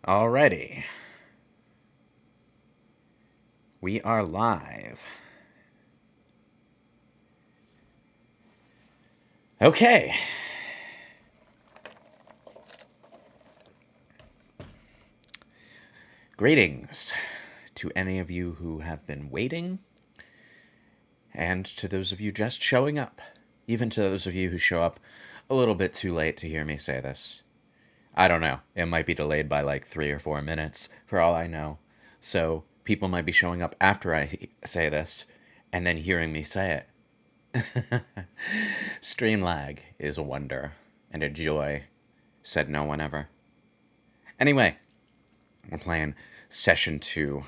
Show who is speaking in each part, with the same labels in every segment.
Speaker 1: Alrighty. We are live. Okay. Greetings to any of you who have been waiting, and to those of you just showing up, even to those of you who show up a little bit too late to hear me say this. I don't know. It might be delayed by like 3 or 4 minutes, for all I know. So people might be showing up after I say this, and then hearing me say it. Stream lag is a wonder, and a joy, said no one ever. Anyway, we're playing Session 2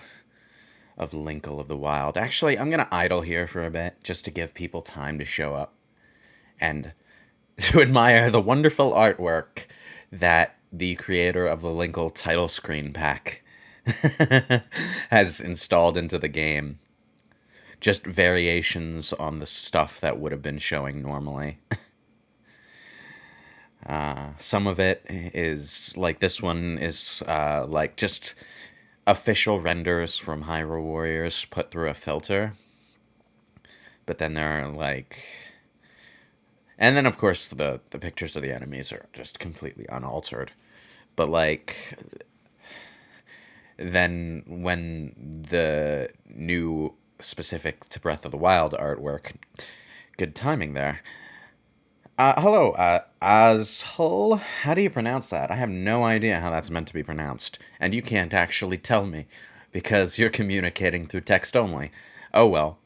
Speaker 1: of Linkle of the Wild. Actually, I'm going to idle here for a bit, just to give people time to show up, and to admire the wonderful artwork that the creator of the Linkle title screen pack has installed into the game. Just variations on the stuff that would have been showing normally. Some of it is, like this one is like just official renders from Hyrule Warriors put through a filter. But then there are like... And then, of course, the pictures of the enemies are just completely unaltered. But, like, then when the new specific to Breath of the Wild artwork, good timing there. Hello, Azhul, how do you pronounce that? I have no idea how that's meant to be pronounced. And you can't actually tell me, because you're communicating through text only. Oh well.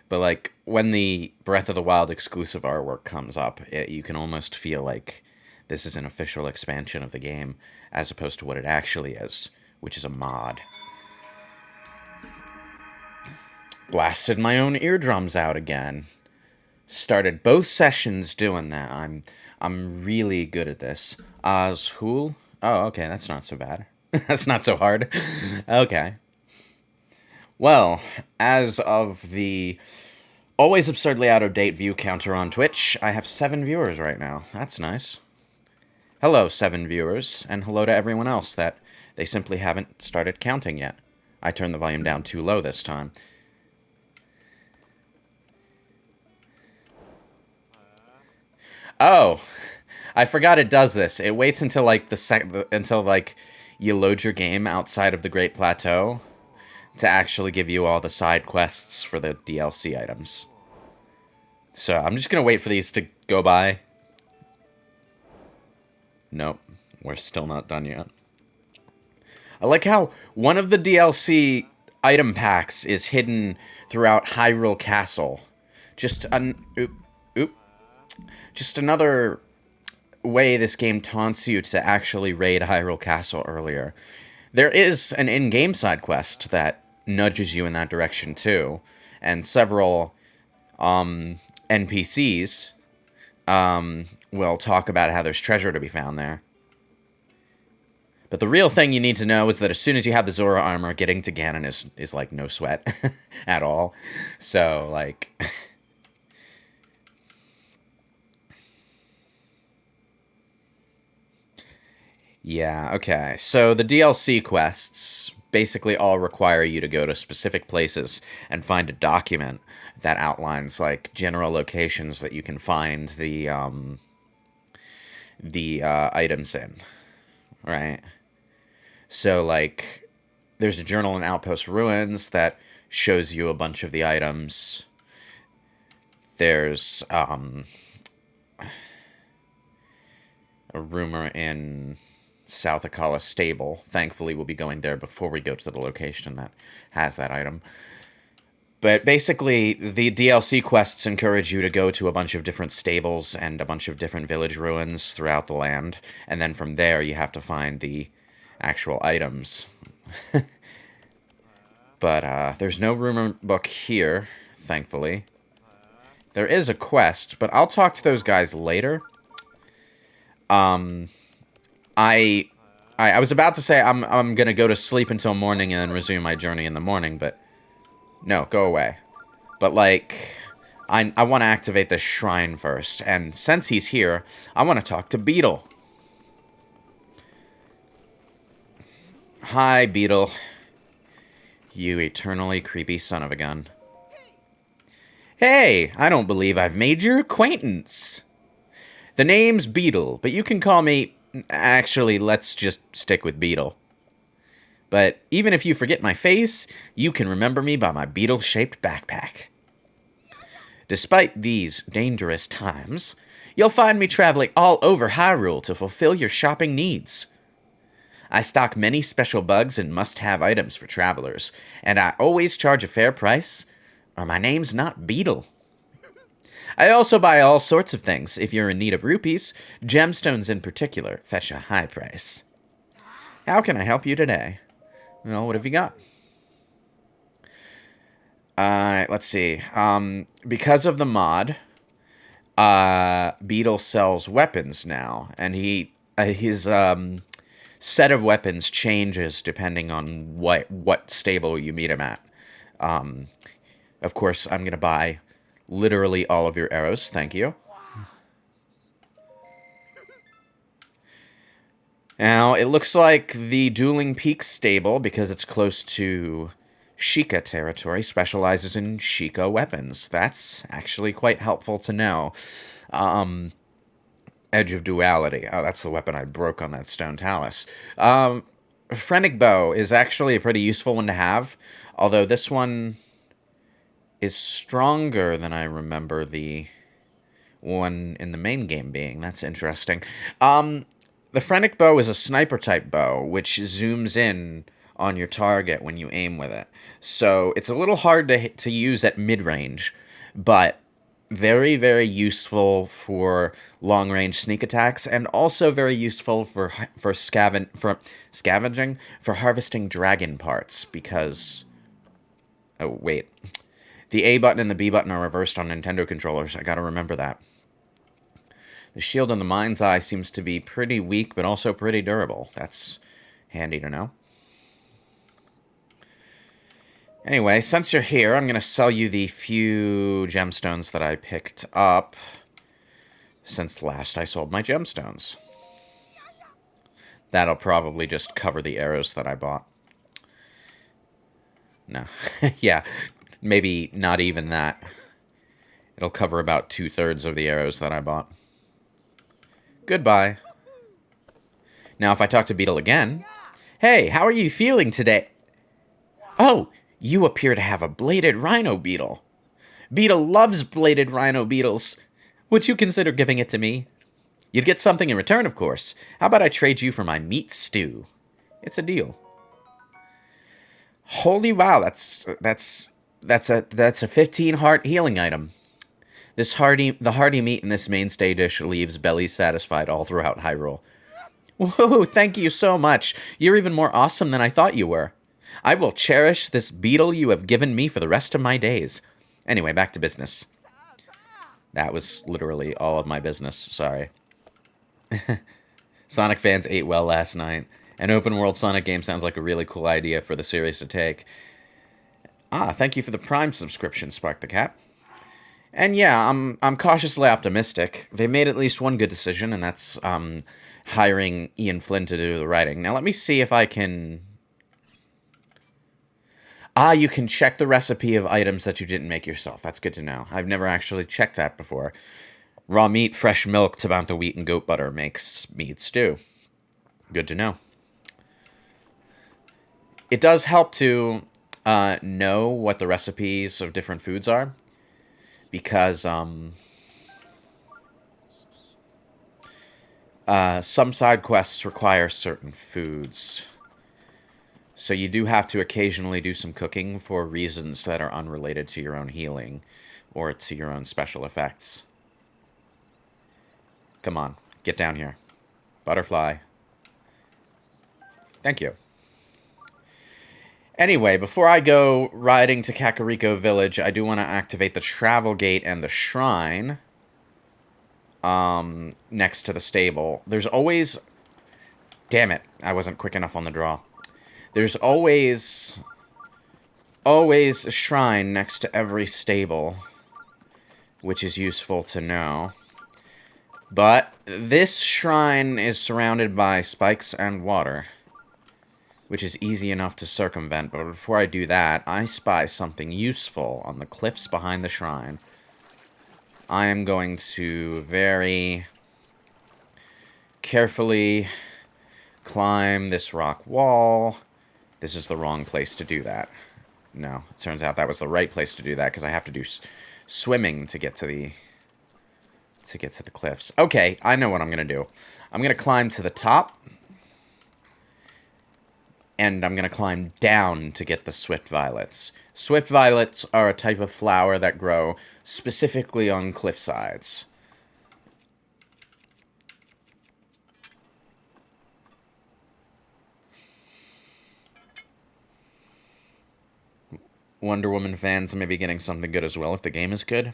Speaker 1: But, like, when the Breath of the Wild exclusive artwork comes up, you can almost feel like this is an official expansion of the game, as opposed to what it actually is, which is a mod. Blasted my own eardrums out again. Started both sessions doing that. I'm really good at this. Azhul? Oh, okay, that's not so bad. That's not so hard. Okay. Well, as of the always absurdly out-of-date view counter on Twitch, I have 7 viewers right now. That's nice. Hello, 7 viewers, and hello to everyone else that they simply haven't started counting yet. I turned the volume down too low this time. Oh, I forgot it does this. It waits until like until like you load your game outside of the Great Plateau to actually give you all the side quests for the DLC items. So I'm just gonna wait for these to go by. Nope, we're still not done yet. I like how one of the DLC item packs is hidden throughout Hyrule Castle. Just just another way this game taunts you to actually raid Hyrule Castle earlier. There is an in-game side quest that nudges you in that direction too, and several NPCs will talk about how there's treasure to be found there. But the real thing you need to know is that as soon as you have the Zora armor, getting to Ganon is like no sweat at all. So, like... Yeah, okay. So the DLC quests basically all require you to go to specific places and find a document that outlines, like, general locations that you can find the items in, right? So, like, there's a journal in Outpost Ruins that shows you a bunch of the items. There's, a rumor in South Akala Stable. Thankfully, we'll be going there before we go to the location that has that item. But basically, the DLC quests encourage you to go to a bunch of different stables and a bunch of different village ruins throughout the land, and then from there you have to find the actual items. But there's no rumor book here, thankfully. There is a quest, but I'll talk to those guys later. I was about to say I'm gonna go to sleep until morning and then resume my journey in the morning, but no, go away. But like, I want to activate this shrine first, and since he's here, I want to talk to Beetle. Hi, Beetle. You eternally creepy son of a gun. Hey, I don't believe I've made your acquaintance. The name's Beetle, but you can call me... Actually, let's just stick with Beetle. But even if you forget my face, you can remember me by my beetle-shaped backpack. Despite these dangerous times, you'll find me traveling all over Hyrule to fulfill your shopping needs. I stock many special bugs and must-have items for travelers, and I always charge a fair price, or my name's not Beetle. I also buy all sorts of things. If you're in need of rupees, gemstones in particular fetch a high price. How can I help you today? Well, what have you got? Let's see. Because of the mod, Beetle sells weapons now, and his set of weapons changes depending on what stable you meet him at. Of course, I'm gonna buy literally all of your arrows. Thank you. Now, it looks like the Dueling Peaks stable, because it's close to Sheikah territory, specializes in Sheikah weapons. That's actually quite helpful to know. Edge of Duality. Oh, that's the weapon I broke on that stone talus. Phrenic Bow is actually a pretty useful one to have, although this one is stronger than I remember the one in the main game being. That's interesting. The Phrenic Bow is a sniper-type bow, which zooms in on your target when you aim with it. So it's a little hard to use at mid-range, but very, very useful for long-range sneak attacks, and also very useful for scavenging, for harvesting dragon parts, because... Oh, wait. The A button and the B button are reversed on Nintendo controllers. I gotta remember that. The shield in the mind's eye seems to be pretty weak, but also pretty durable. That's handy to know. Anyway, since you're here, I'm going to sell you the few gemstones that I picked up since last I sold my gemstones. That'll probably just cover the arrows that I bought. No. Yeah, maybe not even that. It'll cover about 2/3 of the arrows that I bought. Goodbye. Now, if I talk to Beetle again... Hey, how are you feeling today? Oh, you appear to have a bladed rhino beetle. Beetle loves bladed rhino beetles. Would you consider giving it to me? You'd get something in return, of course. How about I trade you for my meat stew? It's a deal. Holy wow, that's a 15 heart healing item. The hearty meat in this mainstay dish leaves bellies satisfied all throughout Hyrule. Whoa, thank you so much. You're even more awesome than I thought you were. I will cherish this beetle you have given me for the rest of my days. Anyway, back to business. That was literally all of my business, sorry. Sonic fans ate well last night. An open-world Sonic game sounds like a really cool idea for the series to take. Ah, thank you for the Prime subscription, Spark the Cat. And yeah, I'm cautiously optimistic. They made at least one good decision, and that's hiring Ian Flynn to do the writing. Now let me see if I can... Ah, you can check the recipe of items that you didn't make yourself. That's good to know. I've never actually checked that before. Raw meat, fresh milk, Tabantha wheat, and goat butter makes meat stew. Good to know. It does help to know what the recipes of different foods are. Because some side quests require certain foods. So you do have to occasionally do some cooking for reasons that are unrelated to your own healing or to your own special effects. Come on, get down here. Butterfly. Thank you. Anyway, before I go riding to Kakariko Village, I do want to activate the travel gate and the shrine next to the stable. There's always... Damn it, I wasn't quick enough on the draw. There's always a shrine next to every stable, which is useful to know. But this shrine is surrounded by spikes and water. which is easy enough to circumvent. But before I do that, I spy something useful on the cliffs behind the shrine. I am going to very carefully climb this rock wall. This is the wrong place to do that. No, it turns out that was the right place to do that because I have to do swimming to get to the cliffs. Okay, I know what I'm going to do. I'm going to climb to the top, and I'm going to climb down to get the swift violets. Swift violets are a type of flower that grow specifically on cliff sides. Wonder Woman fans may be getting something good as well if the game is good.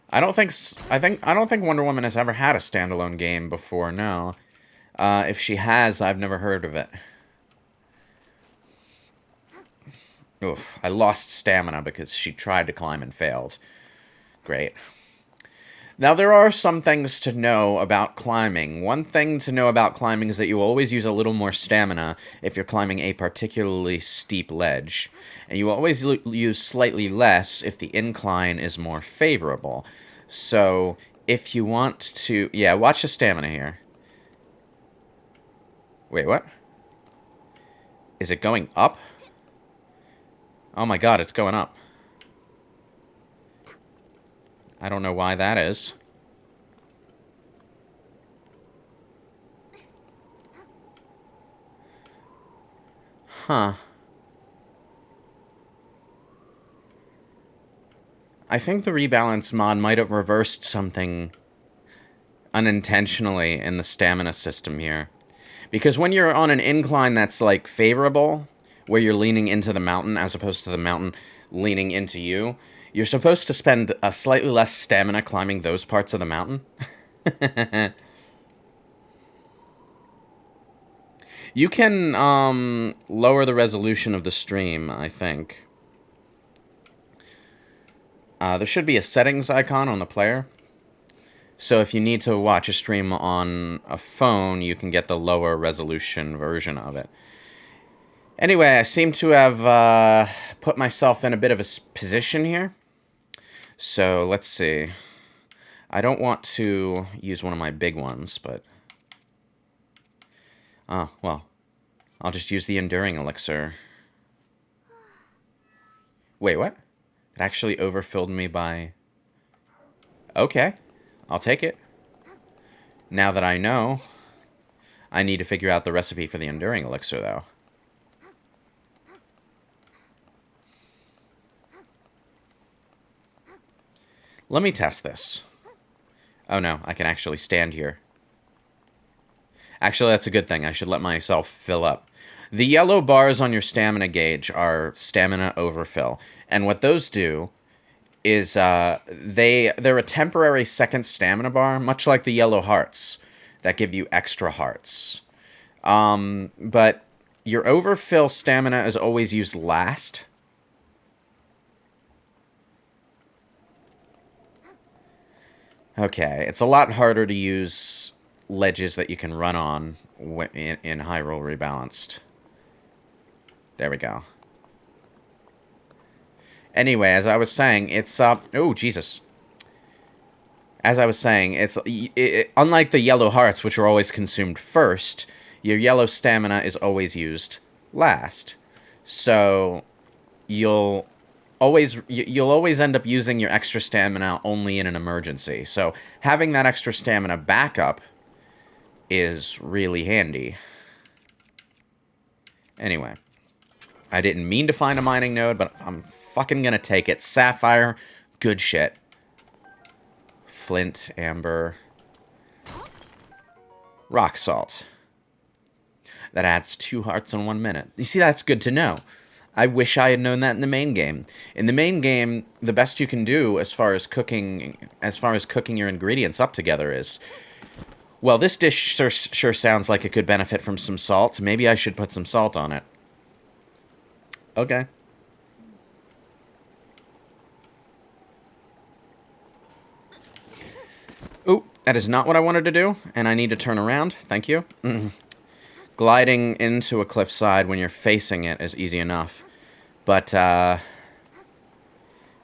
Speaker 1: I don't think Wonder Woman has ever had a standalone game before. No, if she has, I've never heard of it. Oof, I lost stamina because she tried to climb and failed. Great. Now, there are some things to know about climbing. One thing to know about climbing is that you always use a little more stamina if you're climbing a particularly steep ledge. And you always use slightly less if the incline is more favorable. So, if you want to... Yeah, watch the stamina here. Wait, what? Is it going up? Oh my god, it's going up. I don't know why that is. Huh. I think the Rebalance mod might have reversed something unintentionally in the stamina system here. Because when you're on an incline that's, like, favorable, where you're leaning into the mountain as opposed to the mountain leaning into you, you're supposed to spend a slightly less stamina climbing those parts of the mountain. You can lower the resolution of the stream, I think. There should be a settings icon on the player. So if you need to watch a stream on a phone, you can get the lower resolution version of it. Anyway, I seem to have put myself in a bit of a position here. So, let's see. I don't want to use one of my big ones, but... Oh, well. I'll just use the Enduring Elixir. Wait, what? It actually overfilled me by... Okay. I'll take it. Now that I know, I need to figure out the recipe for the Enduring Elixir, though. Let me test this. Oh no, I can actually stand here. Actually, that's a good thing. I should let myself fill up. The yellow bars on your stamina gauge are stamina overfill. And what those do is they're a temporary second stamina bar, much like the yellow hearts that give you extra hearts. But your overfill stamina is always used last. Okay, it's a lot harder to use ledges that you can run on in Hyrule Rebalanced. There we go. Anyway, as I was saying, it's oh Jesus. As I was saying, it's unlike the yellow hearts, which are always consumed first. Your yellow stamina is always used last. So you'll always end up using your extra stamina only in an emergency. So having that extra stamina backup is really handy. Anyway, I didn't mean to find a mining node, but I'm fucking gonna take it. Sapphire, good shit. Flint, amber, rock salt. That adds 2 hearts in 1 minute. You see, that's good to know. I wish I had known that in the main game. In the main game, the best you can do as far as cooking your ingredients up together is, well, this dish sure sounds like it could benefit from some salt. Maybe I should put some salt on it. Okay. Ooh, that is not what I wanted to do, and I need to turn around. Thank you. Gliding into a cliffside when you're facing it is easy enough. But,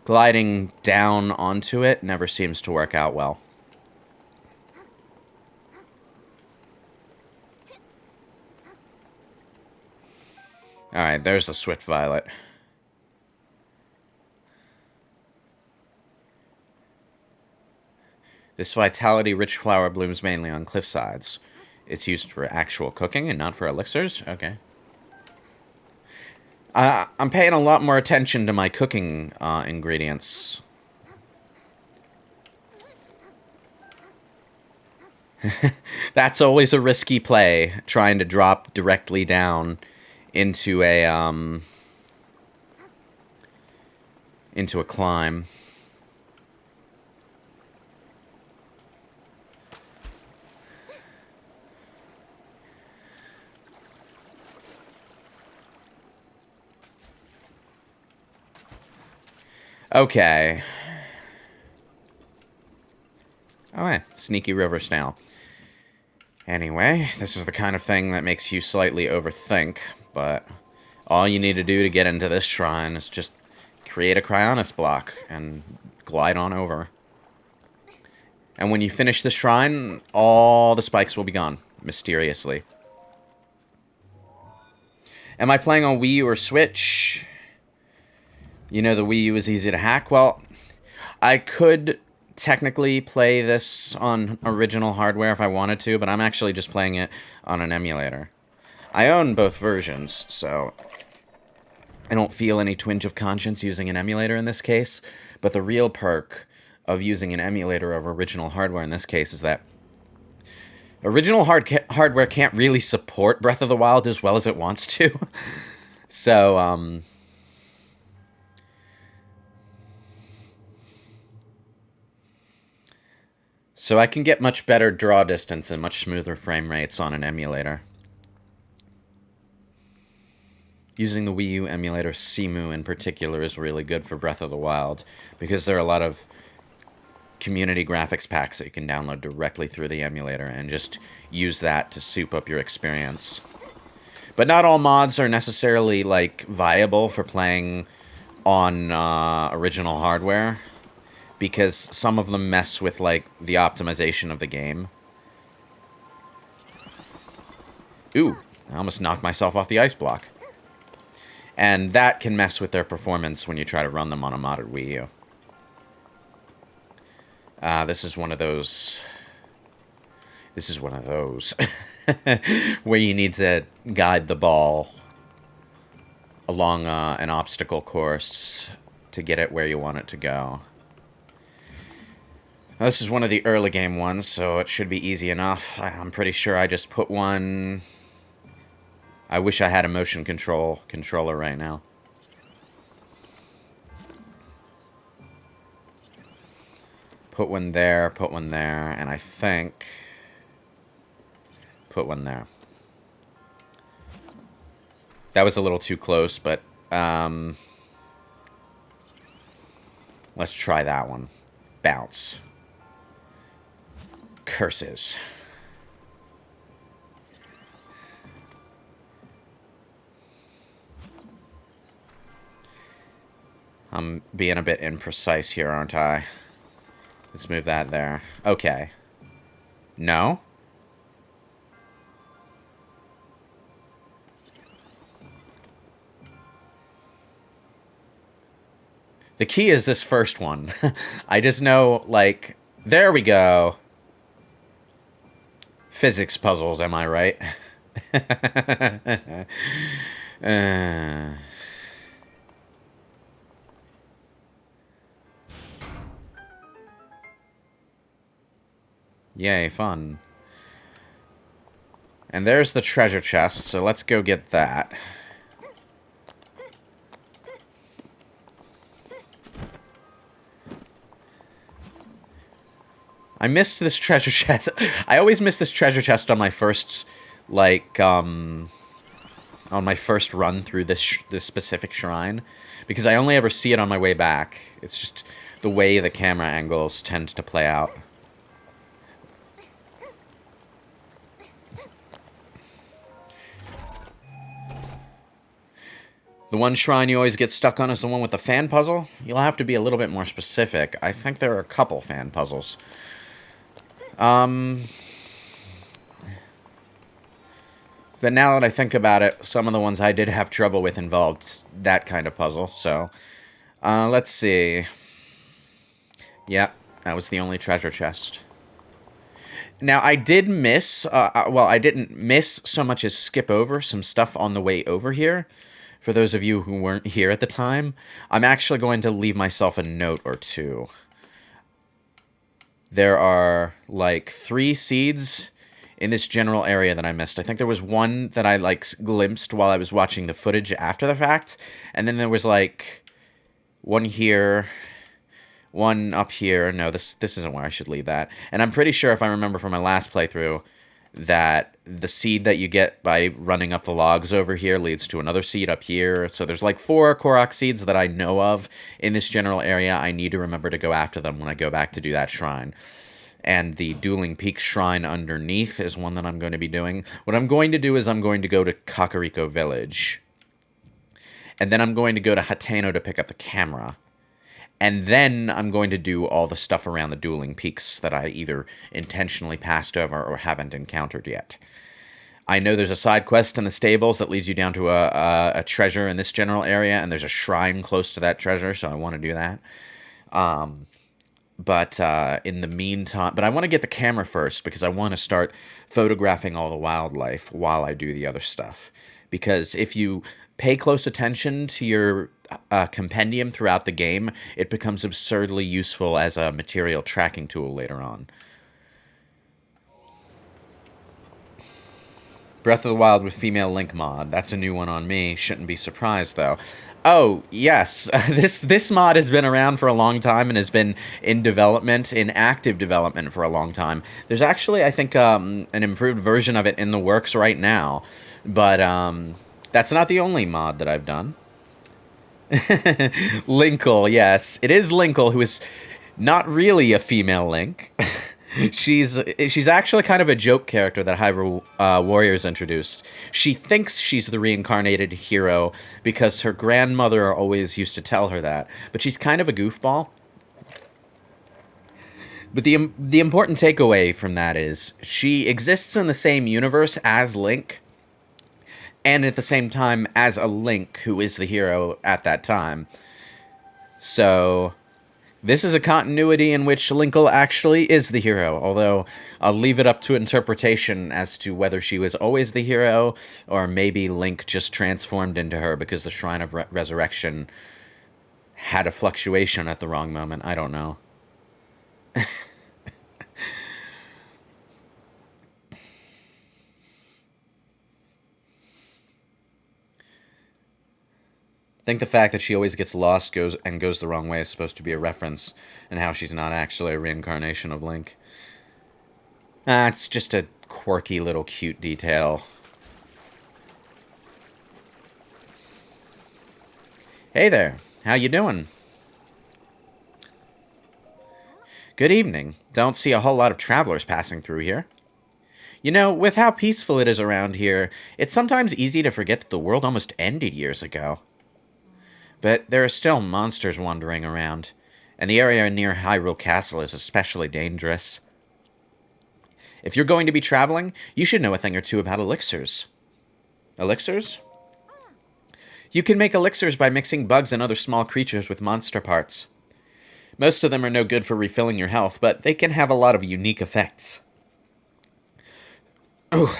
Speaker 1: gliding down onto it never seems to work out well. Alright, there's the Swift Violet. This vitality-rich flower blooms mainly on cliffsides. It's used for actual cooking and not for elixirs? Okay. I'm paying a lot more attention to my cooking ingredients. That's always a risky play, trying to drop directly down into a climb. Okay. Alright, sneaky river snail. Anyway, this is the kind of thing that makes you slightly overthink, but all you need to do to get into this shrine is just create a Cryonis block and glide on over. And when you finish the shrine, all the spikes will be gone, mysteriously. Am I playing on Wii U or Switch? You know, the Wii U is easy to hack. Well, I could technically play this on original hardware if I wanted to, but I'm actually just playing it on an emulator. I own both versions, so I don't feel any twinge of conscience using an emulator in this case, but the real perk of using an emulator of original hardware in this case is that original hardware can't really support Breath of the Wild as well as it wants to. So, so I can get much better draw distance and much smoother frame rates on an emulator. Using the Wii U emulator CEMU in particular is really good for Breath of the Wild, because there are a lot of community graphics packs that you can download directly through the emulator and just use that to soup up your experience. But not all mods are necessarily, like, viable for playing on original hardware, because some of them mess with, like, the optimization of the game. Ooh, I almost knocked myself off the ice block. And that can mess with their performance when you try to run them on a modded Wii U. This is one of those... This is one of those where you need to guide the ball along an obstacle course to get it where you want it to go. Now, this is one of the early game ones, so it should be easy enough. I'm pretty sure I just put one... I wish I had a motion controller right now. Put one there, and I think... put one there. That was a little too close, but... let's try that one. Bounce. Curses. I'm being a bit imprecise here, aren't I? Let's move that there. Okay. No? The key is this first one. I just know, like... There we go! Physics puzzles, am I right? Yay, fun. And there's the treasure chest, so let's go get that. I missed this treasure chest. I always miss this treasure chest on my first, like, on my first run through this specific shrine. Because I only ever see it on my way back. It's just the way the camera angles tend to play out. The one shrine you always get stuck on is the one with the fan puzzle? You'll have to be a little bit more specific. I think there are a couple fan puzzles. But now that I think about it, some of the ones I did have trouble with involved that kind of puzzle, so... let's see. Yep, that was the only treasure chest. Now, I did miss... well, I didn't miss so much as skip over some stuff on the way over here. For those of you who weren't here at the time, I'm actually going to leave myself a note or two. There are, like, 3 seeds in this general area that I missed. I think there was one that I, like, glimpsed while I was watching the footage after the fact. And then there was, like, one here, one up here. No, this isn't where I should leave that. And I'm pretty sure, if I remember from my last playthrough, that the seed that you get by running up the logs over here leads to another seed up here. So there's, like, 4 Korok Seeds that I know of in this general area. I need to remember to go after them when I go back to do that shrine. And the Dueling Peak Shrine underneath is one that I'm going to be doing. What I'm going to do is I'm going to go to Kakariko Village. And then I'm going to go to Hateno to pick up the camera. And then I'm going to do all the stuff around the Dueling Peaks that I either intentionally passed over or haven't encountered yet. I know there's a side quest in the stables that leads you down to a treasure in this general area. And there's a shrine close to that treasure, so I want to do that. But in the meantime... But I want to get the camera first, because I want to start photographing all the wildlife while I do the other stuff. Because if you pay close attention to your compendium throughout the game, it becomes absurdly useful as a material tracking tool later on. Breath of the Wild with female Link mod. That's a new one on me. Shouldn't be surprised, though. Oh, yes. This mod has been around for a long time and has been in development, in active development for a long time. There's actually, I think, an improved version of it in the works right now. But that's not the only mod that I've done. Linkle, yes. It is Linkle, who is not really a female Link. She's actually kind of a joke character that Hyrule Warriors introduced. She thinks she's the reincarnated hero because her grandmother always used to tell her that. But she's kind of a goofball. But the important takeaway from that is she exists in the same universe as Link, and at the same time as a Link who is the hero at that time. So... this is a continuity in which Linkle actually is the hero, although I'll leave it up to interpretation as to whether she was always the hero, or maybe Link just transformed into her because the Shrine of Resurrection had a fluctuation at the wrong moment. I don't know. I think the fact that she always gets lost goes the wrong way is supposed to be a reference, and how she's not actually a reincarnation of Link. It's just a quirky little cute detail. Hey there, how you doing? Good evening. Don't see a whole lot of travelers passing through here. You know, with how peaceful it is around here, it's sometimes easy to forget that the world almost ended years ago. But there are still monsters wandering around, and the area near Hyrule Castle is especially dangerous. If you're going to be traveling, you should know a thing or two about elixirs. Elixirs? You can make elixirs by mixing bugs and other small creatures with monster parts. Most of them are no good for refilling your health, but they can have a lot of unique effects. Ooh.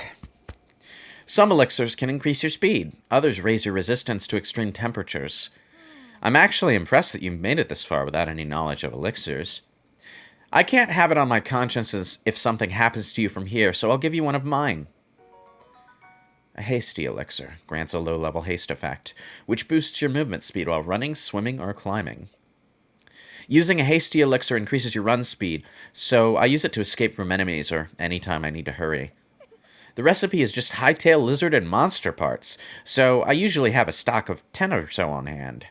Speaker 1: Some elixirs can increase your speed, others raise your resistance to extreme temperatures. I'm actually impressed that you've made it this far without any knowledge of elixirs. I can't have it on my conscience if something happens to you from here, so I'll give you one of mine. A Hasty Elixir grants a low-level haste effect, which boosts your movement speed while running, swimming, or climbing. Using a Hasty Elixir increases your run speed, so I use it to escape from enemies or anytime I need to hurry. The recipe is just hightail lizard and monster parts, so I usually have a stock of 10 or so on hand.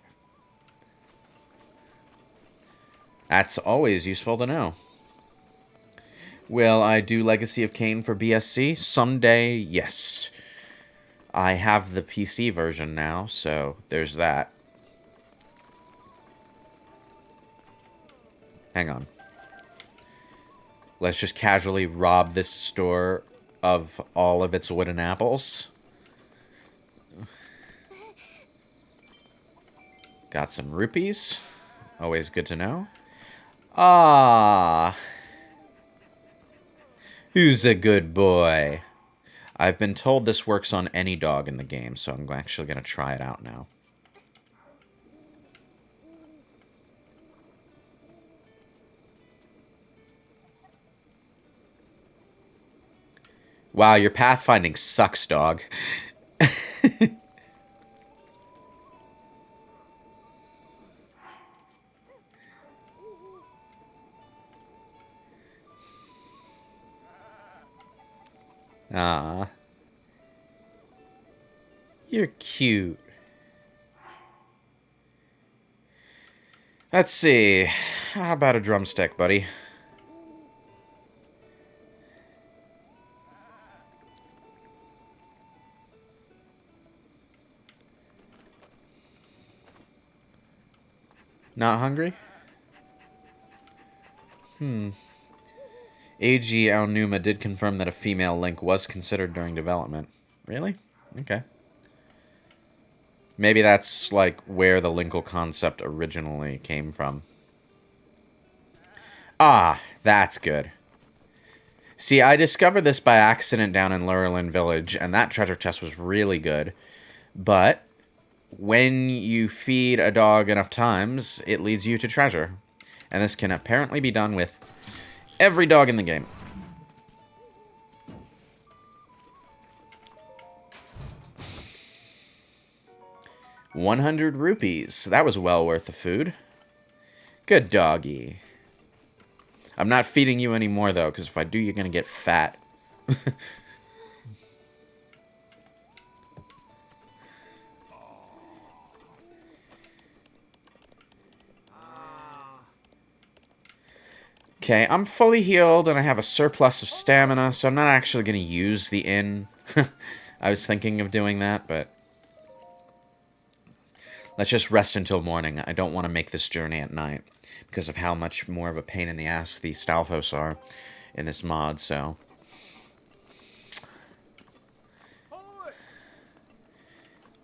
Speaker 1: That's always useful to know. Will I do Legacy of Kain for BSC? Someday, yes. I have the PC version now, so there's that. Hang on. Let's just casually rob this store of all of its wooden apples. Got some rupees. Always good to know. Ah. Who's a good boy? I've been told this works on any dog in the game, so I'm actually going to try it out now. Wow, your pathfinding sucks, dog. Ah. You're cute. Let's see. How about a drumstick, buddy? Not hungry? AG Aonuma did confirm that a female Link was considered during development. Really? Okay. Maybe that's, like, where the Linkle concept originally came from. Ah, that's good. See, I discovered this by accident down in Lurelin Village, and that treasure chest was really good. But when you feed a dog enough times, it leads you to treasure. And this can apparently be done with every dog in the game. ₹100. That was well worth the food. Good doggy. I'm not feeding you anymore, though, because if I do, you're going to get fat. Okay, I'm fully healed, and I have a surplus of stamina, so I'm not actually going to use the inn. I was thinking of doing that, but let's just rest until morning. I don't want to make this journey at night because of how much more of a pain in the ass the Stalfos are in this mod, so.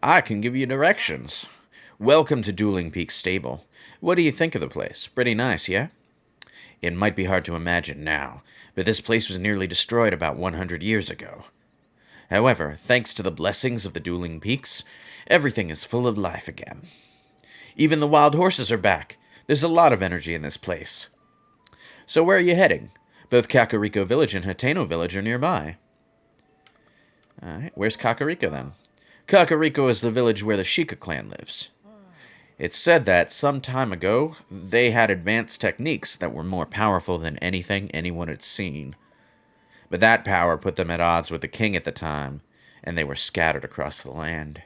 Speaker 1: I can give you directions. Welcome to Dueling Peak Stable. What do you think of the place? Pretty nice, yeah? It might be hard to imagine now, but this place was nearly destroyed about 100 years ago. However, thanks to the blessings of the Dueling Peaks, everything is full of life again. Even the wild horses are back. There's a lot of energy in this place. So where are you heading? Both Kakariko Village and Hateno Village are nearby. Alright, where's Kakariko then? Kakariko is the village where the Yiga Clan lives. It's said that some time ago, they had advanced techniques that were more powerful than anything anyone had seen. But that power put them at odds with the king at the time, and they were scattered across the land.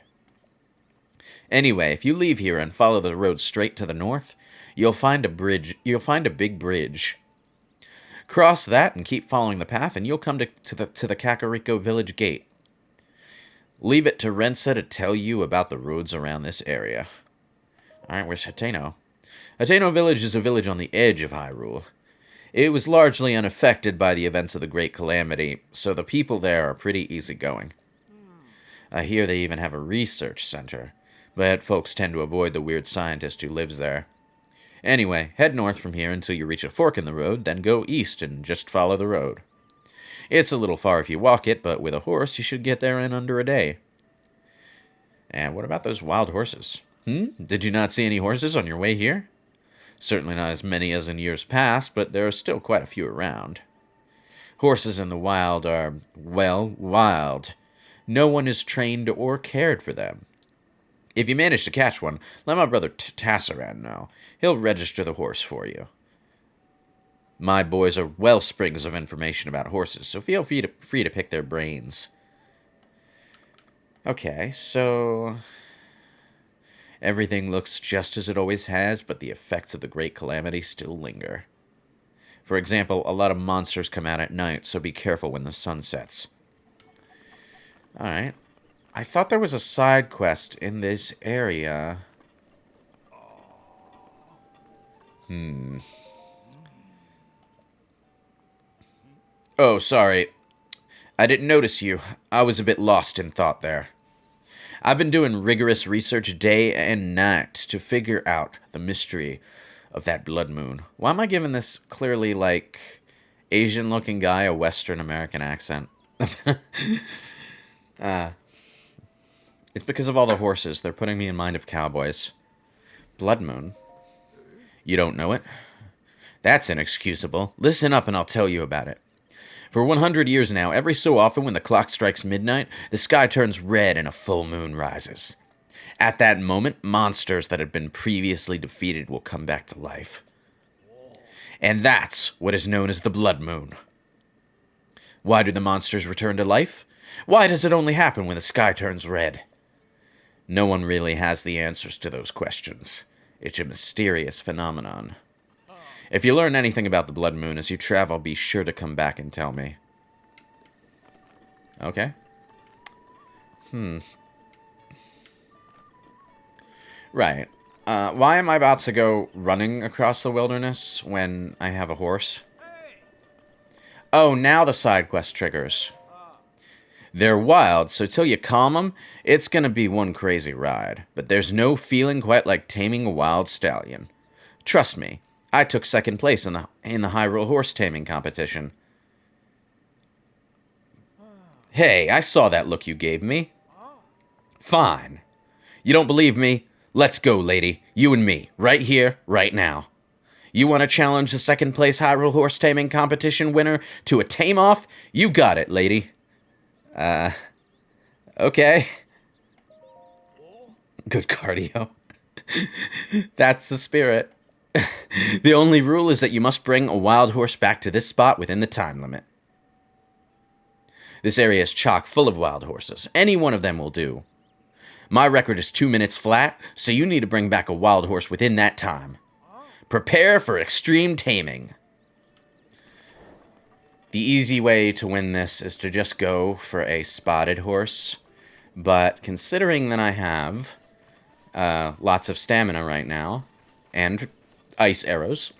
Speaker 1: Anyway, if you leave here and follow the road straight to the north, you'll find a big bridge. Cross that and keep following the path, and you'll come to the Kakariko Village gate. Leave it to Rensa to tell you about the roads around this area. Alright, where's Hateno? Hateno Village is a village on the edge of Hyrule. It was largely unaffected by the events of the Great Calamity, so the people there are pretty easygoing. I hear they even have a research center, but folks tend to avoid the weird scientist who lives there. Anyway, head north from here until you reach a fork in the road, then go east and just follow the road. It's a little far if you walk it, but with a horse you should get there in under a day. And what about those wild horses? Did you not see any horses on your way here? Certainly not as many as in years past, but there are still quite a few around. Horses in the wild are, well, wild. No one is trained or cared for them. If you manage to catch one, let my brother Tassaran know. He'll register the horse for you. My boys are wellsprings of information about horses, so feel free to pick their brains. Okay, so everything looks just as it always has, but the effects of the Great Calamity still linger. For example, a lot of monsters come out at night, so be careful when the sun sets. Alright. I thought there was a side quest in this area. Oh, sorry. I didn't notice you. I was a bit lost in thought there. I've been doing rigorous research day and night to figure out the mystery of that blood moon. Why am I giving this clearly, like, Asian-looking guy a Western American accent? It's because of all the horses. They're putting me in mind of cowboys. Blood moon? You don't know it? That's inexcusable. Listen up and I'll tell you about it. For 100 years now, every so often when the clock strikes midnight, the sky turns red and a full moon rises. At that moment, monsters that had been previously defeated will come back to life. And that's what is known as the blood moon. Why do the monsters return to life? Why does it only happen when the sky turns red? No one really has the answers to those questions. It's a mysterious phenomenon. If you learn anything about the blood moon as you travel, be sure to come back and tell me. Okay. Right. Why am I about to go running across the wilderness when I have a horse? Oh, now the side quest triggers. They're wild, so till you calm them, it's gonna be one crazy ride. But there's no feeling quite like taming a wild stallion. Trust me, I took second place in the Hyrule horse taming competition. Hey, I saw that look you gave me. Fine. You don't believe me? Let's go, lady. You and me, right here, right now. You want to challenge the second place Hyrule horse taming competition winner to a tame-off? You got it, lady. Okay. Good cardio. That's the spirit. The only rule is that you must bring a wild horse back to this spot within the time limit. This area is chock full of wild horses. Any one of them will do. My record is 2 minutes flat, so you need to bring back a wild horse within that time. Prepare for extreme taming. The easy way to win this is to just go for a spotted horse. But considering that I have lots of stamina right now, and ice arrows,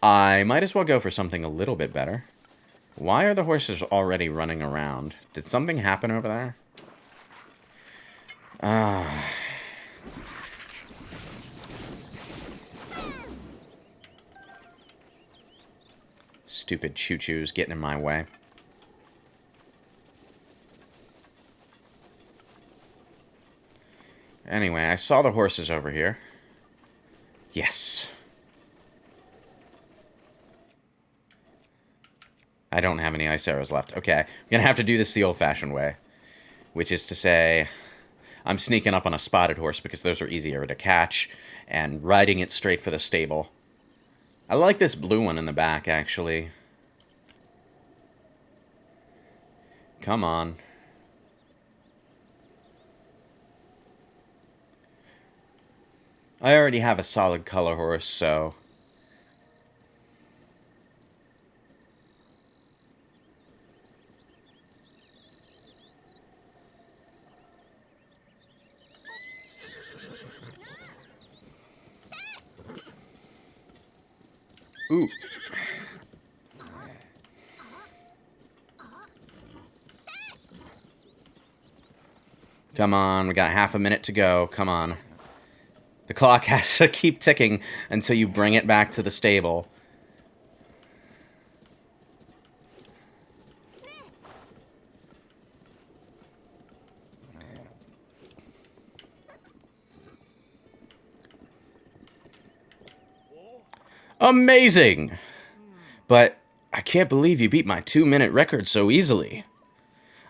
Speaker 1: I might as well go for something a little bit better. Why are the horses already running around? Did something happen over there? Stupid choo-choos getting in my way. Anyway, I saw the horses over here. Yes. I don't have any ice arrows left. Okay, I'm gonna have to do this the old-fashioned way. Which is to say, I'm sneaking up on a spotted horse because those are easier to catch, and riding it straight for the stable. I like this blue one in the back, actually. Come on. I already have a solid color horse, so... Ooh. Come on, we got half a minute to go. Come on. The clock has to keep ticking until you bring it back to the stable. Amazing! But I can't believe you beat my 2-minute record so easily.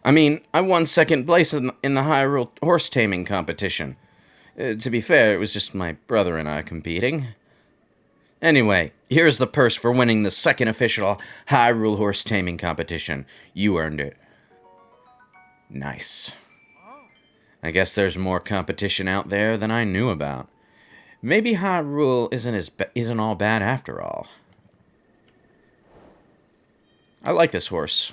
Speaker 1: I mean, I won second place in the Hyrule horse taming competition. To be fair, it was just my brother and I competing. Anyway, here's the purse for winning the second official Hyrule horse taming competition. You earned it. Nice. I guess there's more competition out there than I knew about. Maybe Hyrule isn't all bad after all. I like this horse.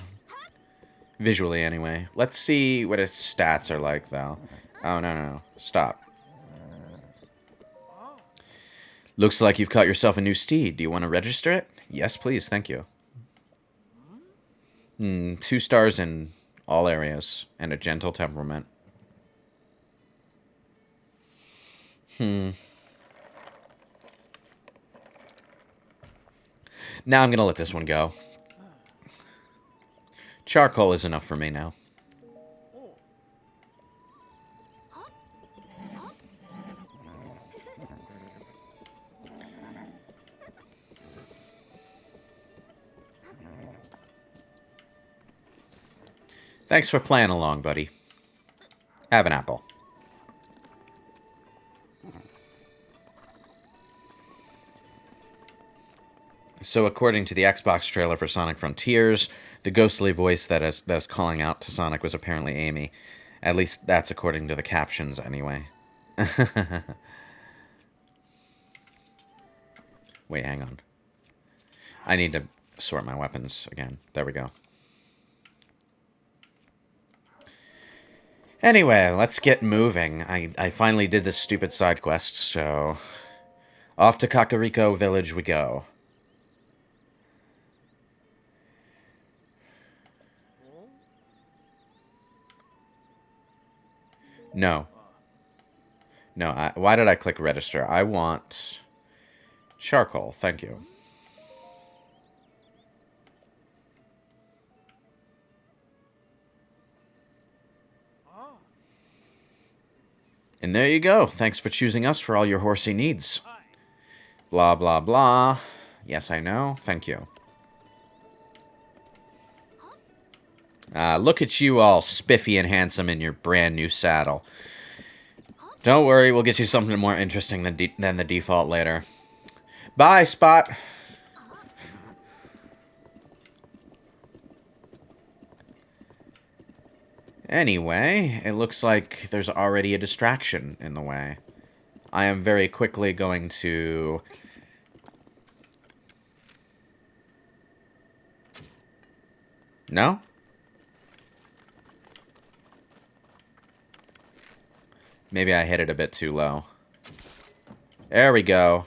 Speaker 1: Visually, anyway. Let's see what his stats are like, though. Oh, no. Stop. Looks like you've caught yourself a new steed. Do you want to register it? Yes, please. Thank you. 2 stars in all areas. And a gentle temperament. Now I'm going to let this one go. Charcoal is enough for me now. Thanks for playing along, buddy. Have an apple. So according to the Xbox trailer for Sonic Frontiers, the ghostly voice that was calling out to Sonic was apparently Amy. At least that's according to the captions, anyway. Wait, hang on. I need to sort my weapons again. There we go. Anyway, let's get moving. I finally did this stupid side quest, so... Off to Kakariko Village we go. No. No, why did I click register? I want charcoal. Thank you. And there you go. Thanks for choosing us for all your horsey needs. Blah, blah, blah. Yes, I know. Thank you. Look at you all spiffy and handsome in your brand new saddle. Don't worry, we'll get you something more interesting than the default later. Bye, Spot! Anyway, it looks like there's already a distraction in the way. I am very quickly going to... No? Maybe I hit it a bit too low. There we go.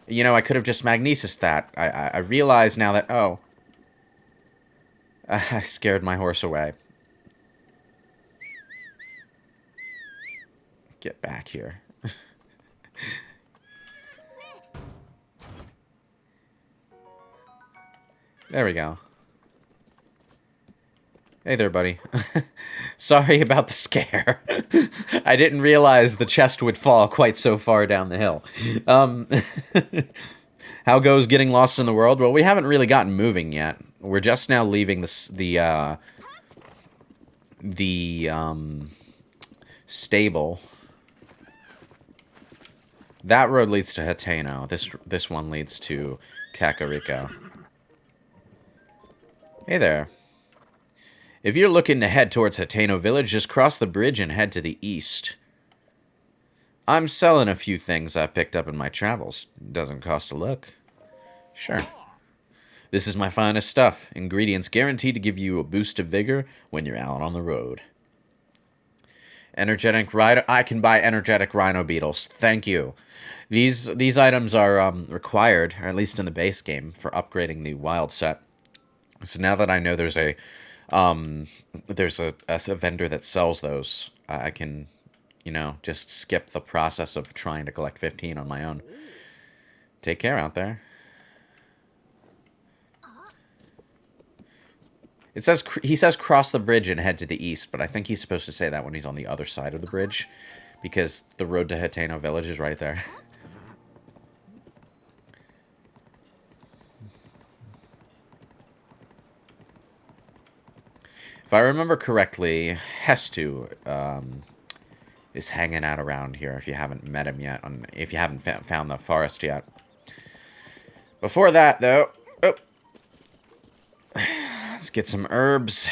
Speaker 1: You know, I could have just magnesis that. I realize now that... Oh. I scared my horse away. Get back here. There we go. Hey there, buddy. Sorry about the scare. I didn't realize the chest would fall quite so far down the hill. How goes getting lost in the world? Well, we haven't really gotten moving yet. We're just now leaving the stable. That road leads to Hateno. This one leads to Kakariko. Hey there. If you're looking to head towards Hateno Village, just cross the bridge and head to the east. I'm selling a few things I picked up in my travels. Doesn't cost a look. Sure. This is my finest stuff. Ingredients guaranteed to give you a boost of vigor when you're out on the road. Energetic Rhino. I can buy energetic Rhino beetles. Thank you. These items are required, or at least in the base game, for upgrading the wild set. So now that I know there's a vendor that sells those, I can, you know, just skip the process of trying to collect 15 on my own. Take care out there. It says, he says cross the bridge and head to the east, but I think he's supposed to say that when he's on the other side of the bridge, because the road to Hateno Village is right there. If I remember correctly, Hestu is hanging out around here if you haven't met him yet, if you haven't found the forest yet. Before that, though... Oh, let's get some herbs.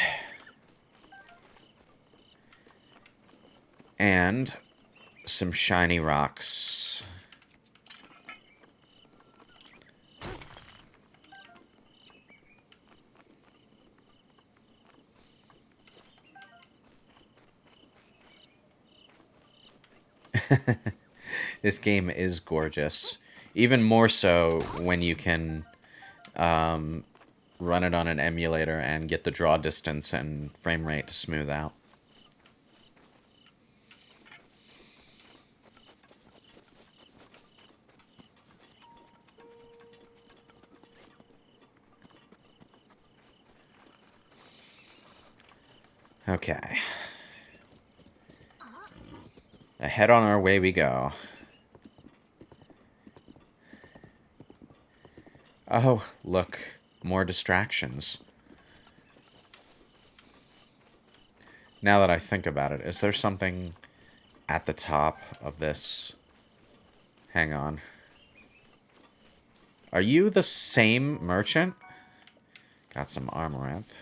Speaker 1: And some shiny rocks. This game is gorgeous. Even more so when you can run it on an emulator and get the draw distance and frame rate to smooth out. Okay. Ahead on our way we go. Oh, look. More distractions. Now that I think about it, is there something at the top of this? Hang on. Are you the same merchant? Got some amaranth.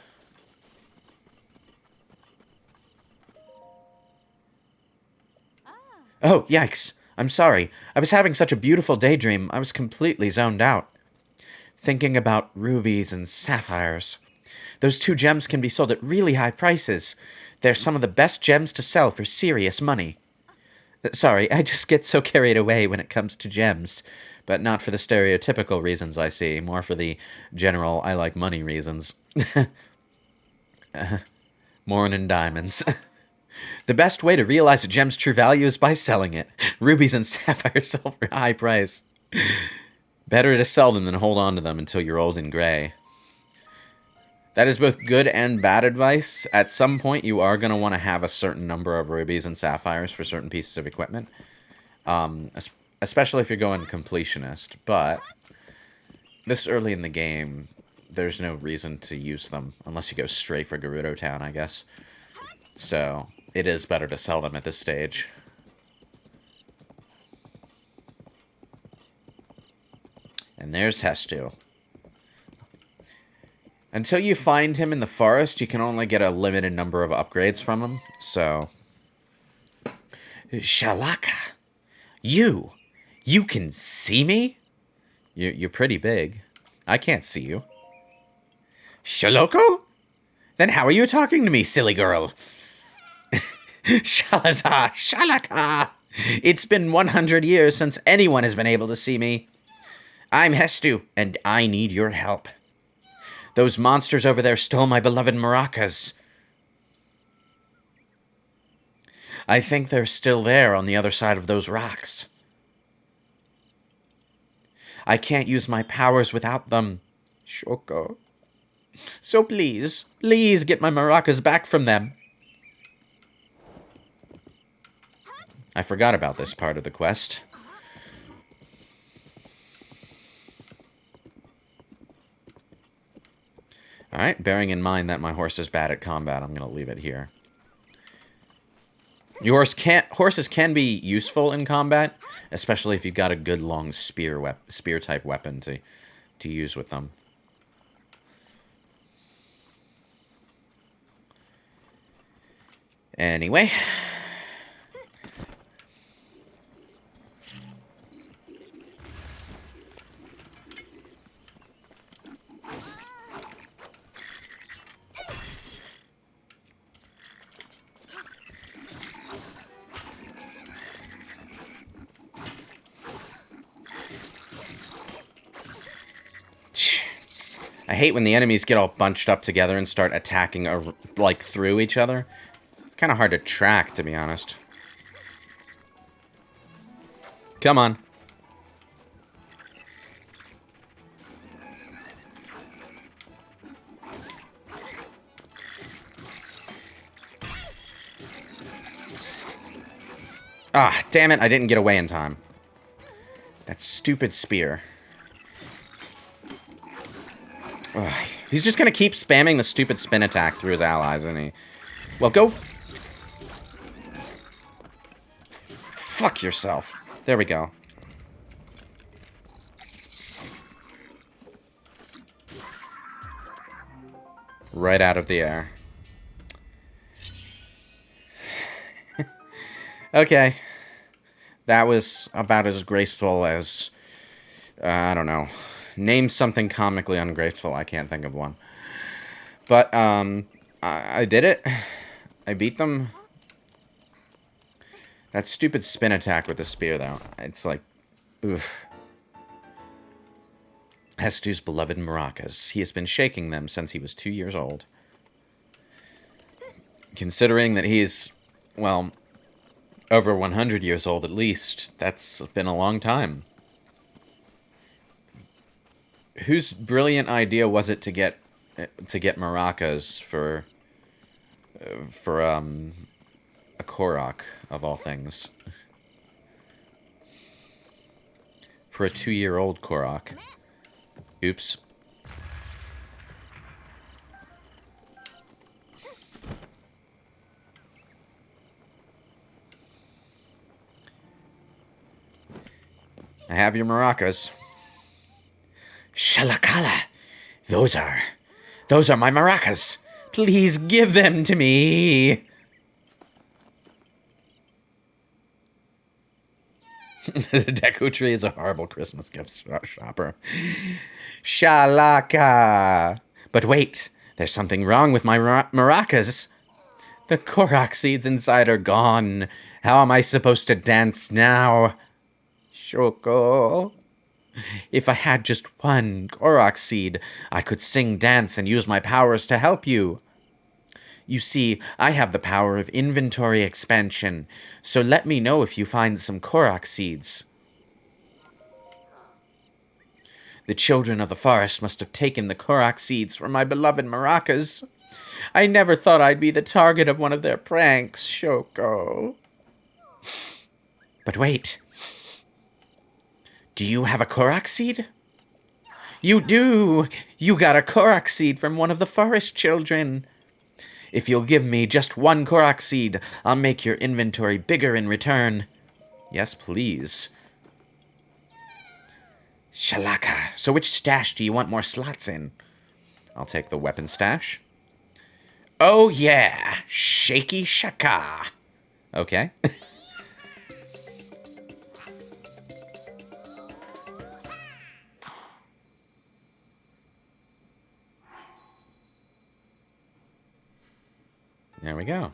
Speaker 1: Oh, yikes. I'm sorry. I was having such a beautiful daydream, I was completely zoned out. Thinking about rubies and sapphires. Those two gems can be sold at really high prices. They're some of the best gems to sell for serious money. Sorry, I just get so carried away when it comes to gems. But not for the stereotypical reasons I see, more for the general I like money reasons. Morning diamonds. The best way to realize a gem's true value is by selling it. Rubies and sapphires sell for a high price. Better to sell them than hold on to them until you're old and gray. That is both good and bad advice. At some point, you are going to want to have a certain number of rubies and sapphires for certain pieces of equipment. Especially if you're going completionist. But this early in the game, there's no reason to use them. Unless you go straight for Gerudo Town, I guess. So, it is better to sell them at this stage. And there's Hestu. Until you find him in the forest, you can only get a limited number of upgrades from him, so... Shalaka! You can see me? You're pretty big. I can't see you. Shaloko? Then how are you talking to me, silly girl? Shalaza, Shalaka! It's been 100 years since anyone has been able to see me. I'm Hestu, and I need your help. Those monsters over there stole my beloved maracas. I think they're still there on the other side of those rocks. I can't use my powers without them, Shoko. So please get my maracas back from them. I forgot about this part of the quest. Alright, bearing in mind that my horse is bad at combat, I'm going to leave it here. Horses can be useful in combat, especially if you've got a good long spear-type weapon to use with them. Anyway... I hate when the enemies get all bunched up together and start attacking, like, through each other. It's kind of hard to track, to be honest. Come on. Ah, damn it, I didn't get away in time. That stupid spear. Ugh. He's just gonna keep spamming the stupid spin attack through his allies, isn't he? Well, go... Fuck yourself. There we go. Right out of the air. Okay. That was about as graceful as... I don't know. Name something comically ungraceful. I can't think of one. But, I did it. I beat them. That stupid spin attack with the spear, though. It's like, oof. Hestu's beloved maracas. He has been shaking them since he was 2 years old. Considering that he's, well, over 100 years old at least, that's been a long time. Whose brilliant idea was it to get maracas for a Korok, of all things? For a 2-year-old Korok. Oops. I have your maracas. Shalakala! Those are my maracas! Please give them to me! The Deku Tree is a horrible Christmas gift shopper. Shalaka! But wait, there's something wrong with my maracas. The Korok Seeds inside are gone. How am I supposed to dance now? Shoko. If I had just one Korok Seed, I could sing, dance, and use my powers to help you. You see, I have the power of inventory expansion, so let me know if you find some Korok Seeds. The children of the forest must have taken the Korok Seeds from my beloved maracas. I never thought I'd be the target of one of their pranks, Shoko. But wait. Do you have a Korok Seed? You do! You got a Korok Seed from one of the forest children. If you'll give me just one Korok Seed, I'll make your inventory bigger in return. Yes, please. Shalaka. So which stash do you want more slots in? I'll take the weapon stash. Oh yeah! Shaky Shaka. Okay. There we go.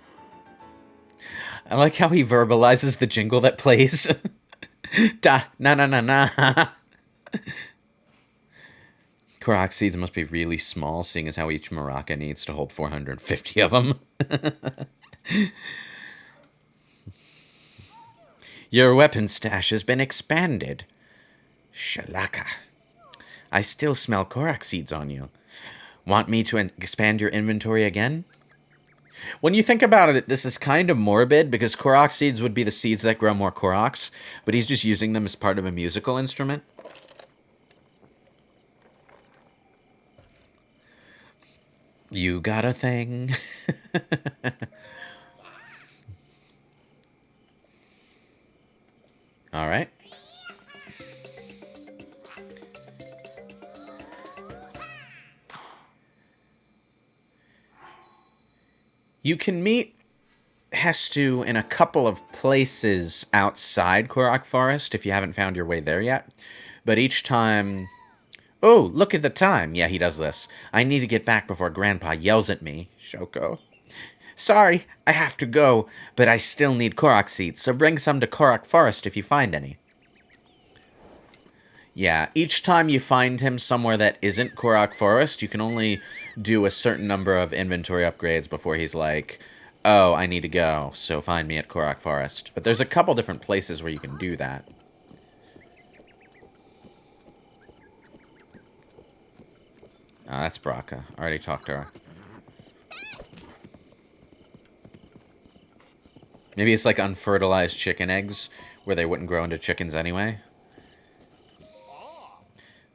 Speaker 1: I like how he verbalizes the jingle that plays. Da, na na na na. Korok Seeds must be really small, seeing as how each maraca needs to hold 450 of them. Your weapon stash has been expanded. Shalaka. I still smell Korok Seeds on you. Want me to expand your inventory again? When you think about it, this is kind of morbid, because Korok Seeds would be the seeds that grow more Koroks, but he's just using them as part of a musical instrument. You got a thing. All right. You can meet Hestu in a couple of places outside Korok Forest if you haven't found your way there yet. But each time... Oh, look at the time. Yeah, he does this. I need to get back before Grandpa yells at me. Shoko. Sorry, I have to go, but I still need Korok Seeds, so bring some to Korok Forest if you find any. Yeah, each time you find him somewhere that isn't Korok Forest, you can only do a certain number of inventory upgrades before he's like, oh, I need to go, so find me at Korok Forest. But there's a couple different places where you can do that. Oh, that's Braca. Already talked to her. Maybe it's like unfertilized chicken eggs, where they wouldn't grow into chickens anyway.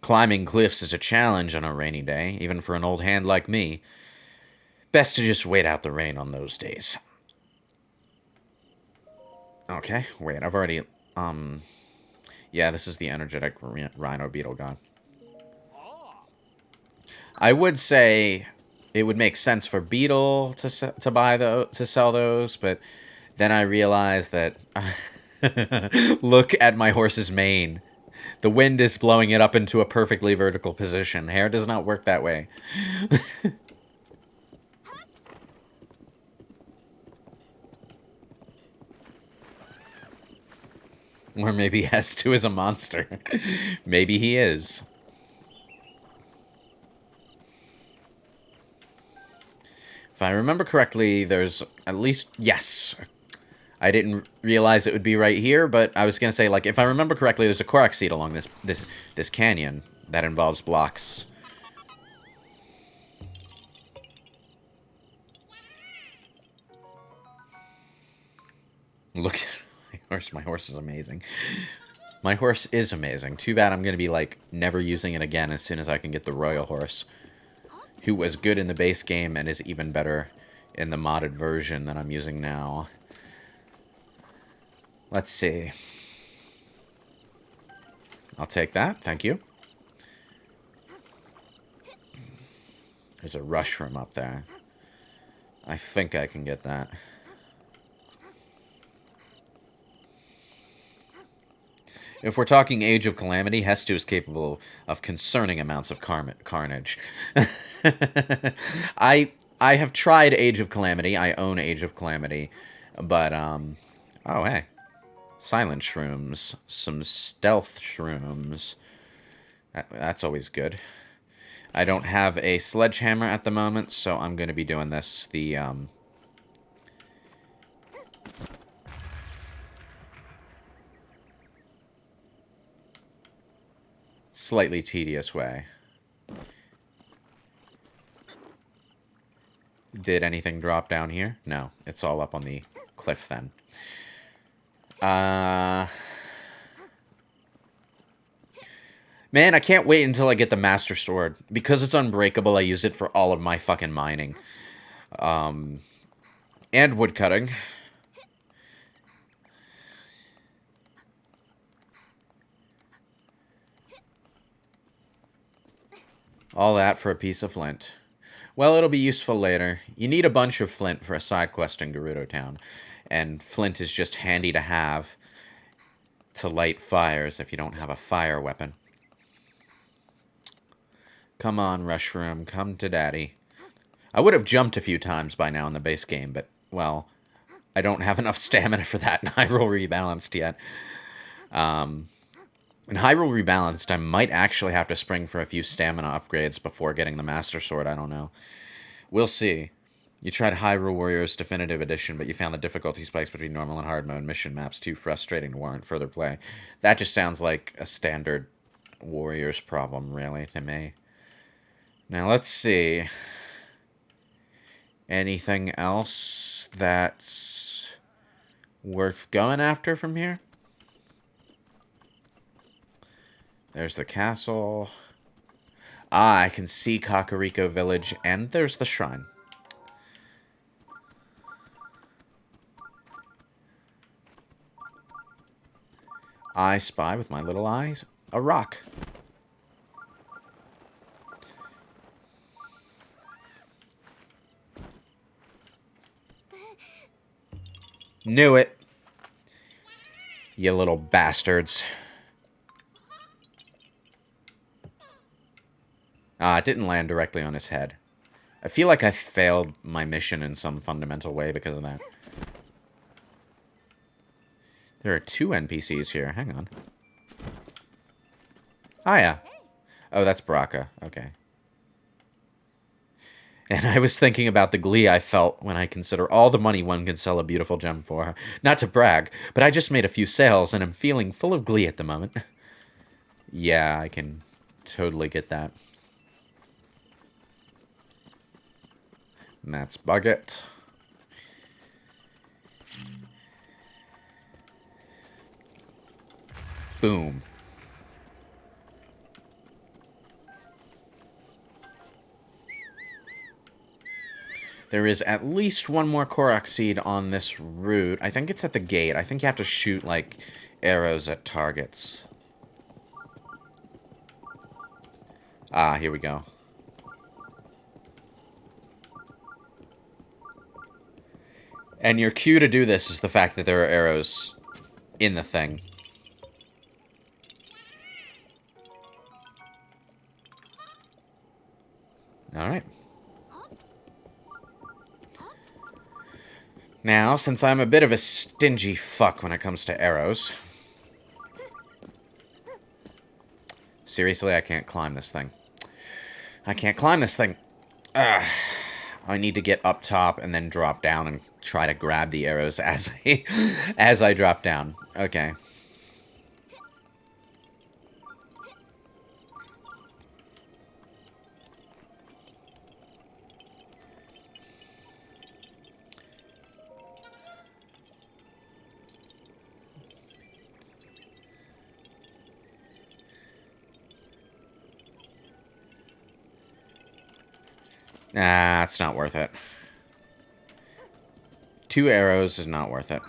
Speaker 1: Climbing cliffs is a challenge on a rainy day, even for an old hand like me. Best to just wait out the rain on those days. Okay, wait, I've already, yeah, this is the energetic Rhino Beetle god. I would say it would make sense for Beetle to sell those, but then I realized that look at my horse's mane. The wind is blowing it up into a perfectly vertical position. Hair does not work that way. Or maybe S2 is a monster. Maybe he is. If I remember correctly, there's at least... Yes! I didn't realize it would be right here, but I was going to say, like, if I remember correctly, there's a Korok Seed along this canyon that involves blocks. Look at my horse. My horse is amazing. My horse is amazing. Too bad I'm going to be, like, never using it again as soon as I can get the Royal Horse, who was good in the base game and is even better in the modded version that I'm using now. Let's see. I'll take that. Thank you. There's a Rushroom up there. I think I can get that. If we're talking Age of Calamity, Hestu is capable of concerning amounts of carnage. I have tried Age of Calamity. I own Age of Calamity. But, oh, hey. Silent Shrooms. Some Stealth Shrooms. That's always good. I don't have a Sledgehammer at the moment, so I'm going to be doing this the, slightly tedious way. Did anything drop down here? No, it's all up on the cliff then. Man, I can't wait until I get the Master Sword. Because it's unbreakable, I use it for all of my fucking mining. And woodcutting. All that for a piece of flint. Well, it'll be useful later. You need a bunch of flint for a side quest in Gerudo Town. And flint is just handy to have to light fires if you don't have a fire weapon. Come on, Rushroom, come to Daddy. I would have jumped a few times by now in the base game, but, well, I don't have enough stamina for that in Hyrule Rebalanced yet. In Hyrule Rebalanced, I might actually have to spring for a few stamina upgrades before getting the Master Sword, I don't know. We'll see. You tried Hyrule Warriors Definitive Edition, but you found the difficulty spikes between normal and hard mode mission maps too frustrating to warrant further play. That just sounds like a standard Warriors problem, really, to me. Now, let's see. Anything else that's worth going after from here? There's the castle. Ah, I can see Kakariko Village, and there's the shrine. I spy with my little eyes a rock. Knew it. You little bastards. Ah, it didn't land directly on his head. I feel like I failed my mission in some fundamental way because of that. There are 2 NPCs here. Hang on. Ah, yeah. Oh, that's Baraka. Okay. And I was thinking about the glee I felt when I consider all the money one can sell a beautiful gem for. Not to brag, but I just made a few sales and I'm feeling full of glee at the moment. Yeah, I can totally get that. And that's Bucket. Boom. There is at least one more Korok Seed on this route. I think it's at the gate. I think you have to shoot, like, arrows at targets. Ah, here we go. And your cue to do this is the fact that there are arrows in the thing. Alright. Now, since I'm a bit of a stingy fuck when it comes to arrows, Seriously, I can't climb this thing. I can't climb this thing. Ugh. I need to get up top and then drop down and try to grab the arrows as I drop down. Okay. Nah, it's not worth it. 2 arrows is not worth it.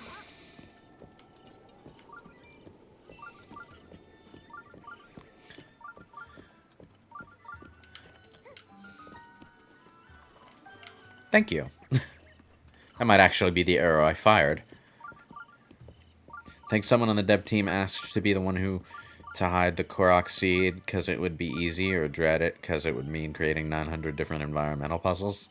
Speaker 1: Thank you. That might actually be the arrow I fired. I think someone on the dev team asked to be the one to hide the Korok Seed because it would be easy, or dread it because it would mean creating 900 different environmental puzzles.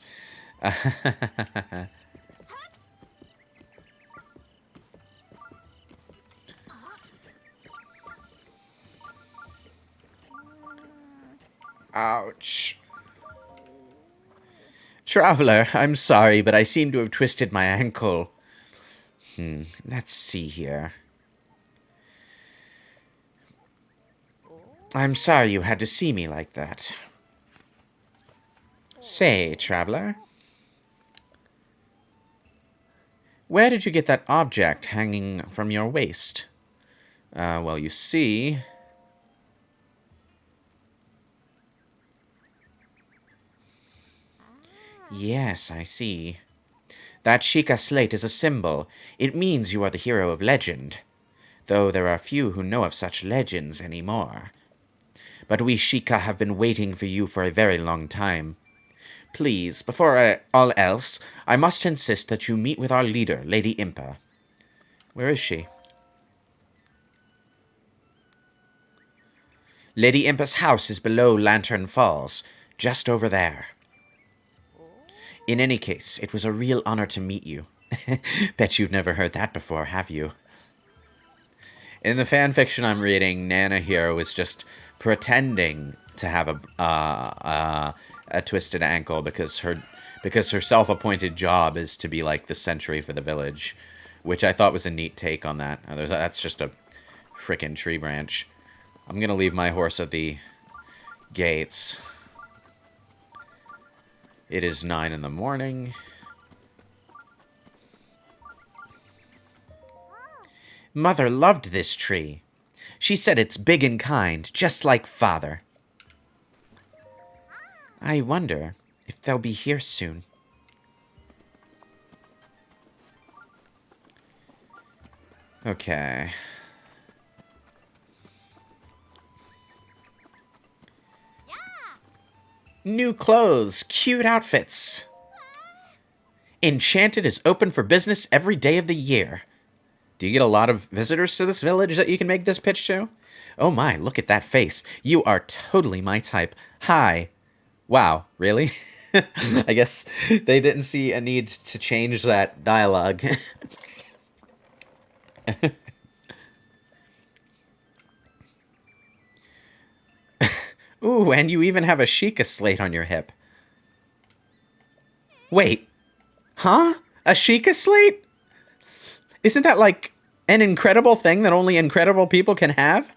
Speaker 1: Ouch. Traveler, I'm sorry, but I seem to have twisted my ankle. Let's see here. I'm sorry you had to see me like that. Say, traveler, where did you get that object hanging from your waist? Well, you see... Yes, I see. That Sheikah slate is a symbol. It means you are the hero of legend. Though there are few who know of such legends anymore. But we Sheikah have been waiting for you for a very long time. Please, before all else, I must insist that you meet with our leader, Lady Impa. Where is she? Lady Impa's house is below Lantern Falls, just over there. In any case, it was a real honor to meet you. Bet you've never heard that before, have you? In the fanfiction I'm reading, Nana here was just pretending to have a twisted ankle because her self-appointed job is to be like the sentry for the village, which I thought was a neat take on that. That's just a frickin' tree branch. I'm gonna leave my horse at the gates. It is 9 in the morning. Mother loved this tree. She said it's big and kind, just like Father. I wonder if they'll be here soon. Okay. New clothes, cute outfits. Enchanted is open for business every day of the year. Do you get a lot of visitors to this village that you can make this pitch to? Oh my, look at that face. You are totally my type. Hi. Wow, really? I guess they didn't see a need to change that dialogue. Ooh, and you even have a Sheikah slate on your hip. Wait. Huh? A Sheikah slate? Isn't that like an incredible thing that only incredible people can have?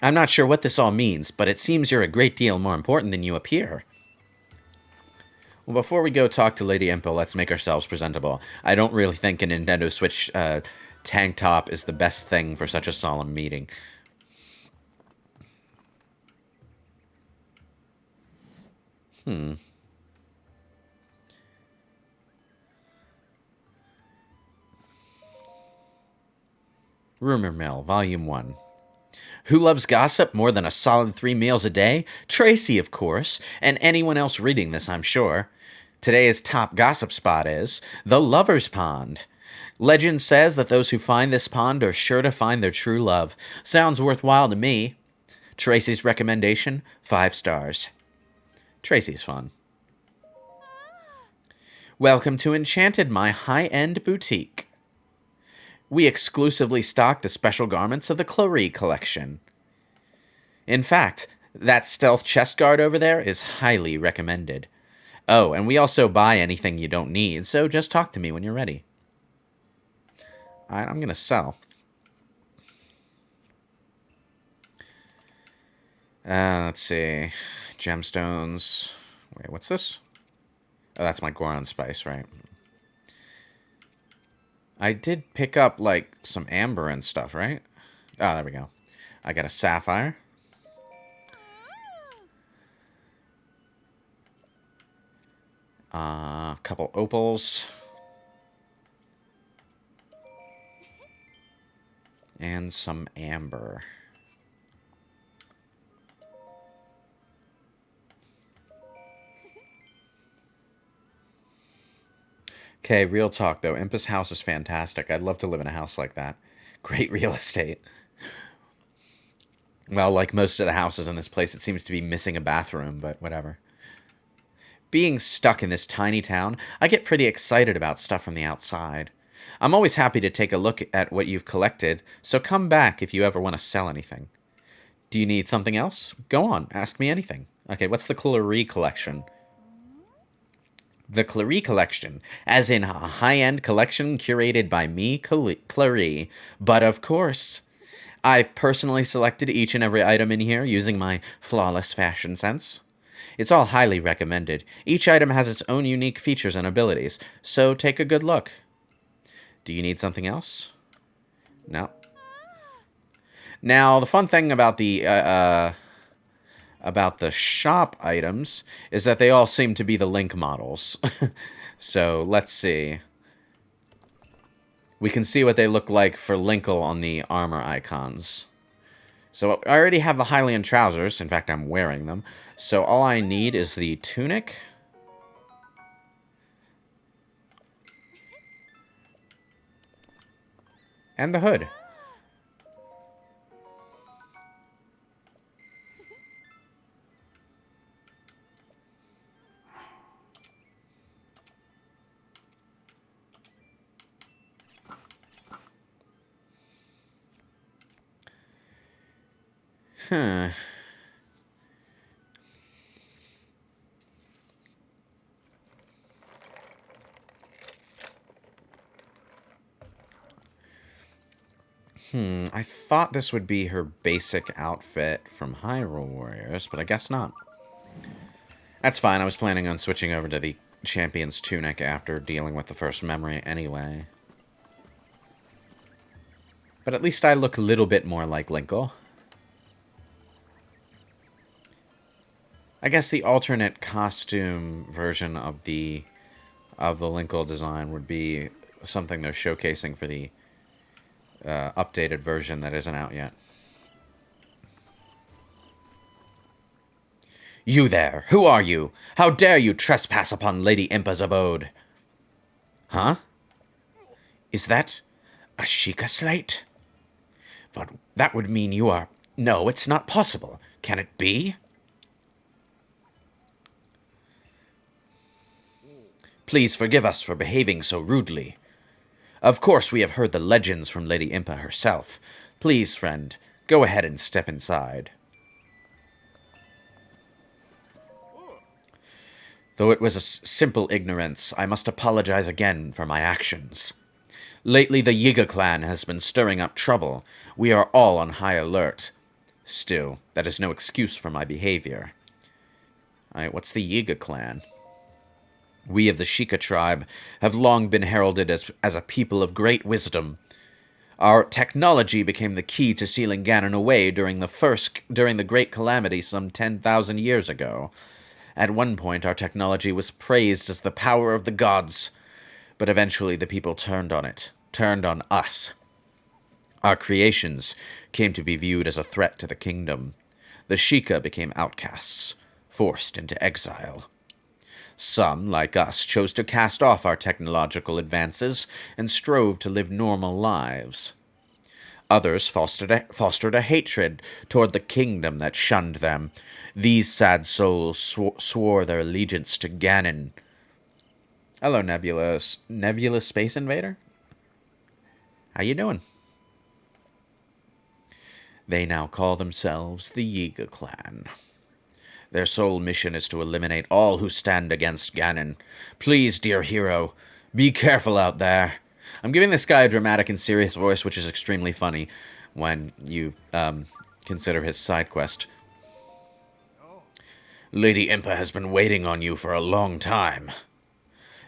Speaker 1: I'm not sure what this all means, but it seems you're a great deal more important than you appear. Well, before we go talk to Lady Impa, let's make ourselves presentable. I don't really think a Nintendo Switch tank top is the best thing for such a solemn meeting. Rumor Mill, Volume 1. Who loves gossip more than a solid 3 meals a day? Tracy, of course, and anyone else reading this, I'm sure. Today's top gossip spot is the Lover's Pond. Legend says that those who find this pond are sure to find their true love. Sounds worthwhile to me. Tracy's recommendation, 5 stars. Tracy's fun. Welcome to Enchanted, my high-end boutique. We exclusively stock the special garments of the Chloe collection. In fact, that stealth chest guard over there is highly recommended. Oh, and we also buy anything you don't need, so just talk to me when you're ready. Alright, I'm gonna sell. Let's see. Gemstones. Wait, what's this? Oh, that's my Goron spice, right? I did pick up, like, some amber and stuff, right? Oh, there we go. I got a sapphire. A couple opals. And some amber. Okay, real talk, though. Impa's house is fantastic. I'd love to live in a house like that. Great real estate. Well, like most of the houses in this place, it seems to be missing a bathroom, but whatever. Being stuck in this tiny town, I get pretty excited about stuff from the outside. I'm always happy to take a look at what you've collected, so come back if you ever want to sell anything. Do you need something else? Go on, ask me anything. Okay, what's the Clary collection? The Clary collection, as in a high-end collection curated by me, Clary. But of course, I've personally selected each and every item in here using my flawless fashion sense. It's all highly recommended. Each item has its own unique features and abilities, so take a good look. Do you need something else? No. Now, the fun thing about the shop items is that they all seem to be the Link models. So, let's see. We can see what they look like for Linkle on the armor icons. So, I already have the Hylian trousers. In fact, I'm wearing them. So, all I need is the tunic. And the hood. Huh. I thought this would be her basic outfit from Hyrule Warriors, but I guess not. That's fine, I was planning on switching over to the Champion's Tunic after dealing with the first memory anyway. But at least I look a little bit more like Linkle. I guess the alternate costume version of the Linkle design would be something they're showcasing for the updated version that isn't out yet. You there! Who are you? How dare you trespass upon Lady Impa's abode? Huh? Is that a Sheikah slate? But that would mean you are... No, it's not possible. Can it be? Please forgive us for behaving so rudely. Of course we have heard the legends from Lady Impa herself. Please, friend, go ahead and step inside. Though it was a simple ignorance, I must apologize again for my actions. Lately the Yiga Clan has been stirring up trouble. We are all on high alert. Still, that is no excuse for my behavior. Alright, what's the Yiga Clan? We of the Sheikah tribe have long been heralded as a people of great wisdom. Our technology became the key to sealing Ganon away during the Great Calamity some 10,000 years ago. At one point, our technology was praised as the power of the gods, but eventually the people turned on it, turned on us. Our creations came to be viewed as a threat to the kingdom. The Sheikah became outcasts, forced into exile. Some, like us, chose to cast off our technological advances and strove to live normal lives. Others fostered a hatred toward the kingdom that shunned them. These sad souls swore their allegiance to Ganon. Hello, Nebula Space Invader. How you doing? They now call themselves the Yiga Clan. Their sole mission is to eliminate all who stand against Ganon. Please, dear hero, be careful out there. I'm giving this guy a dramatic and serious voice, which is extremely funny when you consider his side quest. Lady Impa has been waiting on you for a long time.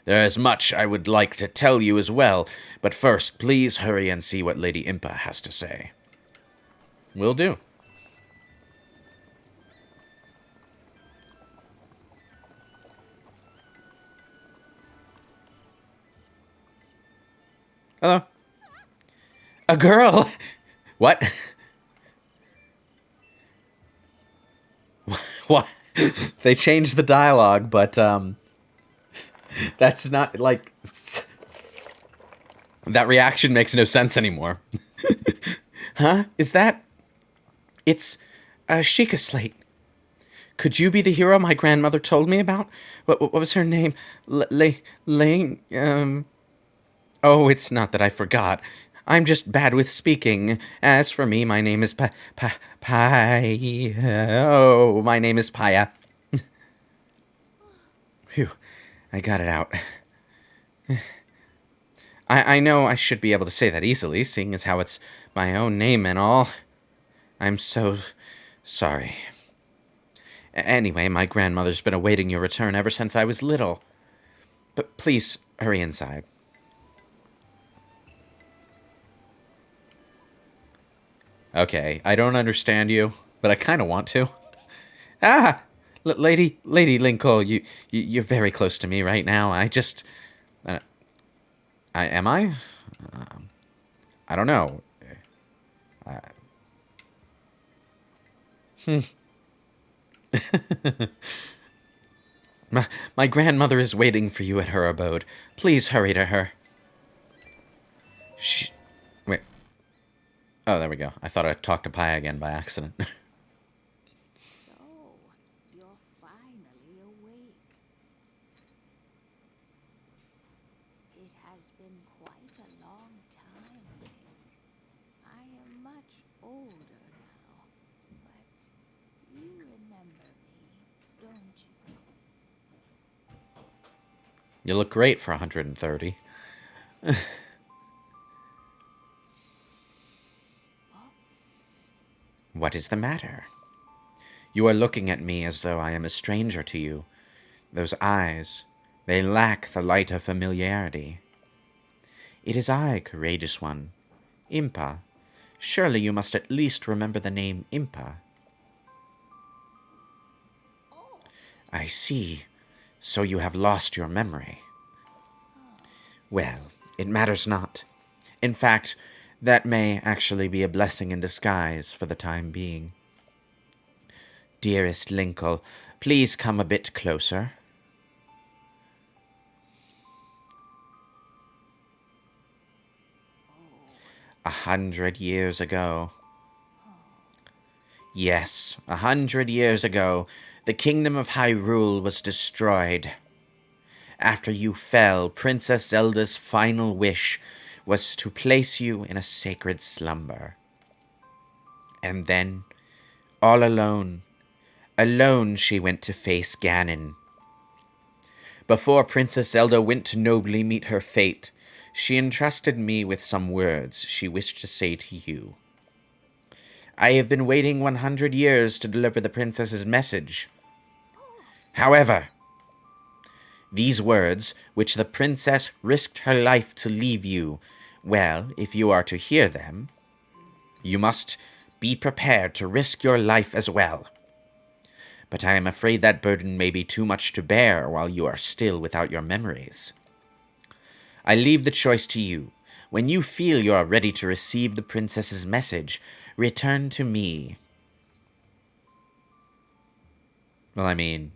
Speaker 1: There is much I would like to tell you as well, but first, please hurry and see what Lady Impa has to say. Will do. Hello. A girl! What? What? They changed the dialogue, but, that's not, like... That reaction makes no sense anymore. Huh? Is that... It's a Sheikah Slate. Could you be the hero my grandmother told me about? What was her name? Oh, it's not that I forgot. I'm just bad with speaking. As for me, my name is Oh, my name is Paya. Phew, I got it out. I know I should be able to say that easily, seeing as how it's my own name and all. I'm so sorry. Anyway, my grandmother's been awaiting your return ever since I was little. But please, hurry inside. Okay, I don't understand you, but I kind of want to. Ah! Lady Linkle, you're very close to me right now. I just... am I? I don't know. My grandmother is waiting for you at her abode. Please hurry to her. Wait. Oh, there we go. I thought I talked to Pi again by accident.
Speaker 2: So, you're finally awake. It has been quite a long time, Link. I am much older now, but you remember me, don't you?
Speaker 1: You look great for 130. What is the matter? You are looking at me as though I am a stranger to you. Those eyes, they lack the light of familiarity. It is I, courageous one. Impa. Surely you must at least remember the name Impa. I see. So you have lost your memory. Well, it matters not. In fact, that may actually be a blessing in disguise for the time being. Dearest Linkle, please come a bit closer. 100 years ago. Yes, 100 years ago, the kingdom of Hyrule was destroyed. After you fell, Princess Zelda's final wish was to place you in a sacred slumber. And then, all alone she went to face Ganon. Before Princess Zelda went to nobly meet her fate, she entrusted me with some words she wished to say to you. I have been waiting 100 years to deliver the princess's message. However, these words, which the princess risked her life to leave you, well, if you are to hear them, you must be prepared to risk your life as well. But I am afraid that burden may be too much to bear while you are still without your memories. I leave the choice to you. When you feel you are ready to receive the princess's message, return to me. Well, I mean...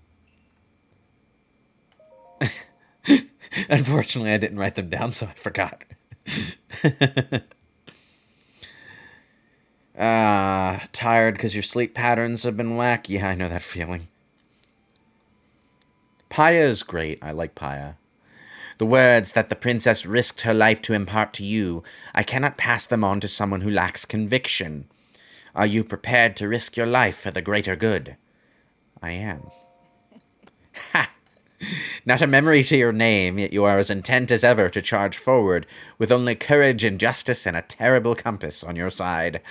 Speaker 1: Unfortunately, I didn't write them down, so I forgot. Tired because your sleep patterns have been whack? Yeah, I know that feeling. Paya is great. I like Paya. The words that the princess risked her life to impart to you, I cannot pass them on to someone who lacks conviction. Are you prepared to risk your life for the greater good? I am. Ha! Not a memory to your name, yet you are as intent as ever to charge forward, with only courage and justice and a terrible compass on your side.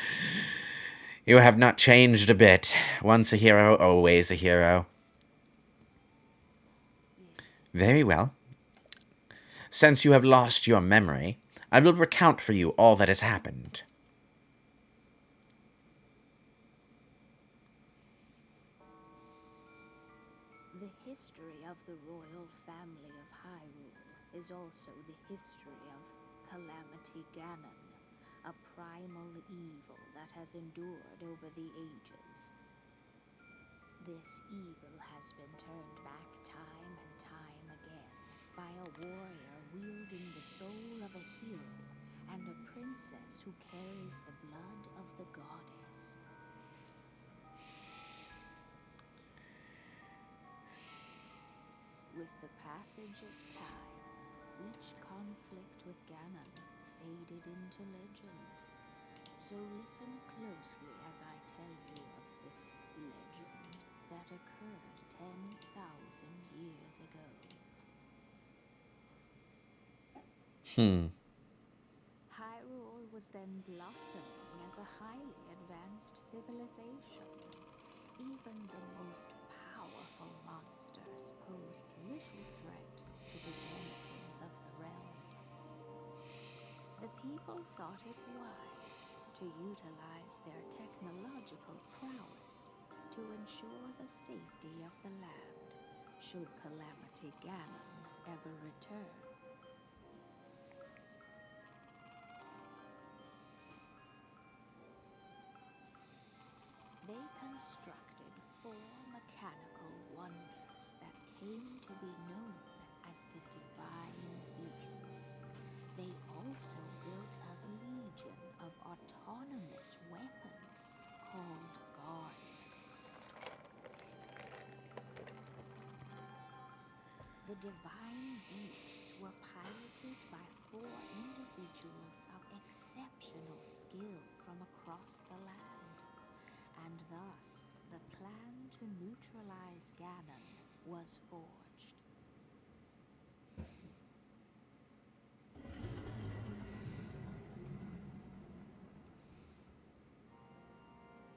Speaker 1: You have not changed a bit. Once a hero, always a hero. Very well. Since you have lost your memory, I will recount for you all that has happened.
Speaker 2: The history of the royal family of Hyrule is also the history of Calamity Ganon, a primal evil that has endured over the ages. This evil has been turned back time and time again by a warrior wielding the soul of a hero and a princess who carries the blood of the goddess. With the passage of time, each conflict with Ganon faded into legend. So listen closely as I tell you of this legend that occurred 10,000 years ago. Hyrule was then blossoming as a highly advanced civilization. Even the most powerful monsters posed little threat to the denizens of the realm. The people thought it wise to utilize their technological prowess to ensure the safety of the land, should Calamity Ganon ever return. They constructed 4 mechanical wonders that came to be known as the Divine Beasts. They also built a legion of autonomous weapons called Guardians. The Divine Beasts were piloted by 4 individuals of exceptional skill from across the land, and thus the plan to neutralize Ganon was forged.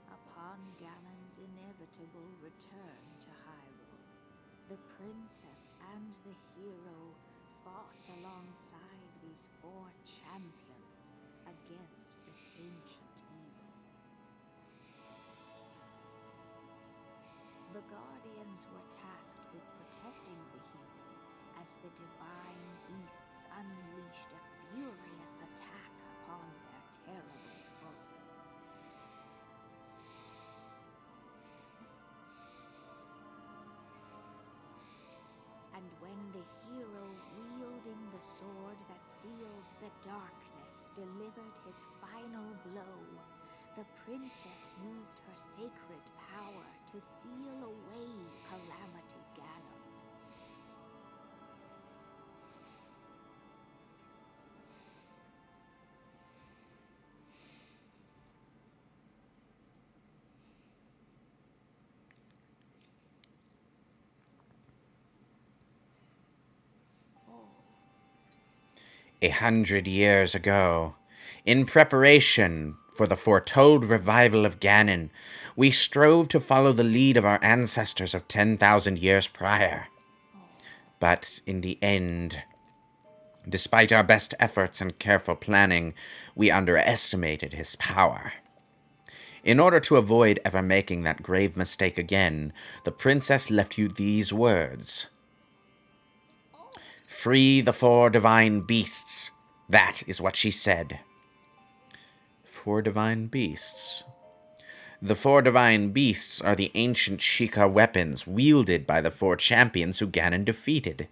Speaker 2: Upon Ganon's inevitable return to Hyrule, the princess and the hero fought alongside these 4 champions against this ancient evil. The Guardians were tasked with protecting the hero as the Divine Beasts unleashed a furious attack upon their terrible foe. And when the hero wielding the sword that seals the darkness delivered his final blow, the princess used her sacred power to seal away Calamity Ganon. Oh,
Speaker 1: 100 years ago, in preparation for the foretold revival of Ganon, we strove to follow the lead of our ancestors of 10,000 years prior. But in the end, despite our best efforts and careful planning, we underestimated his power. In order to avoid ever making that grave mistake again, the princess left you these words. Free the 4 divine beasts. That is what she said. 4 divine beasts. The 4 divine beasts are the ancient Sheikah weapons wielded by the 4 champions who Ganon defeated.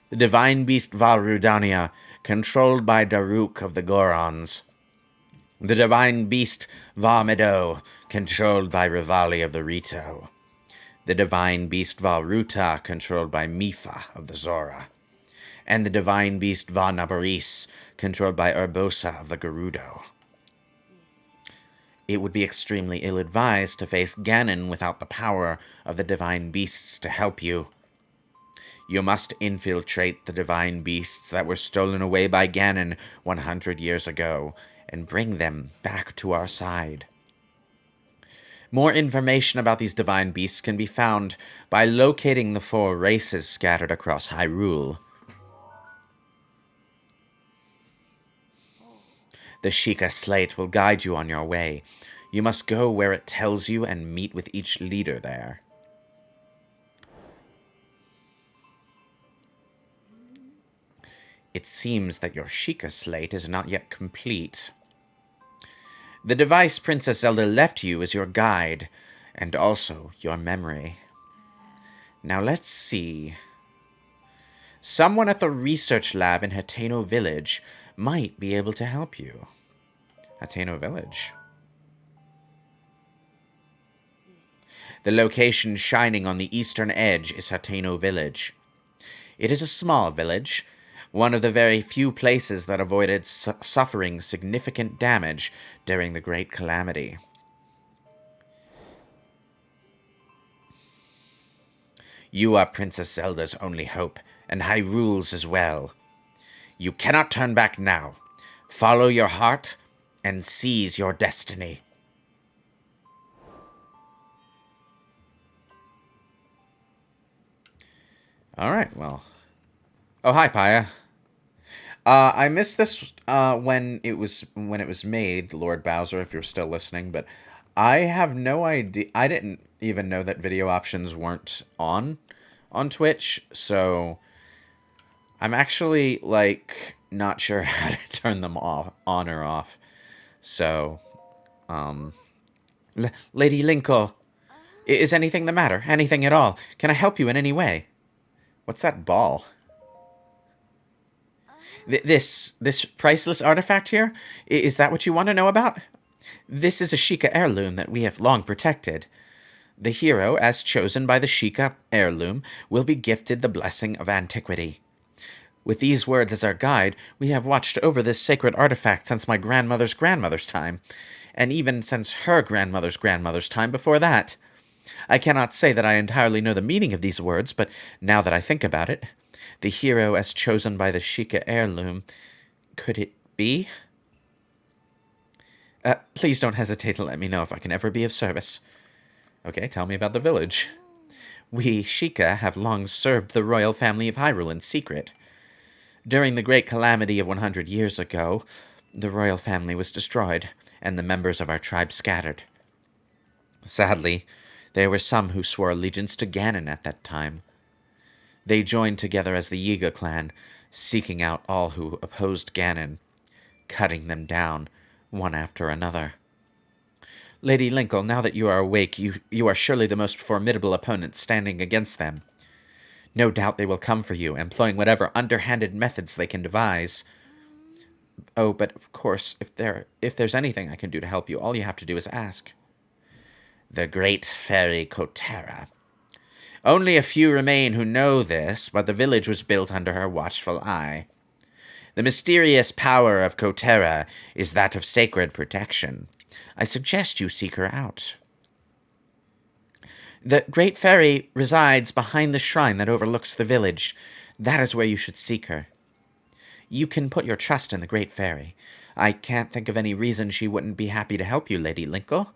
Speaker 1: The divine beast Vah Rudania, controlled by Daruk of the Gorons. The divine beast Vah Medoh, controlled by Rivali of the Rito. The divine beast Vah Ruta, controlled by Mipha of the Zora. And the divine beast Vah Nabaris, controlled by Urbosa of the Gerudo. it would be extremely ill-advised to face Ganon without the power of the divine beasts to help you. You must infiltrate the divine beasts that were stolen away by Ganon 100 years ago and bring them back to our side. More information about these divine beasts can be found by locating the 4 races scattered across Hyrule. The Sheikah Slate will guide you on your way. You must go where it tells you and meet with each leader there. It seems that your Sheikah Slate is not yet complete. The device Princess Zelda left you is your guide, and also your memory. Now let's see. Someone at the research lab in Hateno Village might be able to help you. Hateno Village. The location shining on the eastern edge is Hateno Village. It is a small village, one of the very few places that avoided suffering significant damage during the Great Calamity. You are Princess Zelda's only hope, and Hyrule's as well. You cannot turn back now. Follow your heart and seize your destiny. Alright, well. Oh, hi, Paya. I missed this when it was made, Lord Bowser, if you're still listening, but I have no idea. I didn't even know that video options weren't on Twitch, so I'm actually, like, not sure how to turn them on or off. So, Lady Linkle, is anything the matter? Anything at all? Can I help you in any way? What's that ball? This priceless artifact here? Is that what you want to know about? This is a Sheikah heirloom that we have long protected. The hero, as chosen by the Sheikah heirloom, will be gifted the blessing of antiquity. With these words as our guide, we have watched over this sacred artifact since my grandmother's grandmother's time, and even since her grandmother's grandmother's time before that. I cannot say that I entirely know the meaning of these words, but now that I think about it, the hero as chosen by the Sheikah heirloom, could it be? Please don't hesitate to let me know if I can ever be of service. Okay, tell me about the village. We Sheikah have long served the royal family of Hyrule in secret. During the great calamity of 100 years ago, the royal family was destroyed, and the members of our tribe scattered. Sadly, there were some who swore allegiance to Ganon at that time. They joined together as the Yiga Clan, seeking out all who opposed Ganon, cutting them down, one after another. Lady Linkle, now that you are awake, you are surely the most formidable opponent standing against them. No doubt they will come for you, employing whatever underhanded methods they can devise. Oh, but of course, if there's anything I can do to help you, all you have to do is ask. The Great Fairy Kotera. Only a few remain who know this, but the village was built under her watchful eye. The mysterious power of Kotera is that of sacred protection. I suggest you seek her out. The Great Fairy resides behind the shrine that overlooks the village. That is where you should seek her. You can put your trust in the Great Fairy. I can't think of any reason she wouldn't be happy to help you, Lady Linkle.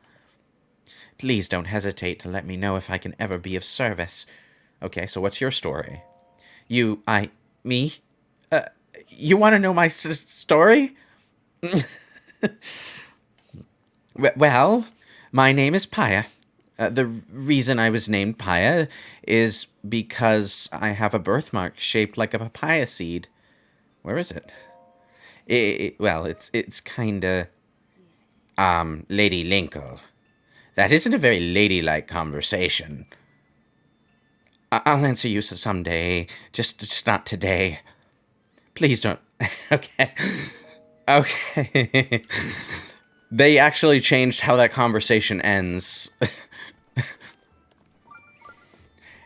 Speaker 1: Please don't hesitate to let me know if I can ever be of service. Okay, so what's your story? Me? You want to know my story? Well, my name is Paya. The reason I was named Paya is because I have a birthmark shaped like a papaya seed. Where is it? Well, it's kinda... Lady Linkle. That isn't a very ladylike conversation. I'll answer you someday, just not today. Please don't... Okay. Okay. They actually changed how that conversation ends.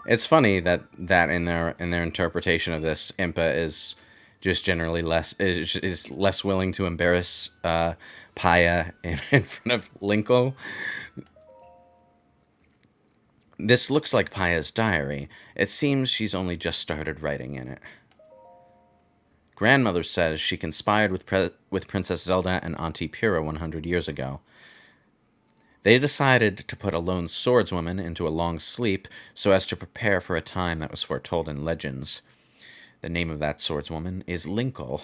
Speaker 1: It's funny that in their interpretation of this, Impa is just generally less willing to embarrass Paya in front of Linkle. This looks like Paya's diary. It seems she's only just started writing in it. Grandmother says she conspired with Princess Zelda and Auntie Pura 100 years ago. They decided to put a lone swordswoman into a long sleep so as to prepare for a time that was foretold in legends. The name of that swordswoman is Linkle.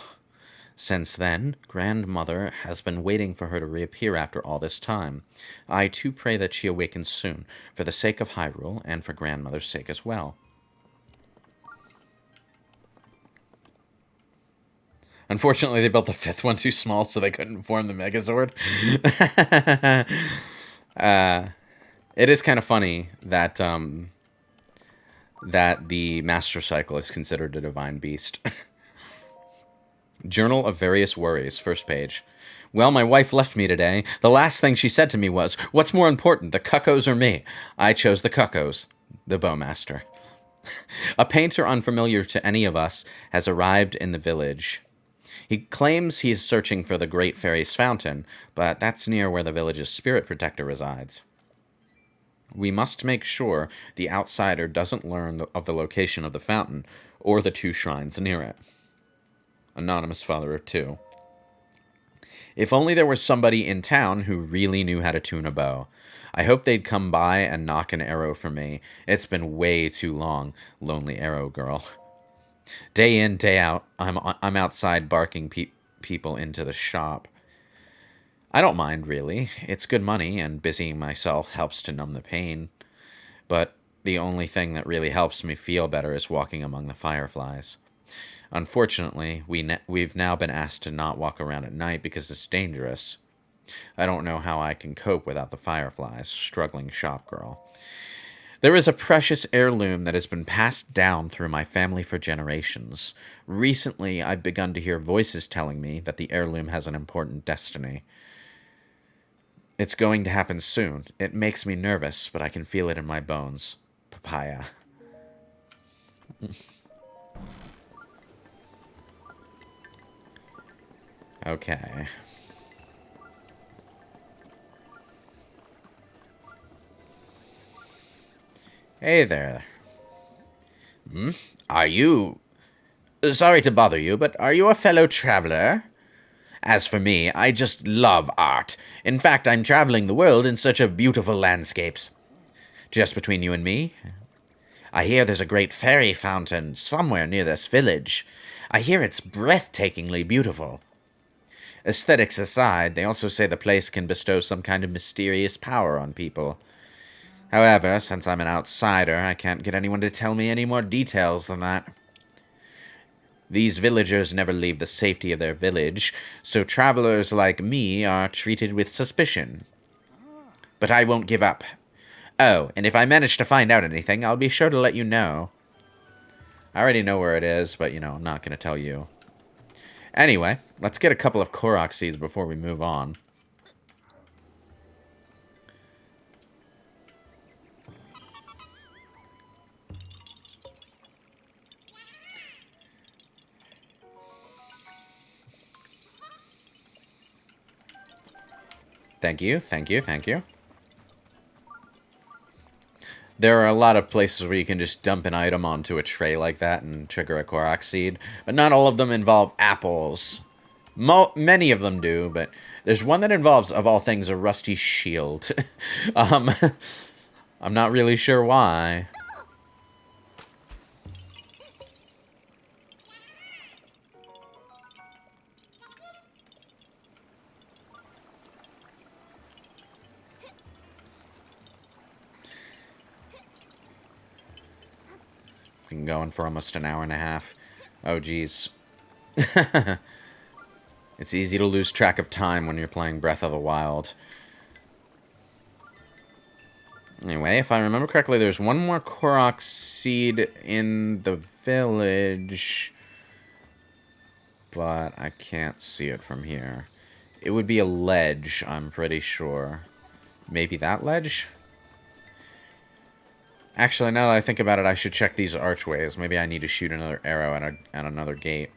Speaker 1: Since then, Grandmother has been waiting for her to reappear after all this time. I too pray that she awakens soon, for the sake of Hyrule and for Grandmother's sake as well. Unfortunately, they built the fifth one too small, so they couldn't form the Megazord. It is kind of funny that that the Master Cycle is considered a divine beast. Journal of Various Worries, first page. Well, my wife left me today. The last thing she said to me was, "What's more important, the cuckoos or me?" I chose the cuckoos, the Bowmaster. A painter unfamiliar to any of us has arrived in the village. He claims he's searching for the Great Fairies Fountain, but that's near where the village's spirit protector resides. We must make sure the outsider doesn't learn of the location of the fountain or the 2 shrines near it. Anonymous father of 2. If only there was somebody in town who really knew how to tune a bow. I hope they'd come by and knock an arrow for me. It's been way too long, lonely arrow girl. Day in, day out, I'm outside barking people into the shop. I don't mind, really. It's good money, and busying myself helps to numb the pain. But the only thing that really helps me feel better is walking among the fireflies. Unfortunately, we've now been asked to not walk around at night because it's dangerous. I don't know how I can cope without the fireflies, struggling shop girl. There is a precious heirloom that has been passed down through my family for generations. Recently, I've begun to hear voices telling me that the heirloom has an important destiny. It's going to happen soon. It makes me nervous, but I can feel it in my bones. Papaya. Okay. Hey there. Are you... Sorry to bother you, but are you a fellow traveler? As for me, I just love art. In fact, I'm traveling the world in search of beautiful landscapes. Just between you and me, I hear there's a great fairy fountain somewhere near this village. I hear it's breathtakingly beautiful. Aesthetics aside, they also say the place can bestow some kind of mysterious power on people. However, since I'm an outsider, I can't get anyone to tell me any more details than that. These villagers never leave the safety of their village, so travelers like me are treated with suspicion. But I won't give up. Oh, and if I manage to find out anything, I'll be sure to let you know. I already know where it is, but, I'm not going to tell you. Anyway, let's get a couple of Korok Seeds before we move on. Thank you, thank you, thank you. There are a lot of places where you can just dump an item onto a tray like that and trigger a Korok Seed, but not all of them involve apples. Many of them do, but there's one that involves, of all things, a rusty shield. I'm not really sure why. Been going for almost an hour and a half. Oh, geez. It's easy to lose track of time when you're playing Breath of the Wild. Anyway, if I remember correctly, there's one more Korok Seed in the village. But I can't see it from here. It would be a ledge, I'm pretty sure. Maybe that ledge? Actually, now that I think about it, I should check these archways. Maybe I need to shoot another arrow at another gate.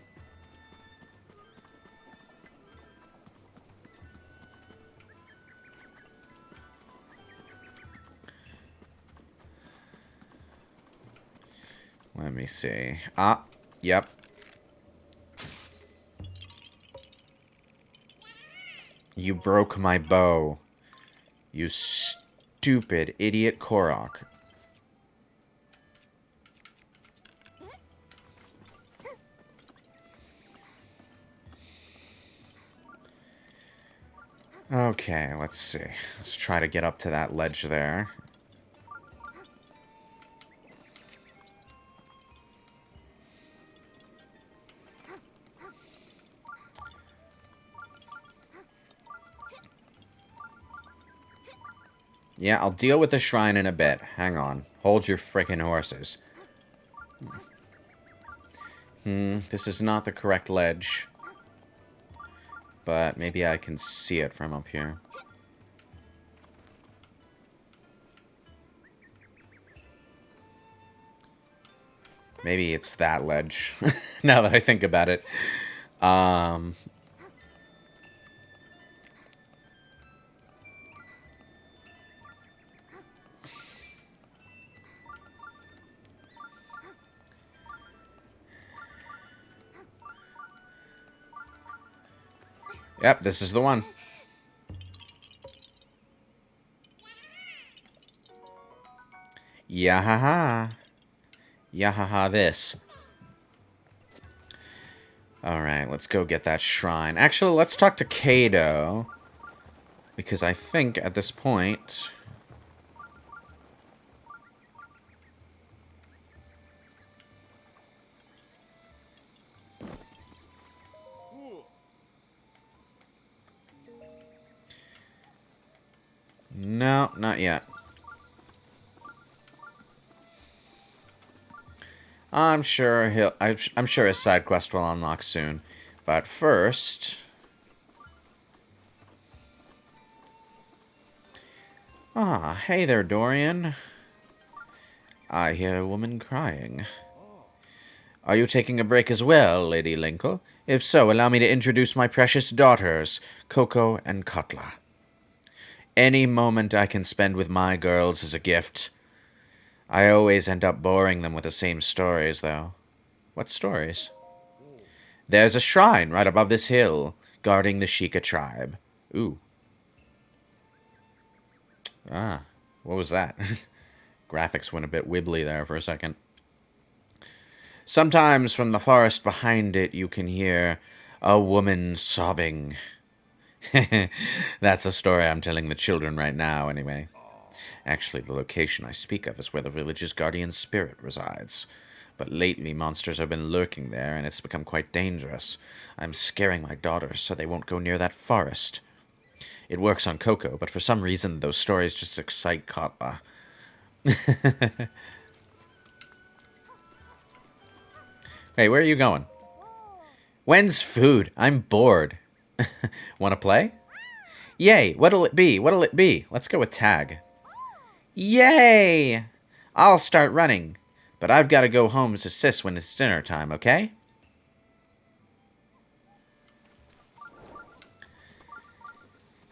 Speaker 1: Let me see. Ah, yep. You broke my bow. You stupid idiot Korok. Okay, let's see. Let's try to get up to that ledge there. Yeah, I'll deal with the shrine in a bit. Hang on. Hold your frickin' horses. This is not the correct ledge. But maybe I can see it from up here. Maybe it's that ledge, now that I think about it. Yep, this is the one. Yahaha. Yahaha this. Alright, let's go get that shrine. Actually, let's talk to Kato. Because I think at this point... No, not yet. I'm sure I'm sure his side quest will unlock soon. But first... Ah, hey there, Dorian. I hear a woman crying. Are you taking a break as well, Lady Linkle? If so, allow me to introduce my precious daughters, Coco and Katla. Any moment I can spend with my girls is a gift. I always end up boring them with the same stories, though. What stories? There's a shrine right above this hill, guarding the Sheikah tribe. Ooh. Ah, what was that? Graphics went a bit wibbly there for a second. Sometimes from the forest behind it you can hear a woman sobbing. That's a story I'm telling the children right now, anyway. Actually, the location I speak of is where the village's guardian spirit resides. But lately, monsters have been lurking there, and it's become quite dangerous. I'm scaring my daughters so they won't go near that forest. It works on Coco, but for some reason, those stories just excite Katla. Hey, where are you going? When's food? I'm bored. Want to play? Yay! What'll it be? What'll it be? Let's go with tag. Yay! I'll start running. But I've got to go home to Sis when it's dinner time, okay?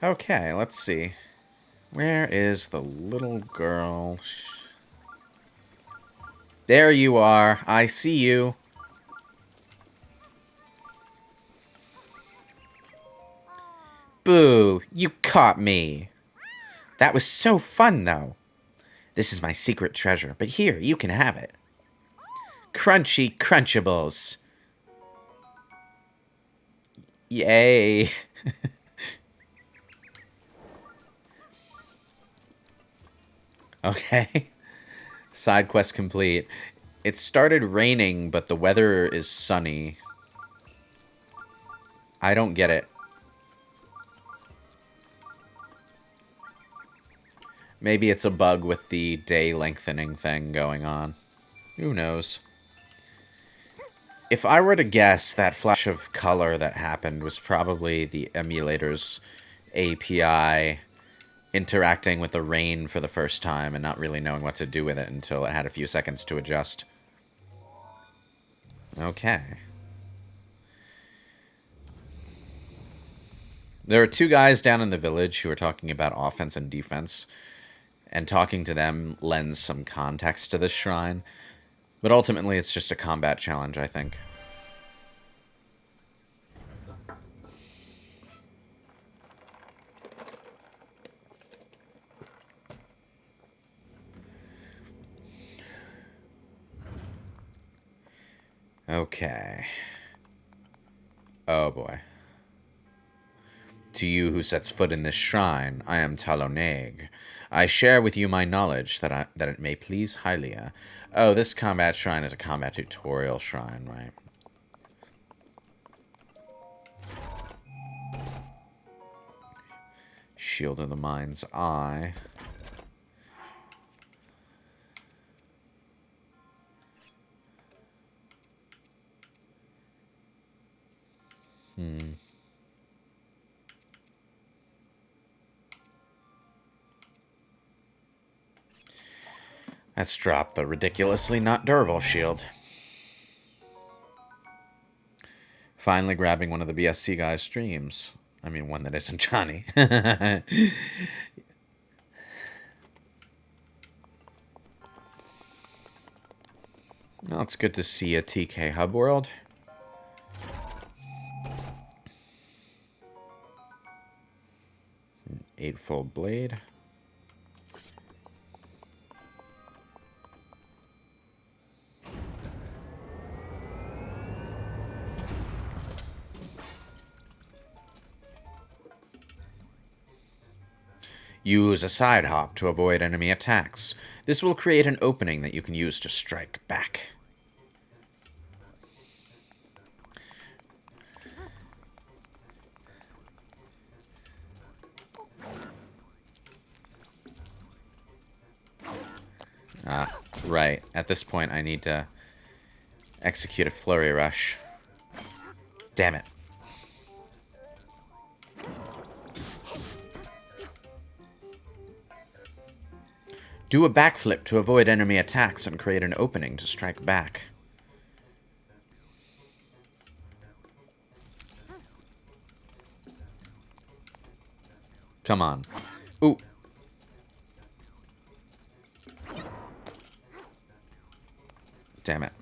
Speaker 1: Okay, let's see. Where is the little girl? There you are. I see you. Boo! You caught me. That was so fun, though. This is my secret treasure, but here, you can have it. Crunchy Crunchables. Yay. Okay. Side quest complete. It started raining, but the weather is sunny. I don't get it. Maybe it's a bug with the day lengthening thing going on. Who knows? If I were to guess, that flash of color that happened was probably the emulator's API interacting with the rain for the first time and not really knowing what to do with it until it had a few seconds to adjust. Okay. There are two guys down in the village who are talking about offense and defense. And talking to them lends some context to this shrine. But ultimately, it's just a combat challenge, I think. Okay. Oh boy. To you who sets foot in this shrine, I am Taloneg. I share with you my knowledge that it may please Hylia. Oh, this combat shrine is a combat tutorial shrine, right? Shield of the Mind's Eye. Let's drop the ridiculously not durable shield. Finally grabbing one of the BSC guys' streams. I mean, one that isn't Johnny. Well, it's good to see a TK Hub World. Eightfold Blade. Use a side hop to avoid enemy attacks. This will create an opening that you can use to strike back. Ah, right. At this point, I need to execute a flurry rush. Damn it. Do a backflip to avoid enemy attacks and create an opening to strike back. Come on. Ooh. Damn it.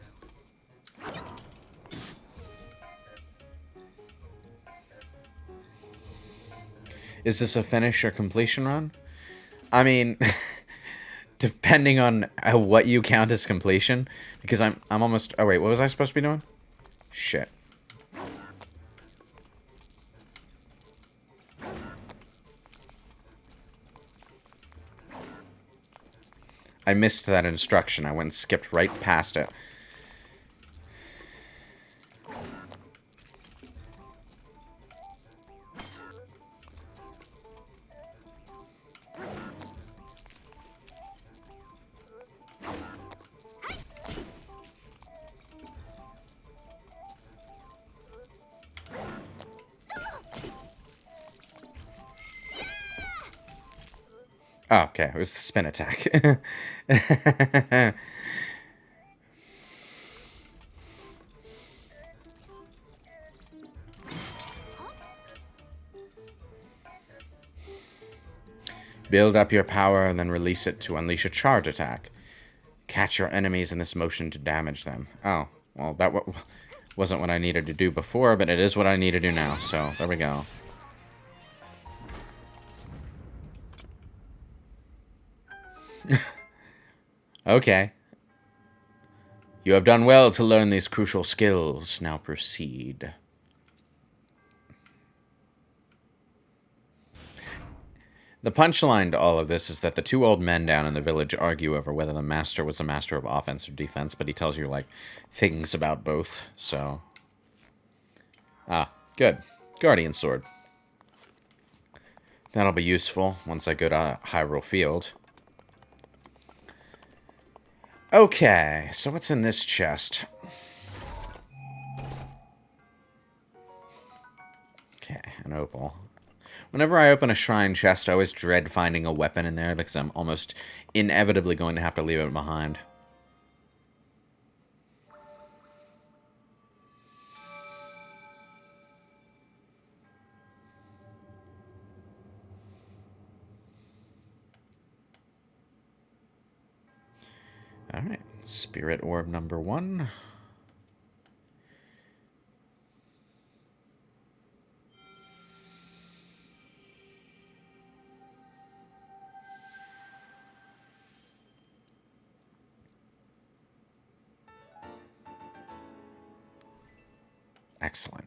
Speaker 1: Is this a finish or completion run? I mean, depending on what you count as completion, because I'm almost... Oh, wait, what was I supposed to be doing? Shit. I missed that instruction. I went and skipped right past it. Oh, okay. It was the spin attack. Build up your power and then release it to unleash a charge attack. Catch your enemies in this motion to damage them. Oh, well, that wasn't what I needed to do before, but it is what I need to do now. So, there we go. Okay. You have done well to learn these crucial skills. Now proceed. The punchline to all of this is that the two old men down in the village argue over whether the master was the master of offense or defense, but he tells you, like, things about both, so... Ah, good. Guardian Sword. That'll be useful once I go to Hyrule Field. Okay, so what's in this chest? Okay, an opal. Whenever I open a shrine chest, I always dread finding a weapon in there because I'm almost inevitably going to have to leave it behind. Alright, Spirit Orb number 1. Excellent.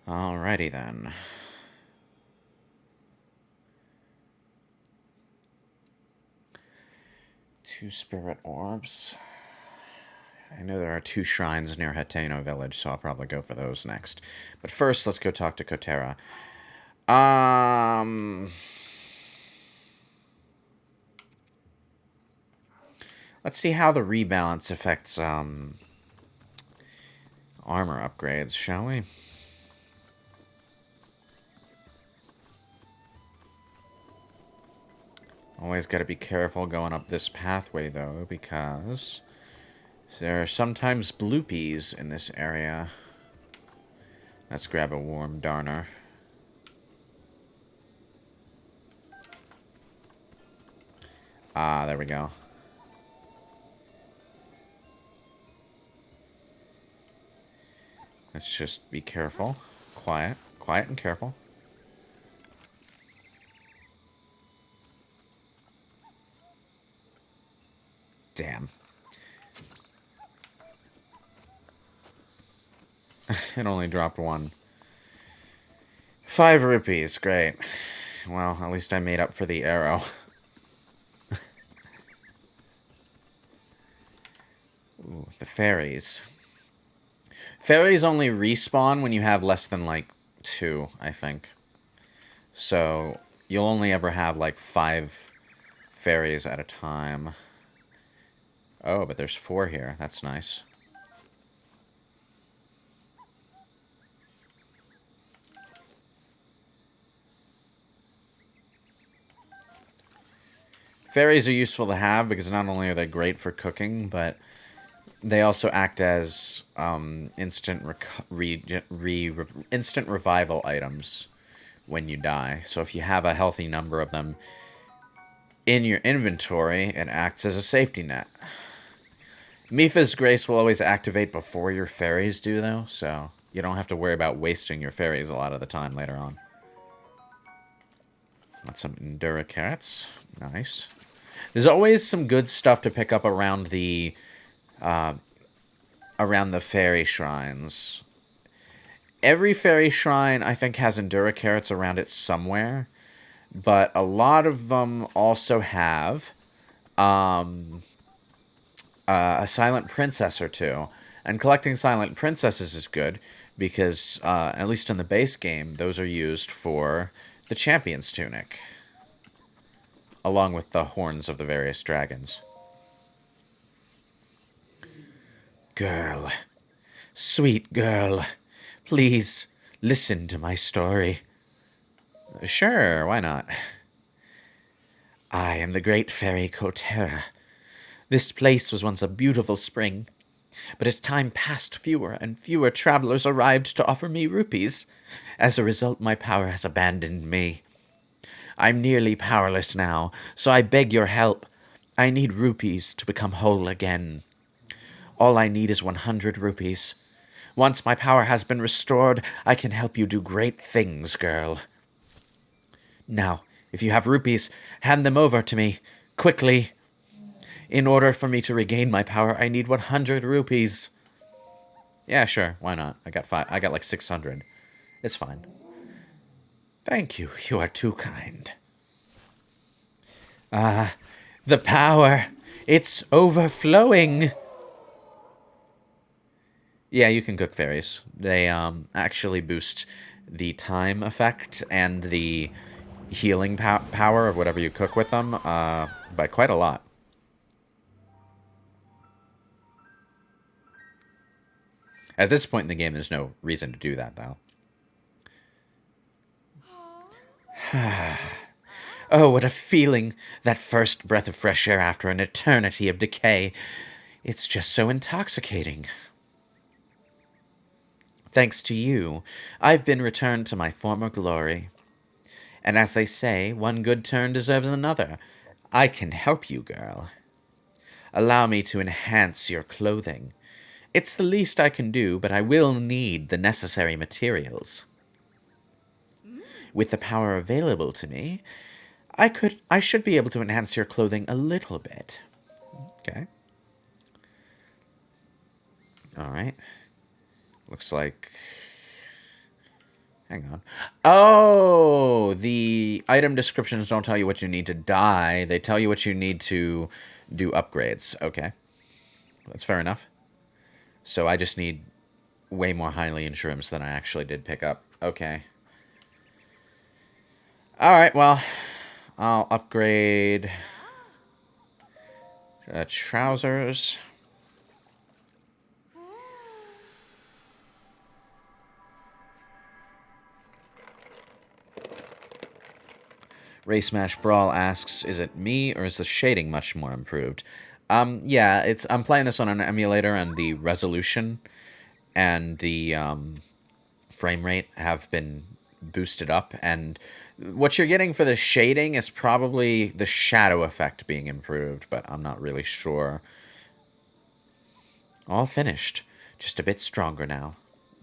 Speaker 1: Alrighty then. Two Spirit Orbs. I know there are 2 shrines near Hateno Village, so I'll probably go for those next. But first, let's go talk to Kotera. Let's see how the rebalance affects armor upgrades, shall we? Always got to be careful going up this pathway, though, because there are sometimes bloopies in this area. Let's grab a warm darner. Ah, there we go. Let's just be careful. Quiet. Quiet and careful. Damn. It only dropped 1. 5 rupees. Great. Well, at least I made up for the arrow. Ooh, the fairies. Fairies only respawn when you have less than, like, 2, I think. So, you'll only ever have, like, 5 fairies at a time. Oh, but there's 4 here. That's nice. Fairies are useful to have because not only are they great for cooking, but they also act as instant revival items when you die. So if you have a healthy number of them in your inventory, it acts as a safety net. Mipha's Grace will always activate before your fairies do, though, so you don't have to worry about wasting your fairies a lot of the time later on. Got some Endura Carrots. Nice. There's always some good stuff to pick up around the fairy shrines. Every fairy shrine, I think, has Endura Carrots around it somewhere, but a lot of them also have a Silent Princess or 2. And collecting Silent Princesses is good, because, at least in the base game, those are used for the Champion's Tunic, along with the horns of the various dragons. Girl, sweet girl, please listen to my story. Sure, why not? I am the great fairy Kotera. This place was once a beautiful spring, but as time passed, fewer and fewer travelers arrived to offer me rupees. As a result, my power has abandoned me. I'm nearly powerless now, so I beg your help. I need rupees to become whole again. All I need is 100 rupees. Once my power has been restored, I can help you do great things, girl. Now, if you have rupees, hand them over to me, quickly. In order for me to regain my power, I need 100 rupees. Yeah, sure, why not? I got like 600. It's fine. Thank you, you are too kind. The power, it's overflowing. Yeah, you can cook fairies. They actually boost the time effect and the healing power of whatever you cook with them by quite a lot. At this point in the game, there's no reason to do that, though. Oh, what a feeling, that first breath of fresh air after an eternity of decay. It's just so intoxicating. Thanks to you, I've been returned to my former glory. And as they say, one good turn deserves another. I can help you, girl. Allow me to enhance your clothing. It's the least I can do, but I will need the necessary materials. With the power available to me, I should be able to enhance your clothing a little bit. Okay. Alright. Looks like... Hang on. Oh! The item descriptions don't tell you what you need to dye. They tell you what you need to do upgrades. Okay. That's fair enough. So I just need way more Hylian shrooms than I actually did pick up. Okay. Alright, well... I'll upgrade... trousers... Race Smash Brawl asks, is it me or is the shading much more improved? Yeah, I'm playing this on an emulator and the resolution and the frame rate have been boosted up, and what you're getting for the shading is probably the shadow effect being improved, but I'm not really sure. All finished. Just a bit stronger now.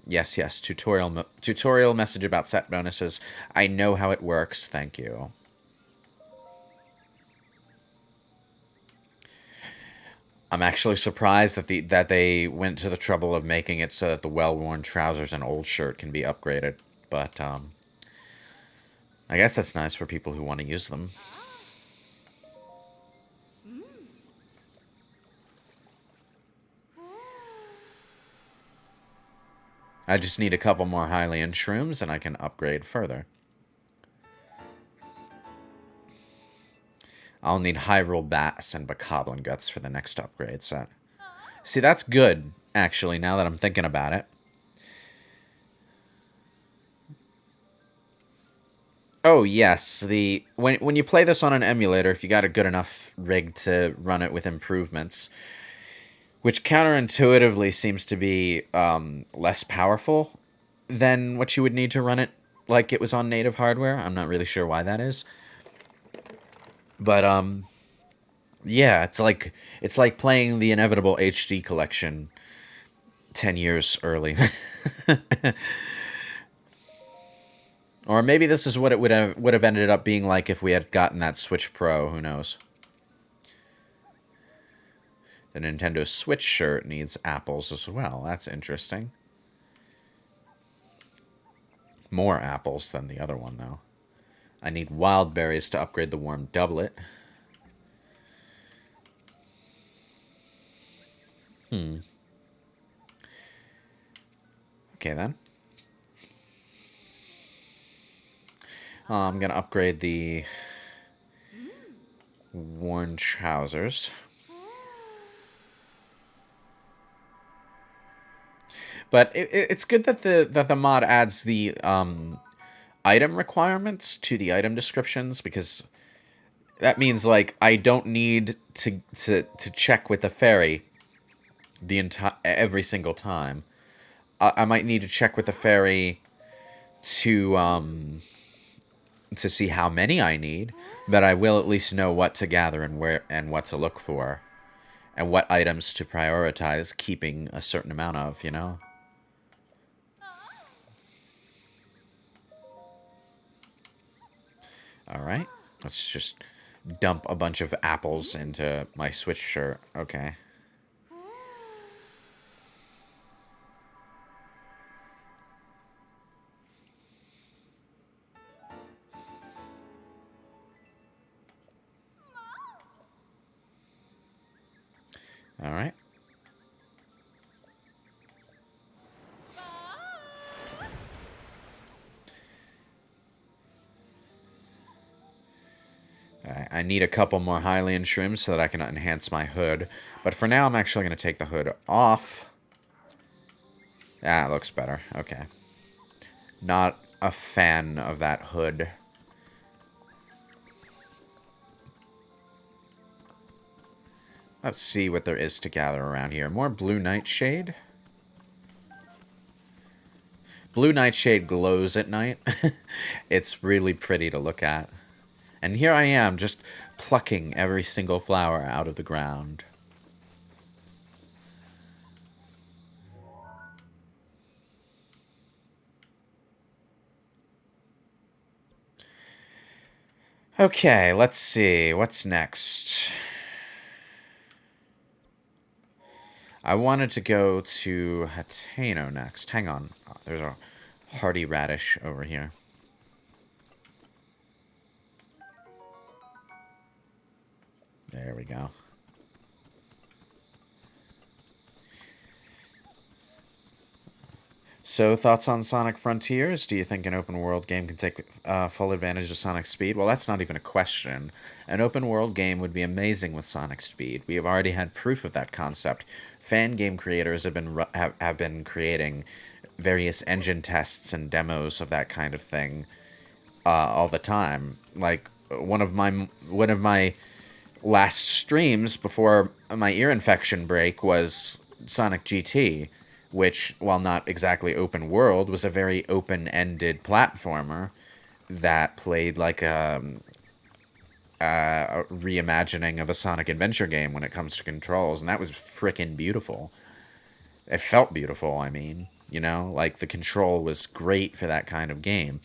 Speaker 1: Yes, yes, tutorial message about set bonuses. I know how it works, thank you. I'm actually surprised that they went to the trouble of making it so that the well-worn trousers and old shirt can be upgraded. But, I guess that's nice for people who want to use them. I just need a couple more Hylian shrooms and I can upgrade further. I'll need Hyrule Bats and Bokoblin Guts for the next upgrade set. See, that's good, actually, now that I'm thinking about it. Oh, yes, when you play this on an emulator, if you got a good enough rig to run it with improvements, which counterintuitively seems to be less powerful than what you would need to run it like it was on native hardware. I'm not really sure why that is. But, yeah, it's like playing the inevitable HD collection 10 years early. Or maybe this is what it would have ended up being like if we had gotten that Switch Pro, who knows. The Nintendo Switch shirt needs apples as well. That's interesting. More apples than the other one, though. I need wild berries to upgrade the warm doublet. Okay, then. I'm going to upgrade the worn trousers. But it's good that the mod adds the item requirements to the item descriptions, because that means, like, I don't need to check with the fairy every single time. I might need to check with the fairy to see how many I need, but I will at least know what to gather and where and what to look for, and what items to prioritize keeping a certain amount of, you know? Alright, let's just dump a bunch of apples into my Switch shirt. Okay. Alright. I need a couple more Hylian shrooms so that I can enhance my hood. But for now, I'm actually going to take the hood off. Ah, it looks better. Okay. Not a fan of that hood. Let's see what there is to gather around here. More blue nightshade. Blue nightshade glows at night. It's really pretty to look at. And here I am, just plucking every single flower out of the ground. Okay, let's see. What's next? I wanted to go to Hateno next. Hang on. There's a hardy radish over here. There we go. So, thoughts on Sonic Frontiers? Do you think an open world game can take full advantage of Sonic's speed? Well, that's not even a question. An open world game would be amazing with Sonic speed. We have already had proof of that concept. Fan game creators have been creating various engine tests and demos of that kind of thing all the time. Like one of my last streams before my ear infection break was Sonic GT, which, while not exactly open world, was a very open-ended platformer that played like a reimagining of a Sonic Adventure game when it comes to controls, and that was frickin' beautiful. It felt beautiful, I mean. You know? Like, the control was great for that kind of game.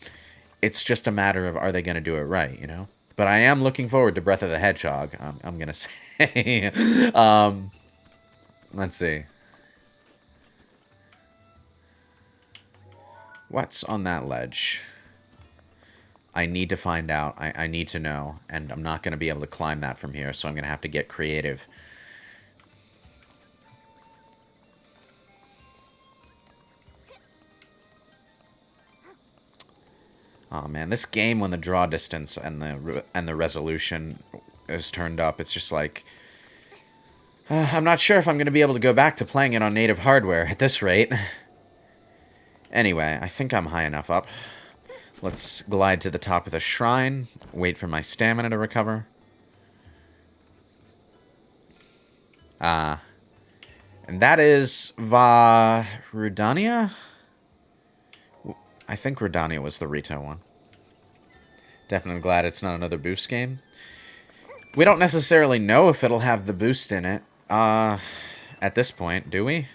Speaker 1: It's just a matter of, are they going to do it right, you know? But I am looking forward to Breath of the Hedgehog, I'm going to say. Let's see. What's on that ledge? I need to find out. I need to know. And I'm not going to be able to climb that from here, so I'm going to have to get creative. Oh man, this game, when the draw distance and the resolution is turned up, it's just like I'm not sure if I'm going to be able to go back to playing it on native hardware at this rate. Anyway, I think I'm high enough up. Let's glide to the top of the shrine, wait for my stamina to recover. And that is Rudania? I think Rudania was the Rito one. Definitely glad it's not another boost game. We don't necessarily know if it'll have the boost in it, at this point, do we?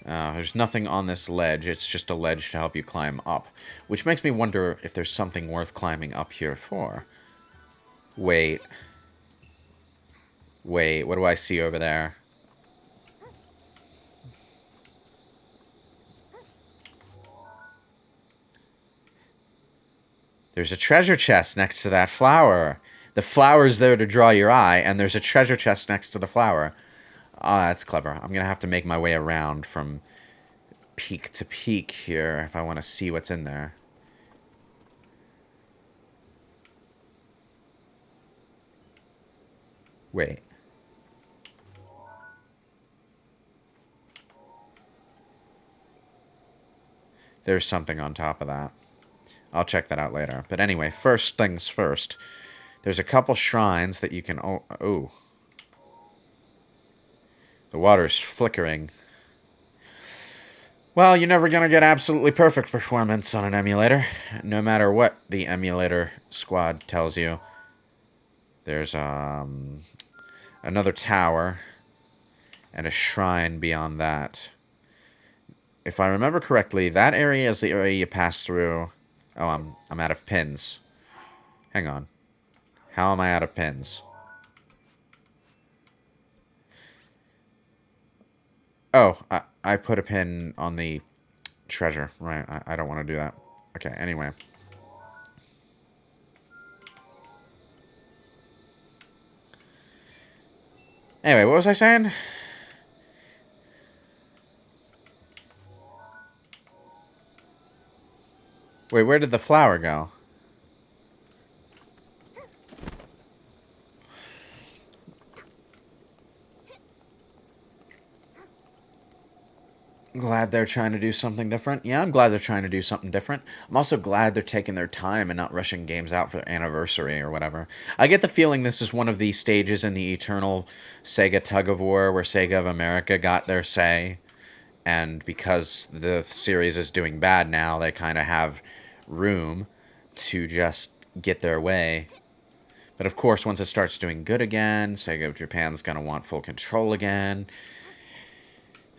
Speaker 1: There's nothing on this ledge. It's just a ledge to help you climb up. Which makes me wonder if there's something worth climbing up here for. Wait. Wait, what do I see over there? There's a treasure chest next to that flower. The flower's there to draw your eye, and there's a treasure chest next to the flower. Ah, that's clever. I'm going to have to make my way around from peak to peak here if I want to see what's in there. Wait. There's something on top of that. I'll check that out later. But anyway, first things first. There's a couple shrines that you can... Oh. The water's flickering. Well, you're never going to get absolutely perfect performance on an emulator. No matter what the emulator squad tells you. There's another tower. And a shrine beyond that. If I remember correctly, that area is the area you pass through... Oh, I'm out of pins. Hang on. How am I out of pins? Oh, I put a pin on the treasure. Right, I don't want to do that. Okay, anyway. Anyway, what was I saying? Wait, where did the flower go? Glad glad they're trying to do something different. Yeah, I'm glad they're trying to do something different. I'm also glad they're taking their time and not rushing games out for their anniversary or whatever. I get the feeling this is one of these stages in the eternal Sega tug-of-war where Sega of America got their say. And because the series is doing bad now, they kind of have room to just get their way. But of course, once it starts doing good again, Sega of Japan's going to want full control again.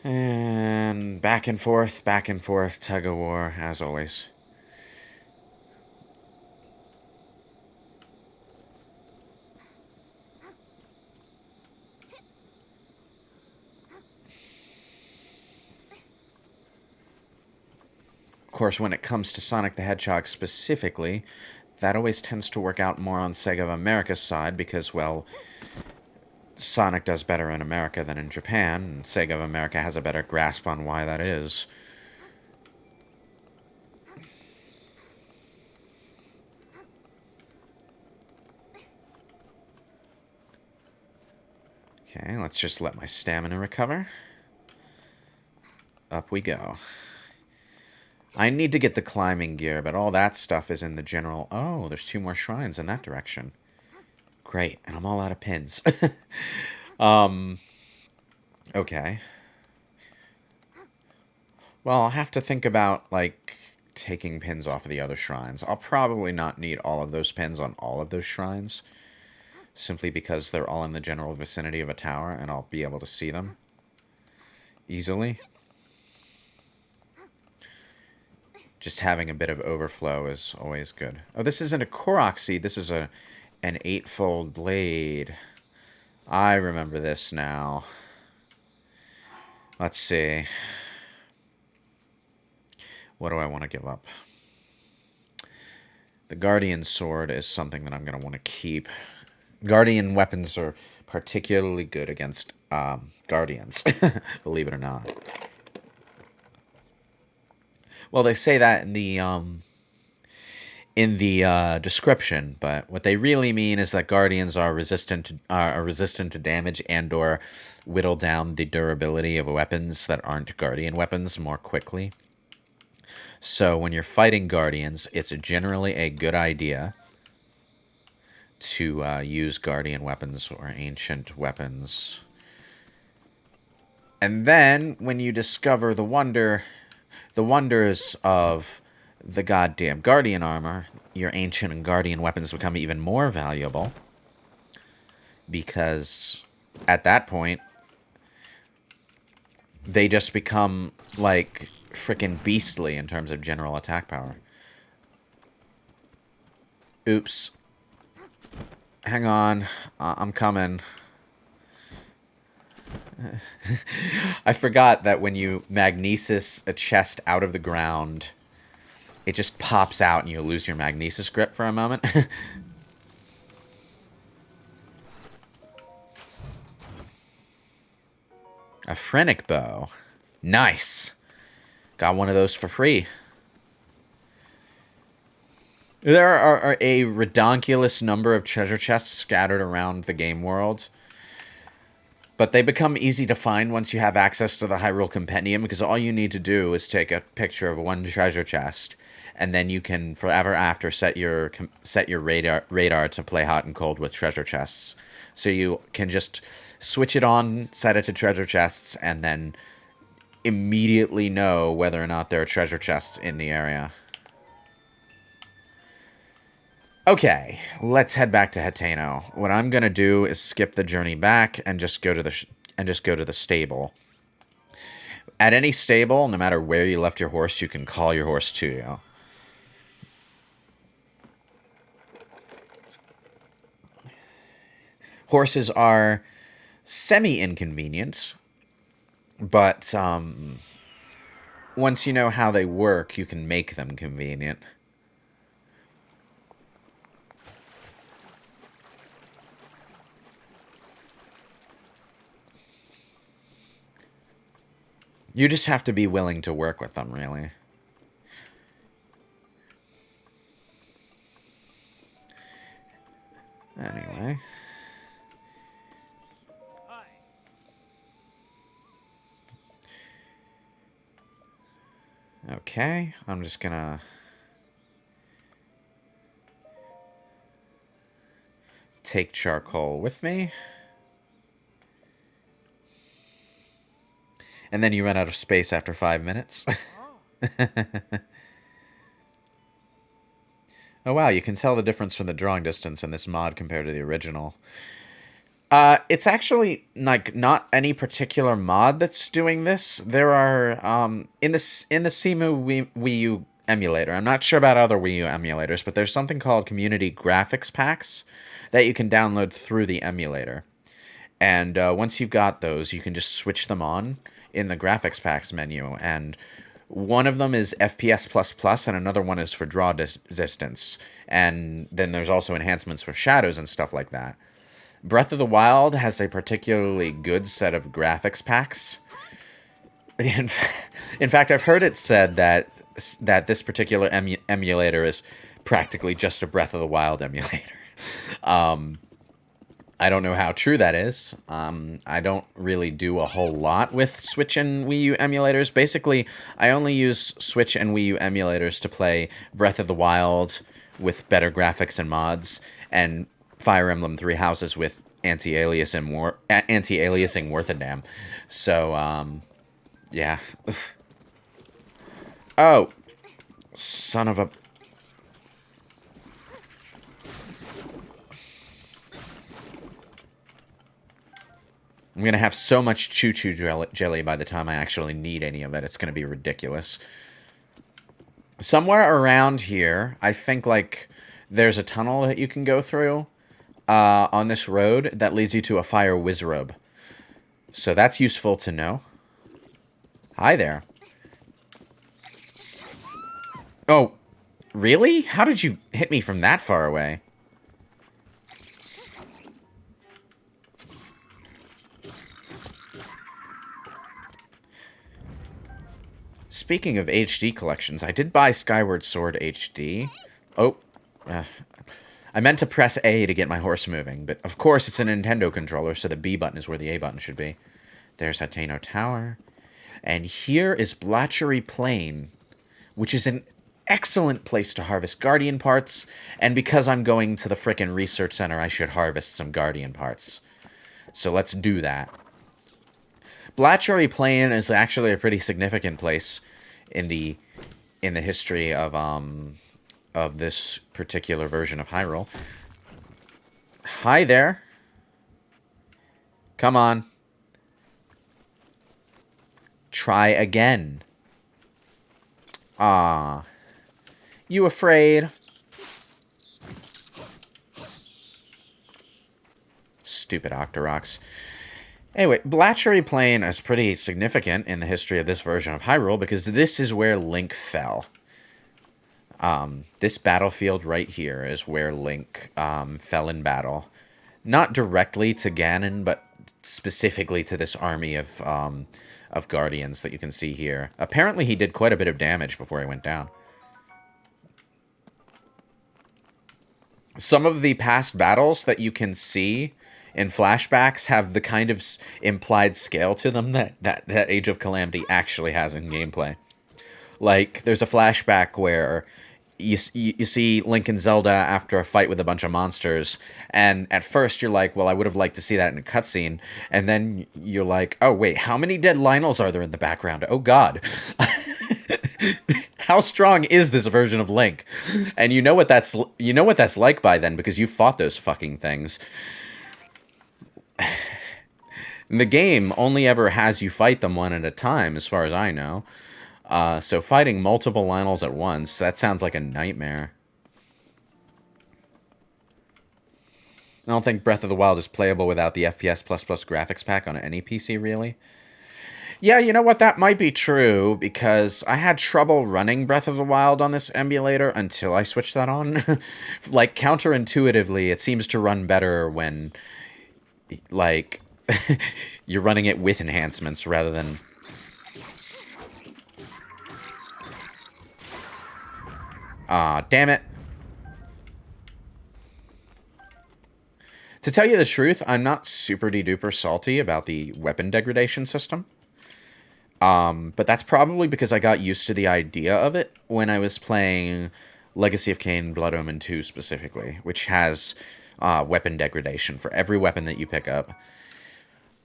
Speaker 1: And back and forth, tug of war, as always. Of course, when it comes to Sonic the Hedgehog specifically, that always tends to work out more on Sega of America's side because, well, Sonic does better in America than in Japan, and Sega of America has a better grasp on why that is. Okay, let's just let my stamina recover. Up we go. I need to get the climbing gear, but all that stuff is in the general... Oh, there's 2 more shrines in that direction. Great, and I'm all out of pins. Okay. Well, I'll have to think about, like, taking pins off of the other shrines. I'll probably not need all of those pins on all of those shrines, simply because they're all in the general vicinity of a tower, and I'll be able to see them easily. Just having a bit of overflow is always good. Oh, this isn't a Korok Seed. This is an 8-fold blade. I remember this now. Let's see. What do I want to give up? The Guardian Sword is something that I'm going to want to keep. Guardian weapons are particularly good against Guardians, believe it or not. Well, they say that in the description, but what they really mean is that Guardians are resistant to damage and/or whittle down the durability of weapons that aren't Guardian weapons more quickly. So when you're fighting Guardians, it's generally a good idea to use Guardian weapons or ancient weapons. And then when you discover the wonders of the goddamn Guardian armor, your ancient and Guardian weapons become even more valuable. Because at that point, they just become, like, frickin' beastly in terms of general attack power. Oops. Hang on. I'm coming. I forgot that when you magnesis a chest out of the ground, it just pops out and you lose your magnesis grip for a moment. A Fhrenic Bow. Nice. Got one of those for free. There are a redonkulous number of treasure chests scattered around the game world. But they become easy to find once you have access to the Hyrule Compendium, because all you need to do is take a picture of one treasure chest, and then you can forever after set your radar to play hot and cold with treasure chests. So you can just switch it on, set it to treasure chests, and then immediately know whether or not there are treasure chests in the area. Okay, let's head back to Hateno. What I'm gonna do is skip the journey back and just go to the stable. At any stable, no matter where you left your horse, you can call your horse to you. Horses are semi-inconvenient, but once you know how they work, you can make them convenient. You just have to be willing to work with them, really. Anyway. Okay, I'm just gonna... take charcoal with me. And then you run out of space after 5 minutes. Oh wow, you can tell the difference from the drawing distance in this mod compared to the original. It's actually like not any particular mod that's doing this. There are in the CEMU Wii U emulator. I'm not sure about other Wii U emulators, but there's something called community graphics packs that you can download through the emulator. And once you've got those, you can just switch them on in the graphics packs menu. And one of them is FPS++, and another one is for draw distance. And then there's also enhancements for shadows and stuff like that. Breath of the Wild has a particularly good set of graphics packs. In fact, I've heard it said that this particular emulator is practically just a Breath of the Wild emulator. I don't know how true that is. I don't really do a whole lot with Switch and Wii U emulators. Basically, I only use Switch and Wii U emulators to play Breath of the Wild with better graphics and mods, and Fire Emblem Three Houses with anti-aliasing worth a damn. So, yeah. Oh, son of a... I'm going to have so much choo-choo jelly by the time I actually need any of it. It's going to be ridiculous. Somewhere around here, I think, like, there's a tunnel that you can go through on this road that leads you to a fire wizrobe. So that's useful to know. Hi there. Oh, really? How did you hit me from that far away? Speaking of HD collections, I did buy Skyward Sword HD. Oh, I meant to press A to get my horse moving, but of course it's a Nintendo controller, so the B button is where the A button should be. There's Hateno Tower. And here is Blatchery Plain, which is an excellent place to harvest Guardian parts, and because I'm going to the frickin' research center, I should harvest some Guardian parts. So let's do that. Blatchery Plain is actually a pretty significant place in the history of this particular version of Hyrule. Hi there. Come on. Try again. Ah. You afraid? Stupid Octoroks. Anyway, Blatchery Plain is pretty significant in the history of this version of Hyrule because this is where Link fell. This battlefield right here is where Link fell in battle. Not directly to Ganon, but specifically to this army of Guardians that you can see here. Apparently he did quite a bit of damage before he went down. Some of the past battles that you can see in flashbacks have the kind of implied scale to them that Age of Calamity actually has in gameplay. Like, there's a flashback where you see Link and Zelda after a fight with a bunch of monsters, and at first you're like, well, I would have liked to see that in a cutscene, and then you're like, oh, wait, how many dead Lynels are there in the background? Oh, God. How strong is this version of Link? And you know what that's like by then, because you fought those fucking things. The game only ever has you fight them one at a time, as far as I know. So fighting multiple Lynels at once, that sounds like a nightmare. I don't think Breath of the Wild is playable without the FPS++ graphics pack on any PC, really. Yeah, you know what? That might be true, because I had trouble running Breath of the Wild on this emulator until I switched that on. Like, counterintuitively, it seems to run better when, like, you're running it with enhancements rather than... Aw, damn it. To tell you the truth, I'm not super-de-duper salty about the weapon degradation system. But that's probably because I got used to the idea of it when I was playing Legacy of Kain Blood Omen 2 specifically, which has weapon degradation for every weapon that you pick up.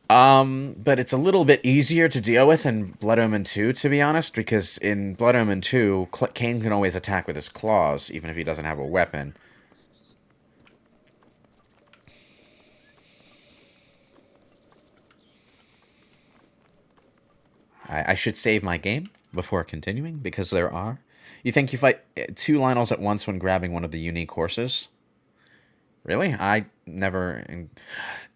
Speaker 1: But it's a little bit easier to deal with in Blood Omen 2, to be honest, because in Blood Omen 2, Kain can always attack with his claws, even if he doesn't have a weapon. I should save my game before continuing, because there are. You think you fight two Lionels at once when grabbing one of the unique horses? Really? I never...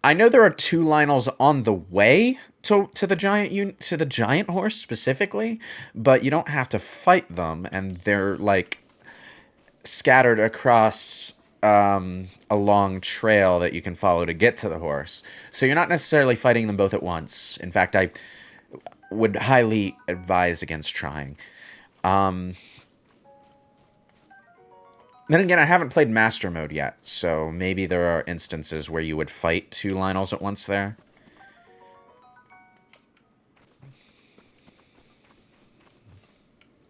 Speaker 1: I know there are two Lionels on the way to the giant horse specifically, but you don't have to fight them, and they're like scattered across a long trail that you can follow to get to the horse. So you're not necessarily fighting them both at once. In fact, I would highly advise against trying. Then again, I haven't played Master Mode yet, so maybe there are instances where you would fight two Lionels at once there.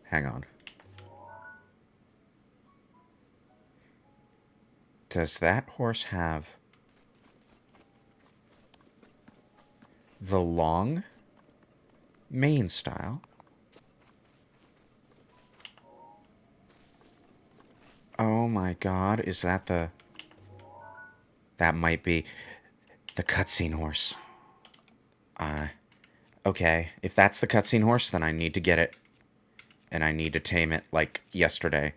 Speaker 1: Hang on. Does that horse have the long mane style? Oh my god, is that the... That might be the cutscene horse. Okay, if that's the cutscene horse, then I need to get it. And I need to tame it, like, yesterday.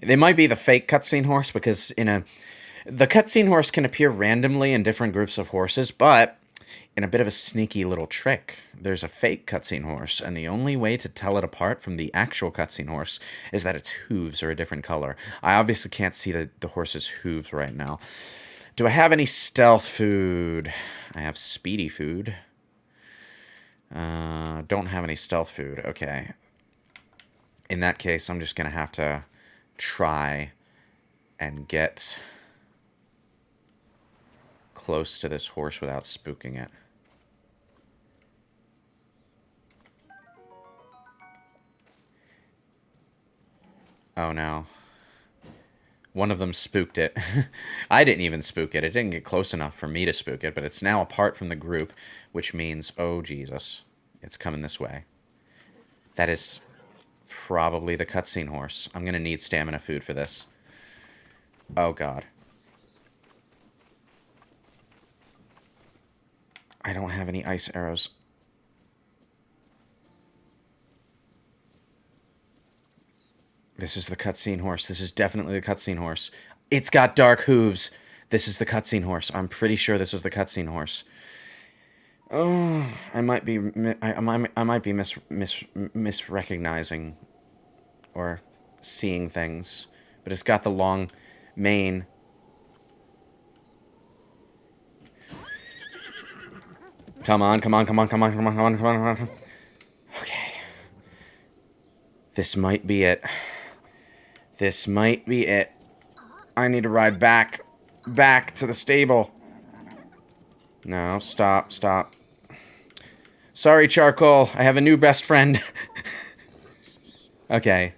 Speaker 1: It might be the fake cutscene horse, because the cutscene horse can appear randomly in different groups of horses, but in a bit of a sneaky little trick, there's a fake cutscene horse, and the only way to tell it apart from the actual cutscene horse is that its hooves are a different color. I obviously can't see the horse's hooves right now. Do I have any stealth food? I have speedy food. Don't have any stealth food. Okay. In that case, I'm just going to have to try and get close to this horse without spooking it. Oh no. One of them spooked it. I didn't even spook it. It didn't get close enough for me to spook it, but it's now apart from the group, which means, oh Jesus, it's coming this way. That is probably the cutscene horse. I'm going to need stamina food for this. Oh god. I don't have any ice arrows. This is the cutscene horse. This is definitely the cutscene horse. It's got dark hooves. This is the cutscene horse. I'm pretty sure this is the cutscene horse. Oh, I might be misrecognizing or seeing things, but it's got the long mane. Come on, come on, come on, come on, come on, come on, come on, come on. Okay. This might be it. This might be it. I need to ride back to the stable. No, stop, stop. Sorry, Charcoal. I have a new best friend. Okay,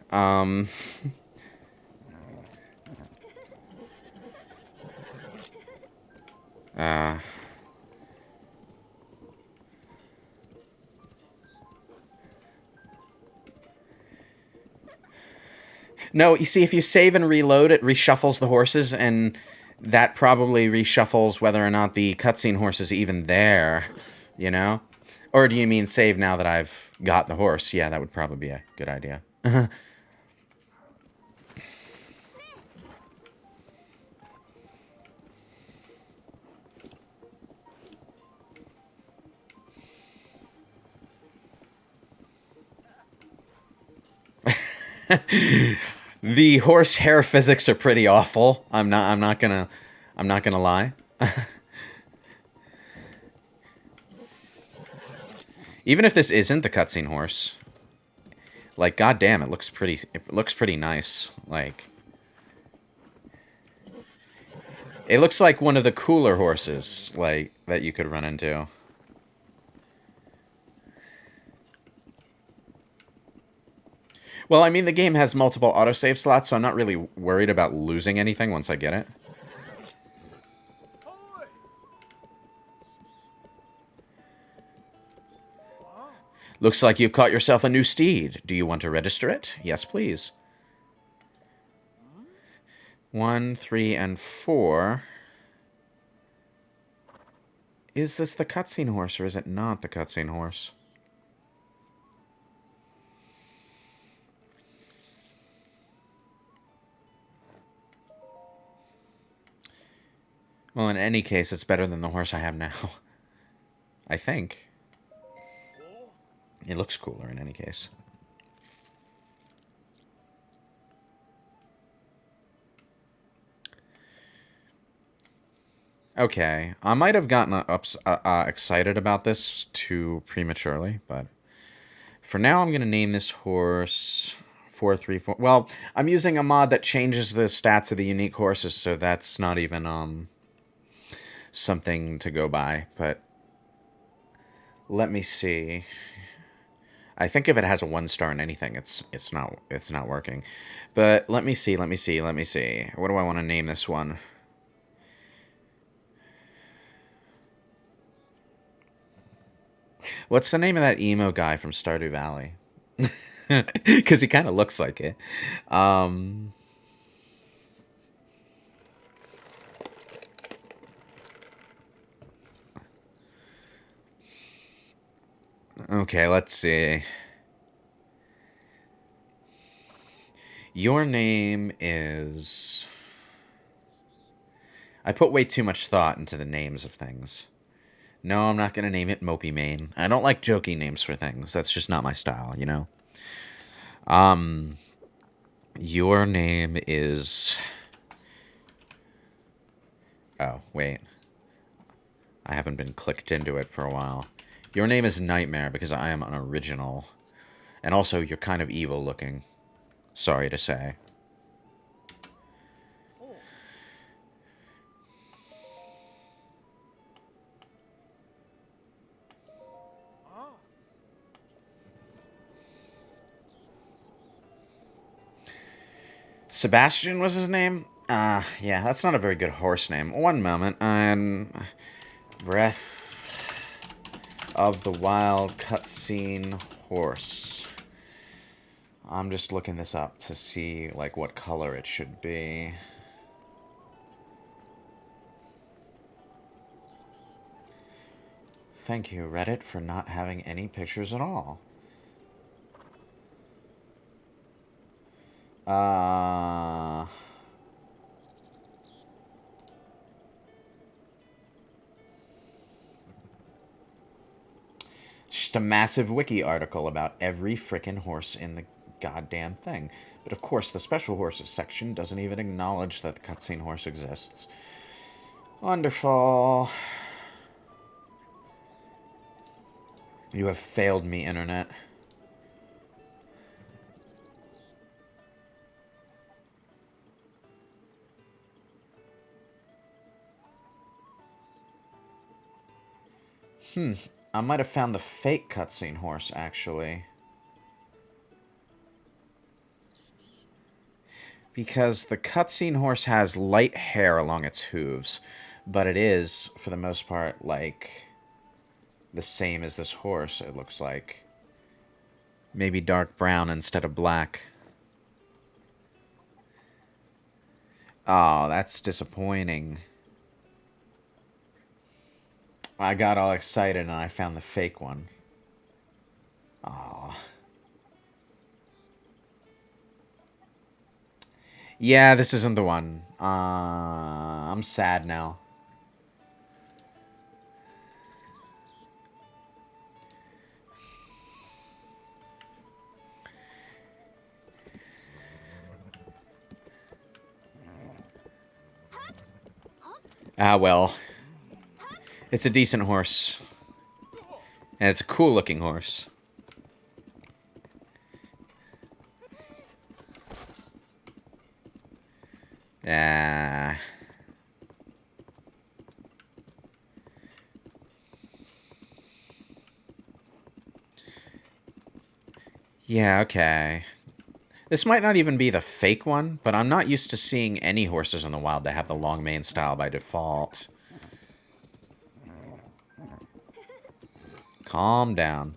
Speaker 1: No, you see, if you save and reload, it reshuffles the horses, and that probably reshuffles whether or not the cutscene horse is even there, you know? Or do you mean save now that I've got the horse? Yeah, that would probably be a good idea. The horsehair physics are pretty awful. I'm not gonna lie. Even if this isn't the cutscene horse, like, goddamn, it looks pretty nice. Like, it looks like one of the cooler horses, like, that you could run into. Well, I mean, the game has multiple autosave slots, so I'm not really worried about losing anything once I get it. Looks like you've caught yourself a new steed. Do you want to register it? Yes, please. 1, 3, and 4. Is this the cutscene horse, or is it not the cutscene horse? Well, in any case, it's better than the horse I have now. I think. It looks cooler in any case. Okay, I might have gotten excited about this too prematurely, but for now I'm going to name this horse 434. Well, I'm using a mod that changes the stats of the unique horses, so that's not even something to go by, but let me see. I think if it has a 1 star in anything, it's not working. But let me see. What do I want to name this one? What's the name of that emo guy from Stardew Valley? Because he kind of looks like it. Okay, let's see. Your name is... I put way too much thought into the names of things. No, I'm not going to name it Mopey Mane. I don't like jokey names for things. That's just not my style, you know? Your name is... Oh, wait. I haven't been clicked into it for a while. Your name is Nightmare because I am an original. And also, you're kind of evil looking. Sorry to say. Sebastian was his name? Yeah, that's not a very good horse name. One moment. Breath of the Wild cutscene horse. I'm just looking this up to see, like, what color it should be. Thank you, Reddit, for not having any pictures at all. Just a massive wiki article about every frickin' horse in the goddamn thing. But of course, the special horses section doesn't even acknowledge that the cutscene horse exists. Wonderful. You have failed me, Internet. I might have found the fake cutscene horse, actually. Because the cutscene horse has light hair along its hooves, but it is, for the most part, like, the same as this horse, it looks like. Maybe dark brown instead of black. Oh, that's disappointing. I got all excited and I found the fake one. Aw. Yeah, this isn't the one. I'm sad now. Ah, well. It's a decent horse. And it's a cool-looking horse. Ah. Yeah, okay. This might not even be the fake one, but I'm not used to seeing any horses in the wild that have the long mane style by default. Calm down.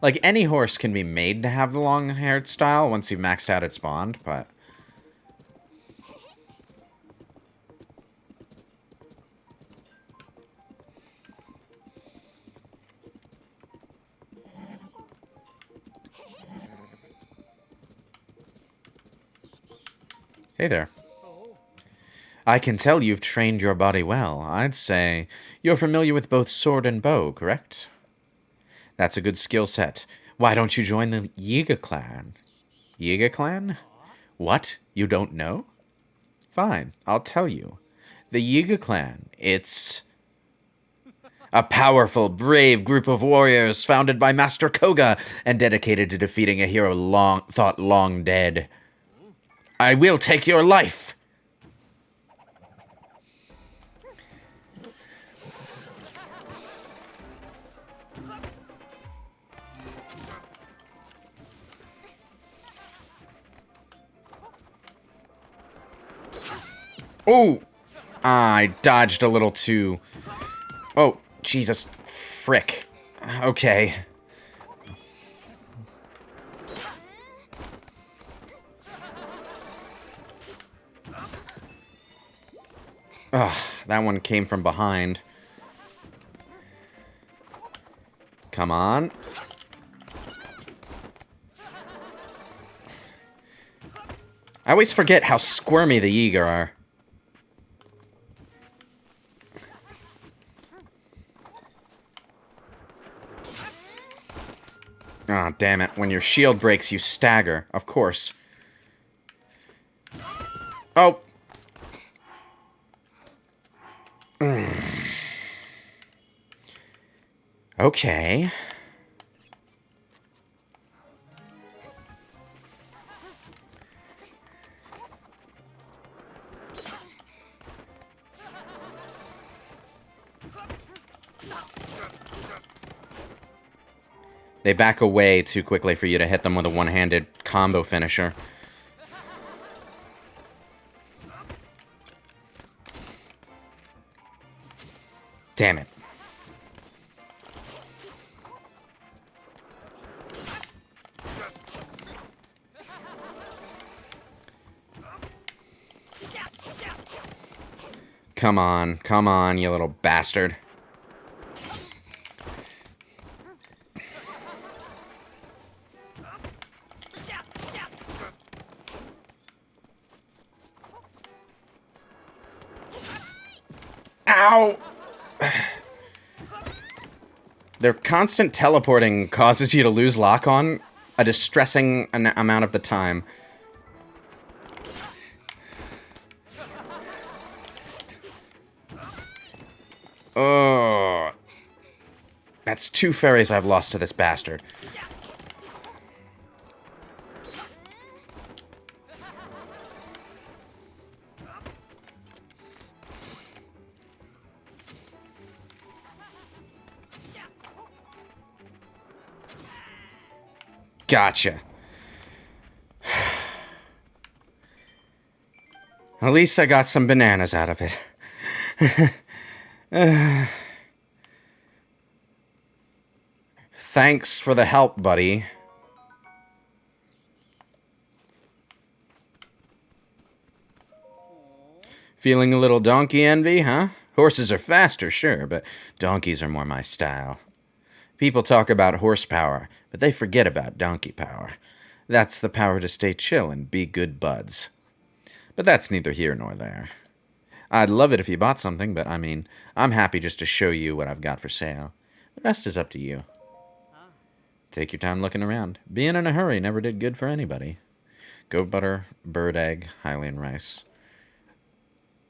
Speaker 1: Like, any horse can be made to have the long-haired style once you've maxed out its bond, but... Hey there. I can tell you've trained your body well. I'd say you're familiar with both sword and bow, correct? That's a good skill set. Why don't you join the Yiga Clan? Yiga Clan? What? You don't know? Fine, I'll tell you. The Yiga Clan, it's a powerful, brave group of warriors founded by Master Koga and dedicated to defeating a hero thought long dead. I will take your life! Oh! I dodged a little too... Oh, Jesus. Frick. Okay. Ugh, that one came from behind. Come on. I always forget how squirmy the Yiga are. Ah, oh, damn it. When your shield breaks, you stagger. Of course. Oh. Okay. They back away too quickly for you to hit them with a one-handed combo finisher. Damn it. Come on, you little bastard. Ow! Their constant teleporting causes you to lose lock-on a distressing amount of the time. Oh, that's 2 fairies I've lost to this bastard. Gotcha. At least I got some bananas out of it. Thanks for the help, buddy. Feeling a little donkey envy, huh? Horses are faster, sure, but donkeys are more my style. People talk about horsepower, but they forget about donkey power. That's the power to stay chill and be good buds. But that's neither here nor there. I'd love it if you bought something, but I mean, I'm happy just to show you what I've got for sale. The rest is up to you. Take your time looking around. Being in a hurry never did good for anybody. Goat butter, bird egg, Hylian rice.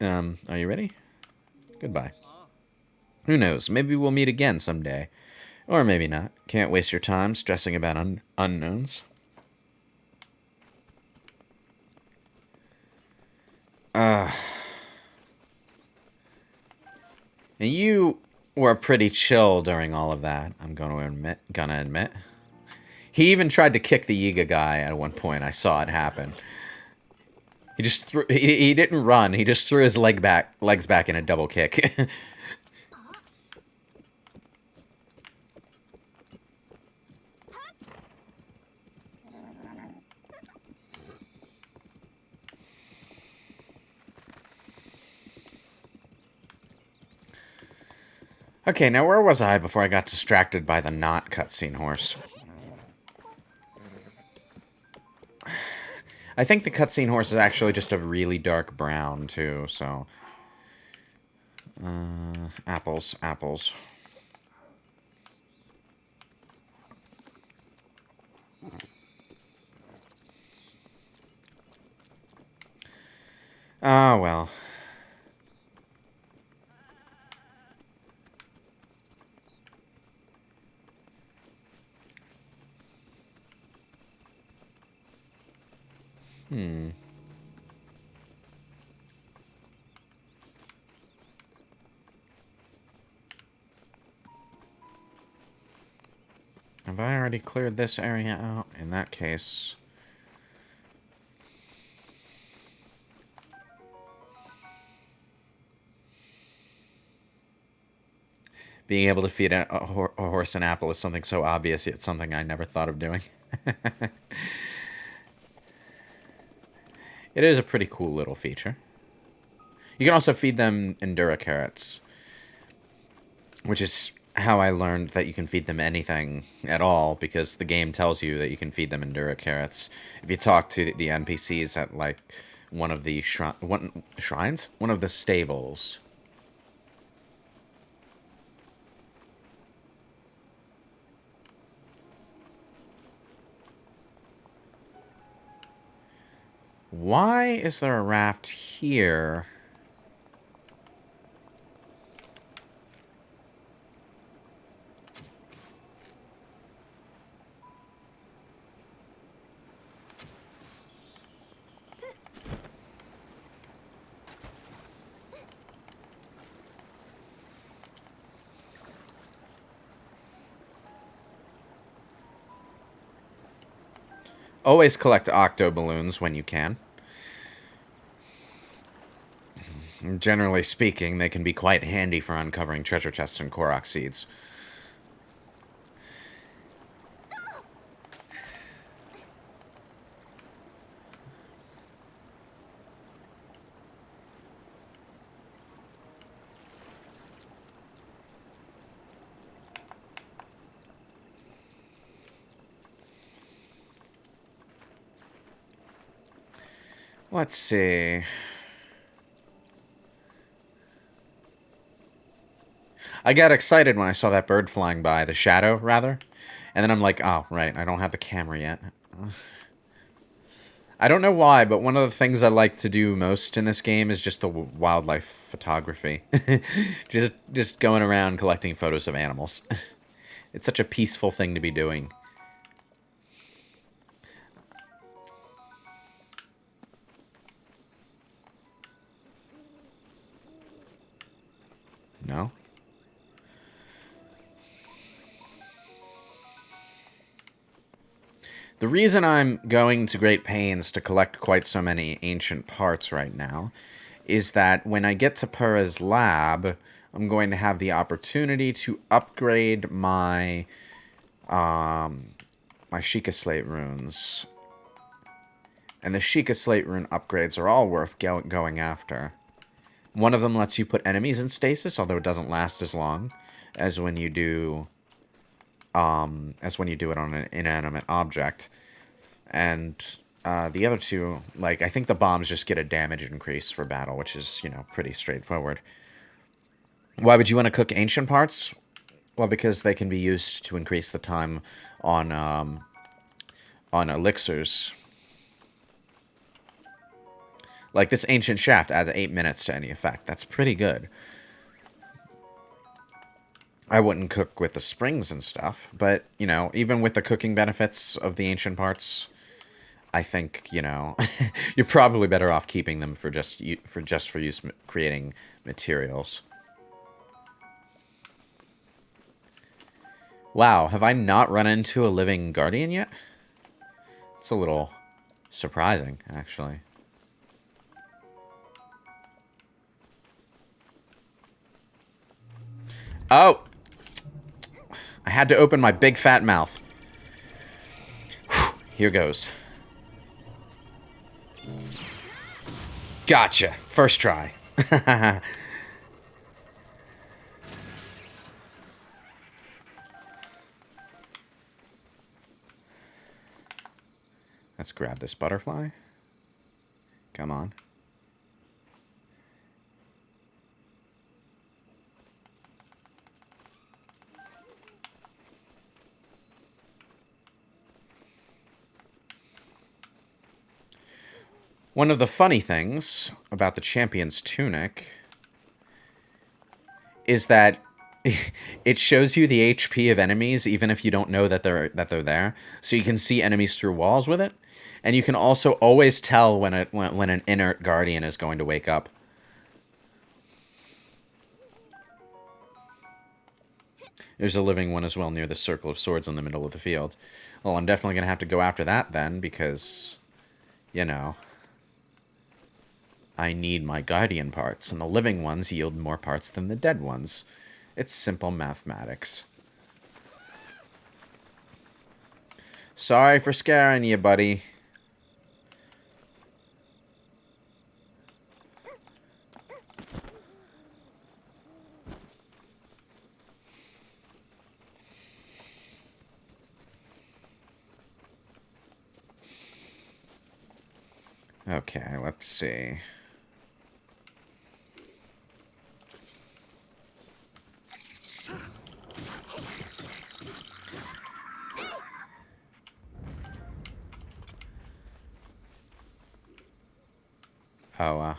Speaker 1: Are you ready? Goodbye. Who knows, maybe we'll meet again someday. Or maybe not. Can't waste your time stressing about unknowns. And you were pretty chill during all of that, I'm gonna admit. He even tried to kick the Yiga guy at one point. I saw it happen. He just he didn't run. He just threw his legs back in a double kick. Okay, now where was I before I got distracted by the not cutscene horse? I think the cutscene horse is actually just a really dark brown, too, so... apples, apples. Ah, well. Have I already cleared this area out? In that case... Being able to feed a horse an apple is something so obvious, yet something I never thought of doing. It is a pretty cool little feature. You can also feed them Endura carrots, which is how I learned that you can feed them anything at all, because the game tells you that you can feed them Endura carrots. If you talk to the NPCs at, like, one of the shrines? One of the stables. Why is there a raft here? Always collect octo balloons when you can. Generally speaking, they can be quite handy for uncovering treasure chests and Korok Seeds. Let's see. I got excited when I saw that bird flying by, the shadow, rather. And then I'm like, oh, right, I don't have the camera yet. I don't know why, but one of the things I like to do most in this game is just the wildlife photography. just going around collecting photos of animals. It's such a peaceful thing to be doing. No? The reason I'm going to great pains to collect quite so many ancient parts right now is that when I get to Purah's lab, I'm going to have the opportunity to upgrade my my Sheikah Slate runes. And the Sheikah Slate rune upgrades are all worth going after. One of them lets you put enemies in stasis, although it doesn't last as long as when you do it on an inanimate object. And the other two, like, I think the bombs just get a damage increase for battle, which is, you know, pretty straightforward. Why would you want to cook ancient parts? Well, because they can be used to increase the time on elixirs. Like, this ancient shaft adds 8 minutes to any effect. That's pretty good. I wouldn't cook with the springs and stuff, but, you know, even with the cooking benefits of the ancient parts, I think, you know, you're probably better off keeping them for use creating materials. Wow, have I not run into a living guardian yet? It's a little surprising, actually. Oh! I had to open my big fat mouth. Whew, here goes. Gotcha. First try. Let's grab this butterfly. Come on. One of the funny things about the champion's tunic is that it shows you the HP of enemies even if you don't know that they're there. So you can see enemies through walls with it, and you can also always tell when an inert guardian is going to wake up. There's a living one as well near the circle of swords in the middle of the field. Well, I'm definitely going to have to go after that then because, you know, I need my guardian parts, and the living ones yield more parts than the dead ones. It's simple mathematics. Sorry for scaring you, buddy. Okay, let's see. Oh,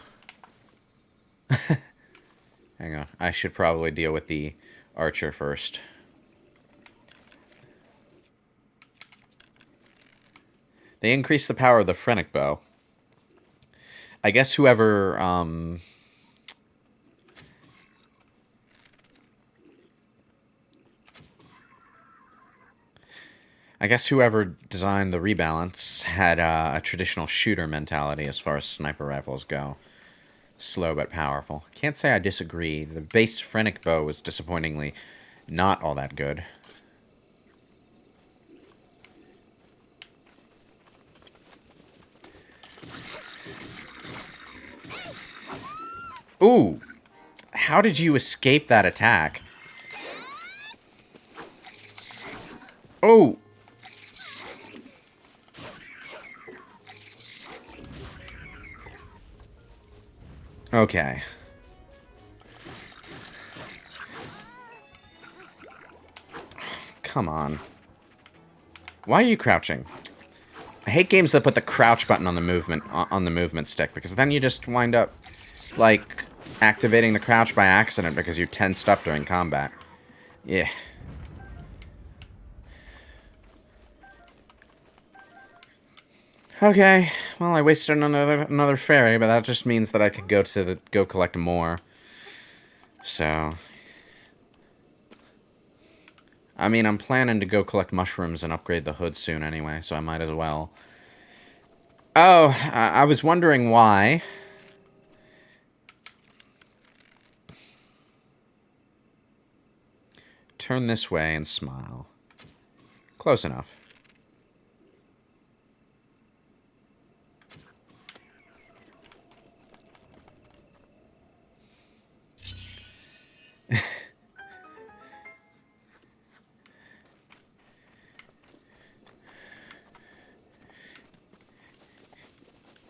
Speaker 1: hang on. I should probably deal with the archer first. They increase the power of the Fhrenic Bow. I guess whoever, designed the Rebalance had a traditional shooter mentality as far as sniper rifles go. Slow but powerful. Can't say I disagree. The base Frenetic Bow was disappointingly not all that good. Ooh! How did you escape that attack? Oh! Okay. Come on. Why are you crouching? I hate games that put the crouch button on the movement stick, because then you just wind up like activating the crouch by accident because you're tensed up during combat. Yeah. Okay, well, I wasted another fairy, but that just means that I could go collect more. So, I mean, I'm planning to go collect mushrooms and upgrade the hood soon anyway, so I might as well. Oh, I was wondering why. Turn this way and smile. Close enough.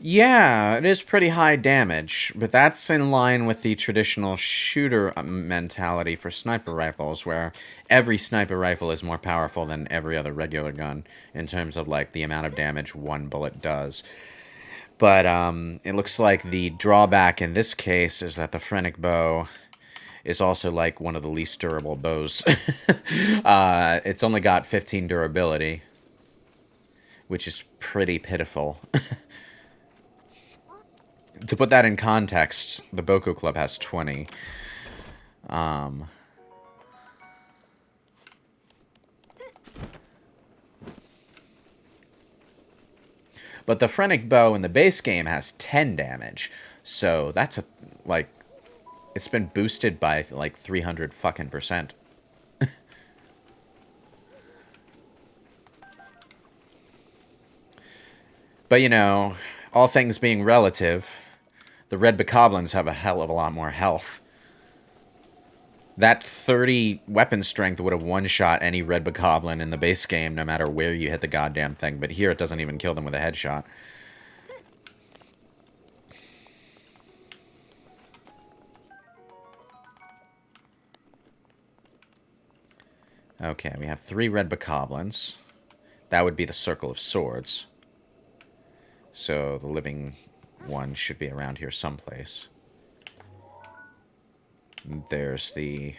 Speaker 1: Yeah, it is pretty high damage, but that's in line with the traditional shooter mentality for sniper rifles, where every sniper rifle is more powerful than every other regular gun in terms of, like, the amount of damage one bullet does. But it looks like the drawback in this case is that the Frenetic Bow is also, like, one of the least durable bows. It's only got 15 durability, which is pretty pitiful. To put that in context, the Boku Club has 20. But the Fhrenic Bow in the base game has 10 damage. So that's a, like, it's been boosted by like 300 fucking percent. But you know, all things being relative, the red bokoblins have a hell of a lot more health. That 30 weapon strength would have one-shot any red bokoblin in the base game, no matter where you hit the goddamn thing. But here, it doesn't even kill them with a headshot. Okay, we have 3 red bokoblins. That would be the Circle of Swords. So the living one should be around here someplace. There's the...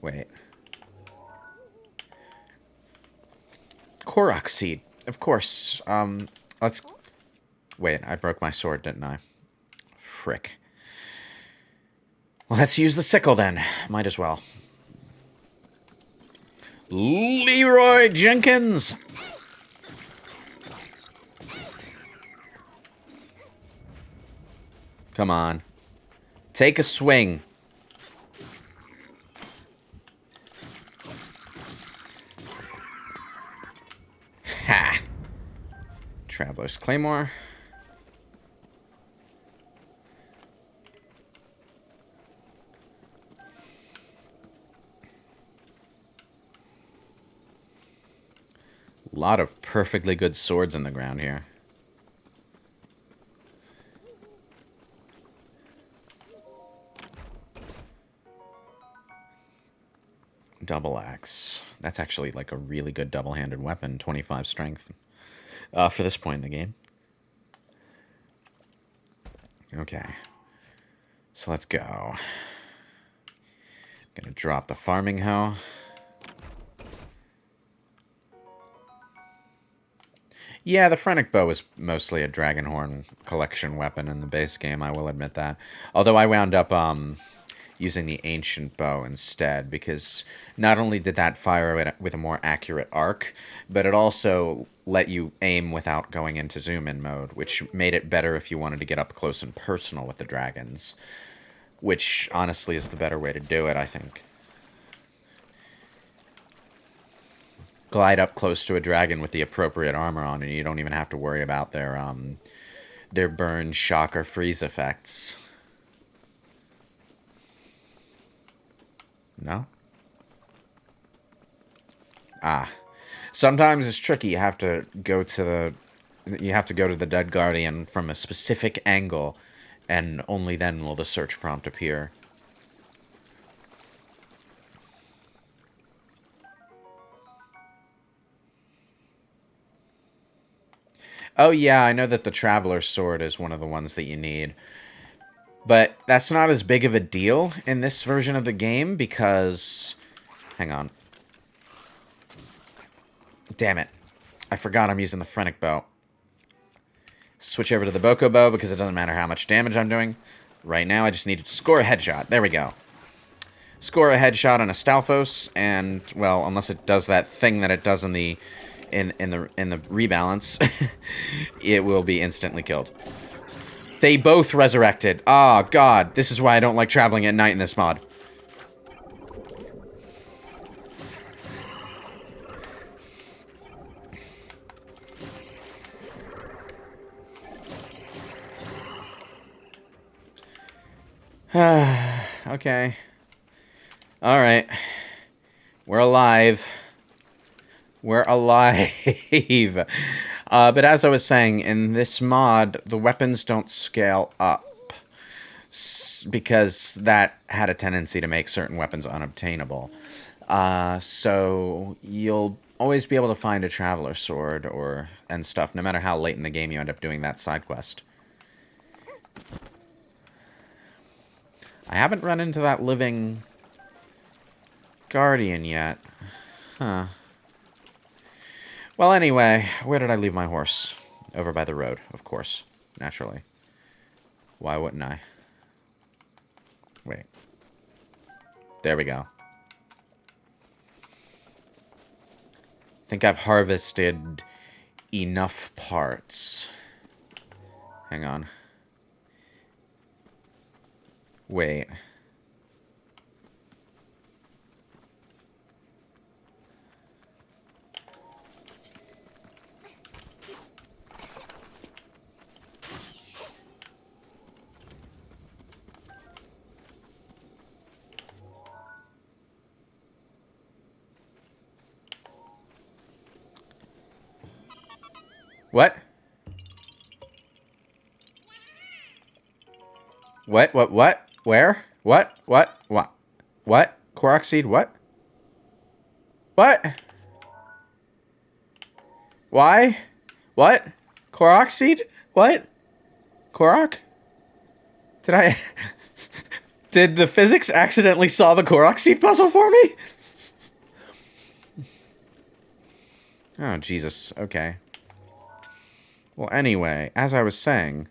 Speaker 1: Wait. Korok Seed. Of course. Let's... Wait, I broke my sword, didn't I? Frick. Let's use the sickle then. Might as well. Leroy Jenkins! Come on. Take a swing. Ha! Traveler's Claymore. A lot of perfectly good swords in the ground here. Double axe. That's actually like a really good double-handed weapon. 25 strength for this point in the game. Okay. So let's go. Gonna drop the farming hoe. Yeah, the Frenetic Bow is mostly a Dragonhorn collection weapon in the base game, I will admit that. Although I wound up using the Ancient Bow instead, because not only did that fire with a more accurate arc, but it also let you aim without going into zoom-in mode, which made it better if you wanted to get up close and personal with the dragons. Which, honestly, is the better way to do it, I think. Glide up close to a dragon with the appropriate armor on, and you don't even have to worry about their burn, shock, or freeze effects. No? Ah. Sometimes it's tricky. You have to go to the dead guardian from a specific angle, and only then will the search prompt appear. Oh yeah, I know that the Traveler's Sword is one of the ones that you need. But that's not as big of a deal in this version of the game because... Hang on. Damn it. I forgot I'm using the Phrenic Bow. Switch over to the Boko Bow because it doesn't matter how much damage I'm doing. Right now I just need to score a headshot. There we go. Score a headshot on a Stalfos, and, well, unless it does that thing that it does in the rebalance, it will be instantly killed. They both resurrected. Oh, God. This is why I don't like traveling at night in this mod. Okay. Alright. We're alive. We're alive. But as I was saying, in this mod, the weapons don't scale up. Because that had a tendency to make certain weapons unobtainable. So you'll always be able to find a Traveler Sword and stuff, no matter how late in the game you end up doing that side quest. I haven't run into that living guardian yet. Huh. Well, anyway, where did I leave my horse? Over by the road, of course. Naturally. Why wouldn't I? Wait. There we go. I think I've harvested enough parts. Hang on. Wait. What? What? Where? What? What? Korok Seed? What? What? Why? What? Korok Seed? What? Korok? Did I... Did the physics accidentally solve a Korok Seed puzzle for me? Oh, Jesus. Okay. Well, anyway, as I was saying,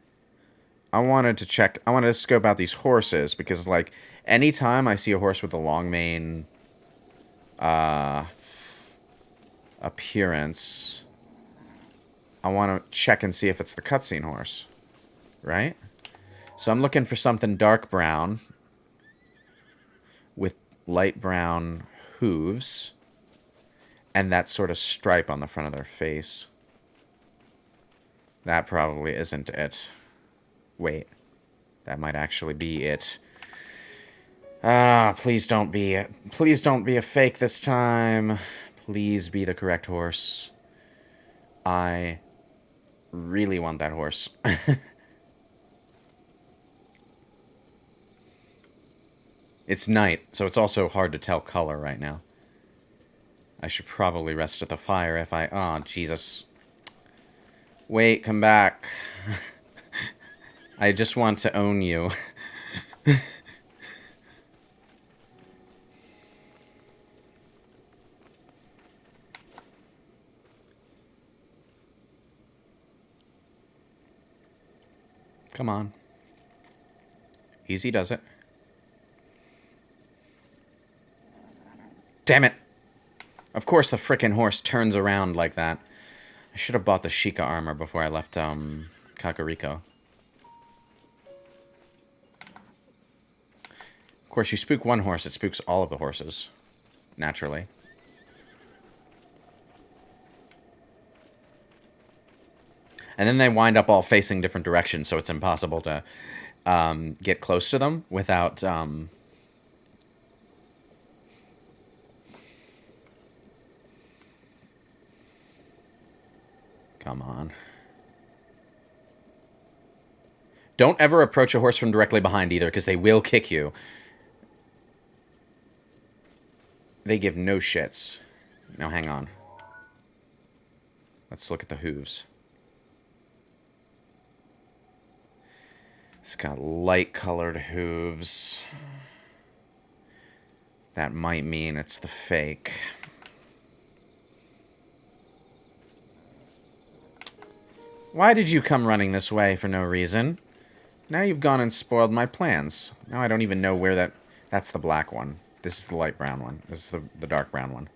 Speaker 1: I wanted to scope out these horses, because, like, anytime I see a horse with a long mane, appearance, I want to check and see if it's the cutscene horse, right? So I'm looking for something dark brown, with light brown hooves, and that sort of stripe on the front of their face. That probably isn't it. Wait. That might actually be it. Ah, please don't be it. Please don't be a fake this time. Please be the correct horse. I really want that horse. It's night, so it's also hard to tell color right now. I should probably rest at the fire if I... Oh, Jesus. Wait, come back. I just want to own you. Come on. Easy does it. Damn it! Of course the frickin' horse turns around like that. I should have bought the Sheikah armor before I left, Kakariko. Of course, you spook one horse, it spooks all of the horses. Naturally. And then they wind up all facing different directions, so it's impossible to get close to them without... Come on. Don't ever approach a horse from directly behind either, because they will kick you. They give no shits. Now, hang on. Let's look at the hooves. It's got light-colored hooves. That might mean it's the fake. Why did you come running this way for no reason? Now you've gone and spoiled my plans. Now I don't even know where that... That's the black one. This is the light brown one. This is the dark brown one.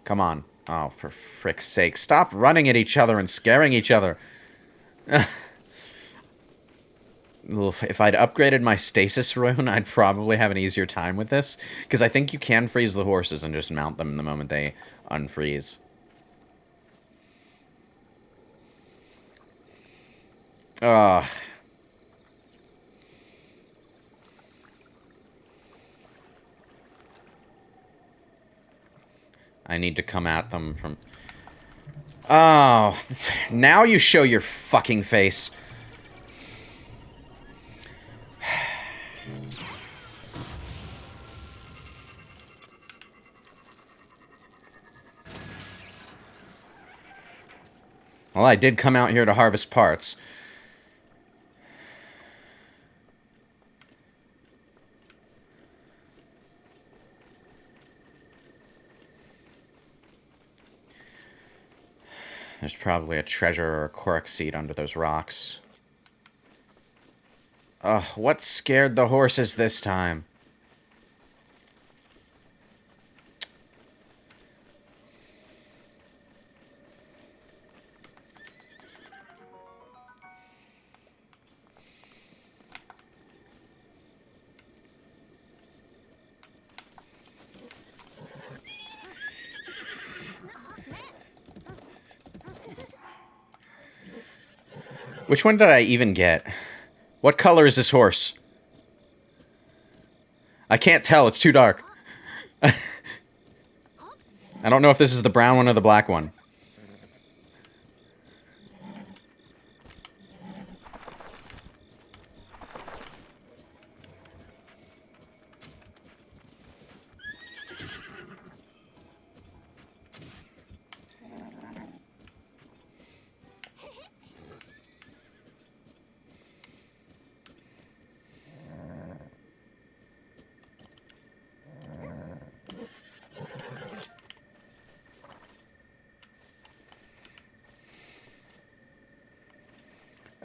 Speaker 1: Come on. Oh, for frick's sake. Stop running at each other and scaring each other. If I'd upgraded my stasis rune, I'd probably have an easier time with this. Because I think you can freeze the horses and just mount them the moment they unfreeze. Ugh. I need to come at them from... Oh, now you show your fucking face. Well, I did come out here to harvest parts. There's probably a treasure or a Korok Seed under those rocks. Ugh, what scared the horses this time? Which one did I even get? What color is this horse? I can't tell. It's too dark. I don't know if this is the brown one or the black one.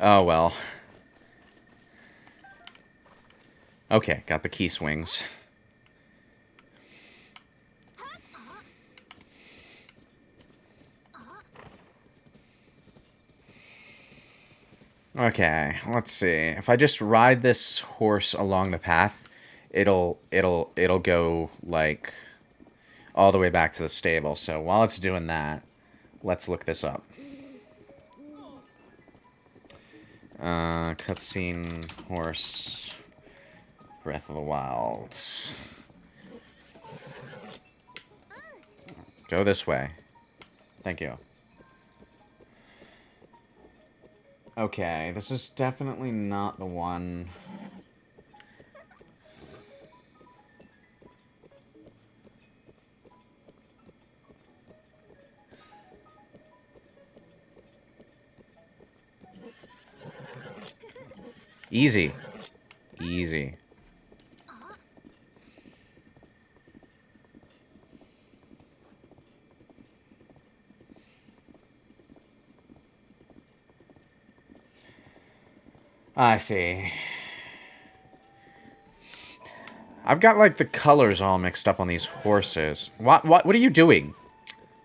Speaker 1: Oh, well. Okay, got the key swings. Okay, let's see. If I just ride this horse along the path, it'll go, like, all the way back to the stable. So while it's doing that, let's look this up. Cutscene horse, Breath of the Wild. Go this way. Thank you. Okay, this is definitely not the one. Easy. Easy. I see. I've got, like, the colors all mixed up on these horses. What are you doing?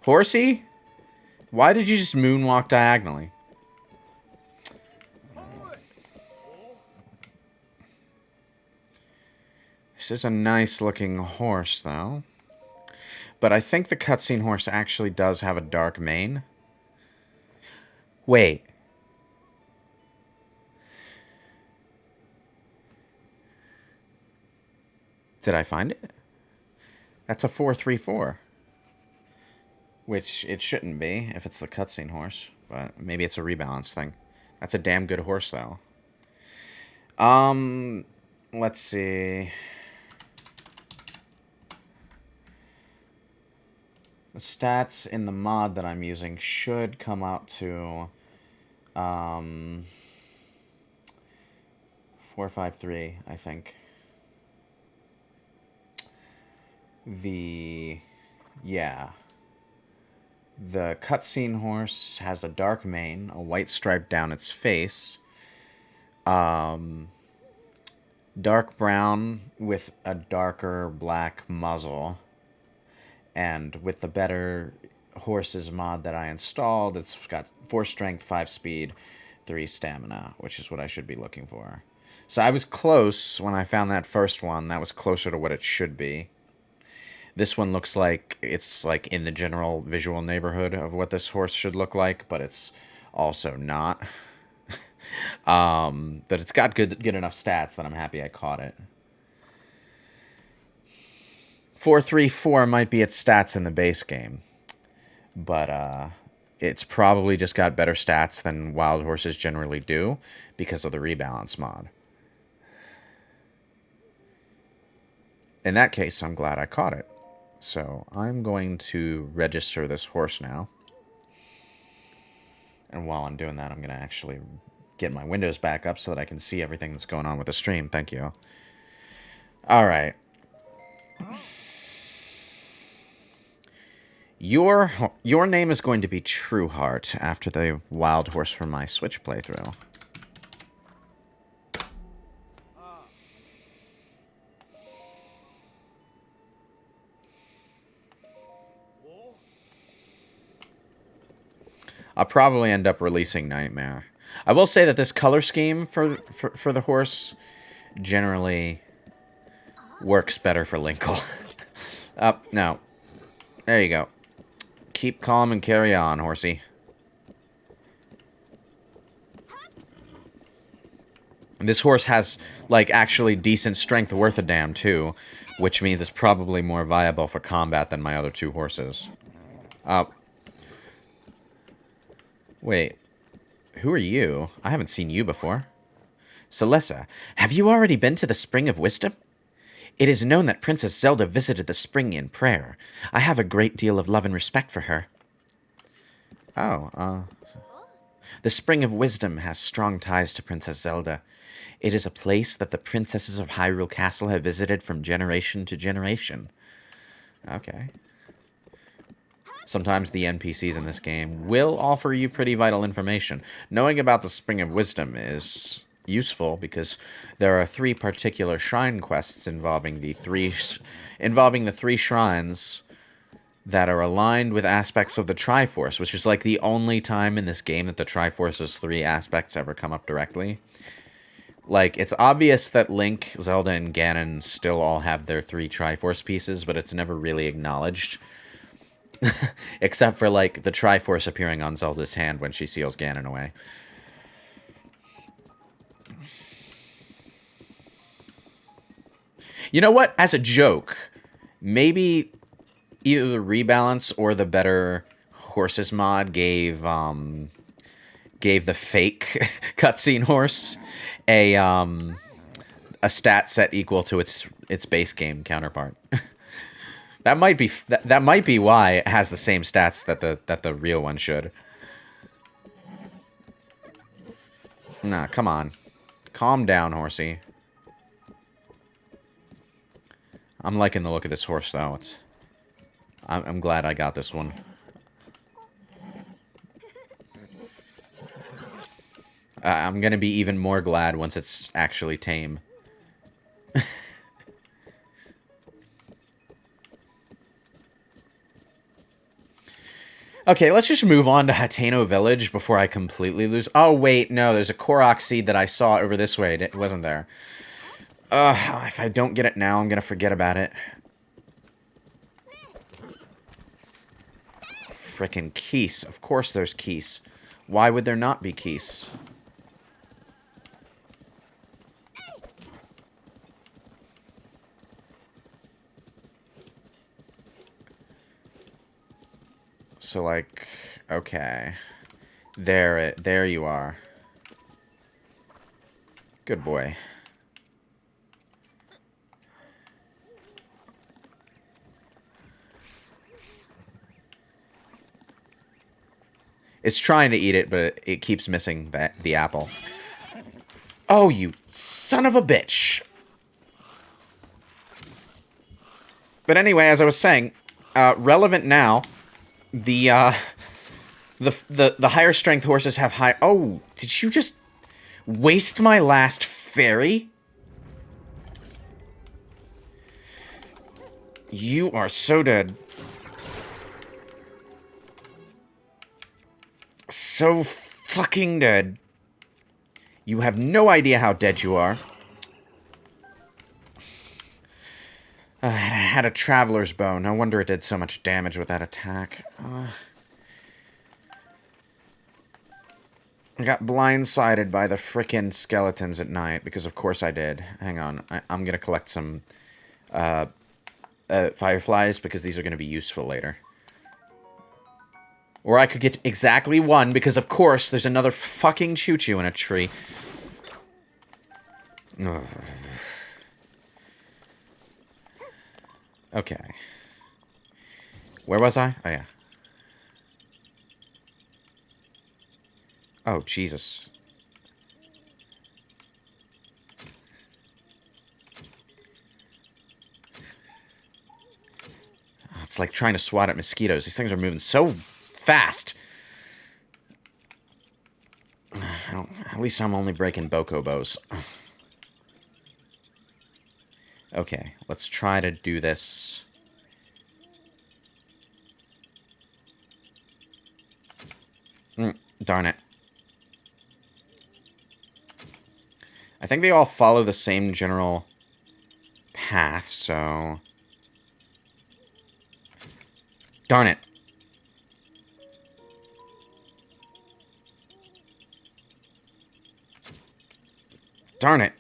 Speaker 1: Horsey? Why did you just moonwalk diagonally? This is a nice-looking horse, though. But I think the cutscene horse actually does have a dark mane. Wait. Did I find it? That's a 434. Which it shouldn't be if it's the cutscene horse. But maybe it's a rebalance thing. That's a damn good horse, though. Let's see. The stats in the mod that I'm using should come out to 453, I think. Yeah. The cutscene horse has a dark mane, a white stripe down its face, dark brown with a darker black muzzle. And with the better horses mod that I installed, it's got 4 strength, 5 speed, 3 stamina, which is what I should be looking for. So I was close when I found that first one. That was closer to what it should be. This one looks like it's like in the general visual neighborhood of what this horse should look like, but it's also not. But it's got good enough stats that I'm happy I caught it. 434 might be its stats in the base game, but it's probably just got better stats than wild horses generally do because of the rebalance mod. In that case, I'm glad I caught it. So I'm going to register this horse now. And while I'm doing that, I'm going to actually get my windows back up so that I can see everything that's going on with the stream. Thank you. All right. Your name is going to be Trueheart after the wild horse from my Switch playthrough. I'll probably end up releasing Nightmare. I will say that this color scheme for the horse generally works better for Linkle. No. There you go. Keep calm and carry on, horsey. This horse has, like, actually decent strength worth a damn, too. Which means it's probably more viable for combat than my other two horses. Wait. Who are you? I haven't seen you before. Celessa, have you already been to the Spring of Wisdom? It is known that Princess Zelda visited the spring in prayer. I have a great deal of love and respect for her. Oh, The Spring of Wisdom has strong ties to Princess Zelda. It is a place that the princesses of Hyrule Castle have visited from generation to generation. Okay. Sometimes the NPCs in this game will offer you pretty vital information. Knowing about the Spring of Wisdom is useful because there are 3 particular shrine quests involving the three shrines that are aligned with aspects of the Triforce, which is like the only time in this game that the Triforce's 3 aspects ever come up directly. Like, it's obvious that Link, Zelda, and Ganon still all have their 3 Triforce pieces, but it's never really acknowledged. Except for, like, the Triforce appearing on Zelda's hand when she seals Ganon away. You know what? As a joke, maybe either the Rebalance or the Better Horses mod gave the fake cutscene horse a stat set equal to its base game counterpart. That might be why it has the same stats that the real one should. Nah, come on. Calm down, horsey. I'm liking the look of this horse, though. I'm glad I got this one. I'm gonna be even more glad once it's actually tame. Okay, let's just move on to Hateno Village before I completely lose... Oh, wait, no, there's a Korok Seed that I saw over this way. It wasn't there. If I don't get it now, I'm gonna forget about it. Frickin' Keese. Of course there's Keese. Why would there not be Keese? So, like, okay. There you are. Good boy. It's trying to eat it, but it keeps missing the apple. Oh, you son of a bitch! But anyway, as I was saying, relevant now... The higher strength horses have high... Oh, did you just waste my last fairy? You are so dead. So fucking dead. You have no idea how dead you are. I had a traveler's bow. No wonder it did so much damage with that attack. I got blindsided by the frickin' skeletons at night, because of course I did. Hang on. I'm gonna collect some fireflies, because these are gonna be useful later. Or I could get exactly one, because of course there's another fucking choo-choo in a tree. Ugh. Okay. Where was I? Oh, yeah. Oh, Jesus. It's like trying to swat at mosquitoes. These things are moving so fast. At least I'm only breaking Boko bows. Okay, let's try to do this. Darn it. I think they all follow the same general path, so... Darn it. Darn it.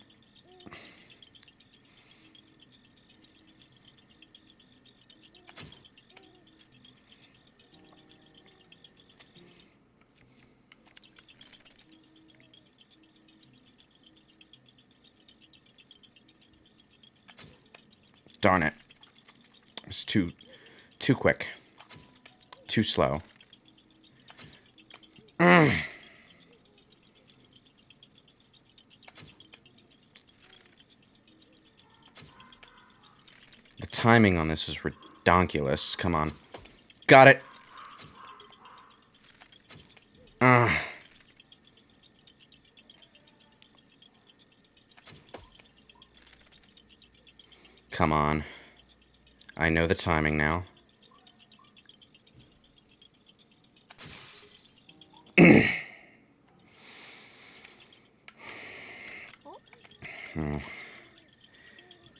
Speaker 1: Darn it. It's too quick. Too slow. The timing on this is redonkulous. Come on. Got it. Come on. I know the timing now.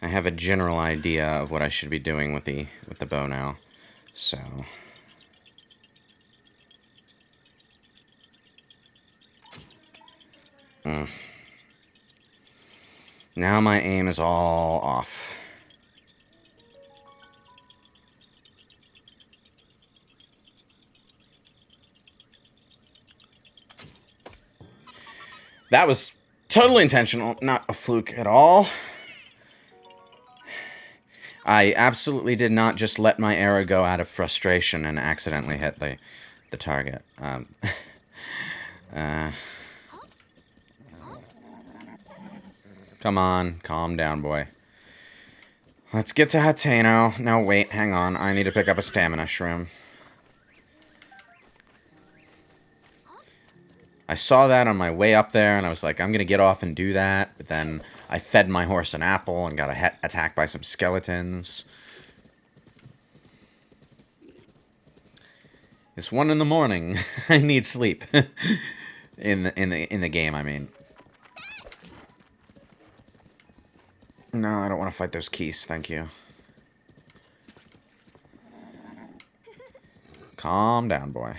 Speaker 1: I have a general idea of what I should be doing with the bow now. So now my aim is all off. That was totally intentional, not a fluke at all. I absolutely did not just let my arrow go out of frustration and accidentally hit the target. Come on, calm down, boy. Let's get to Hateno. No, wait, hang on. I need to pick up a stamina shroom. I saw that on my way up there, and I was like, I'm going to get off and do that. But then I fed my horse an apple and got attacked by some skeletons. It's 1 in the morning. I need sleep. in the game, I mean. No, I don't want to fight those keys. Thank you. Calm down, boy.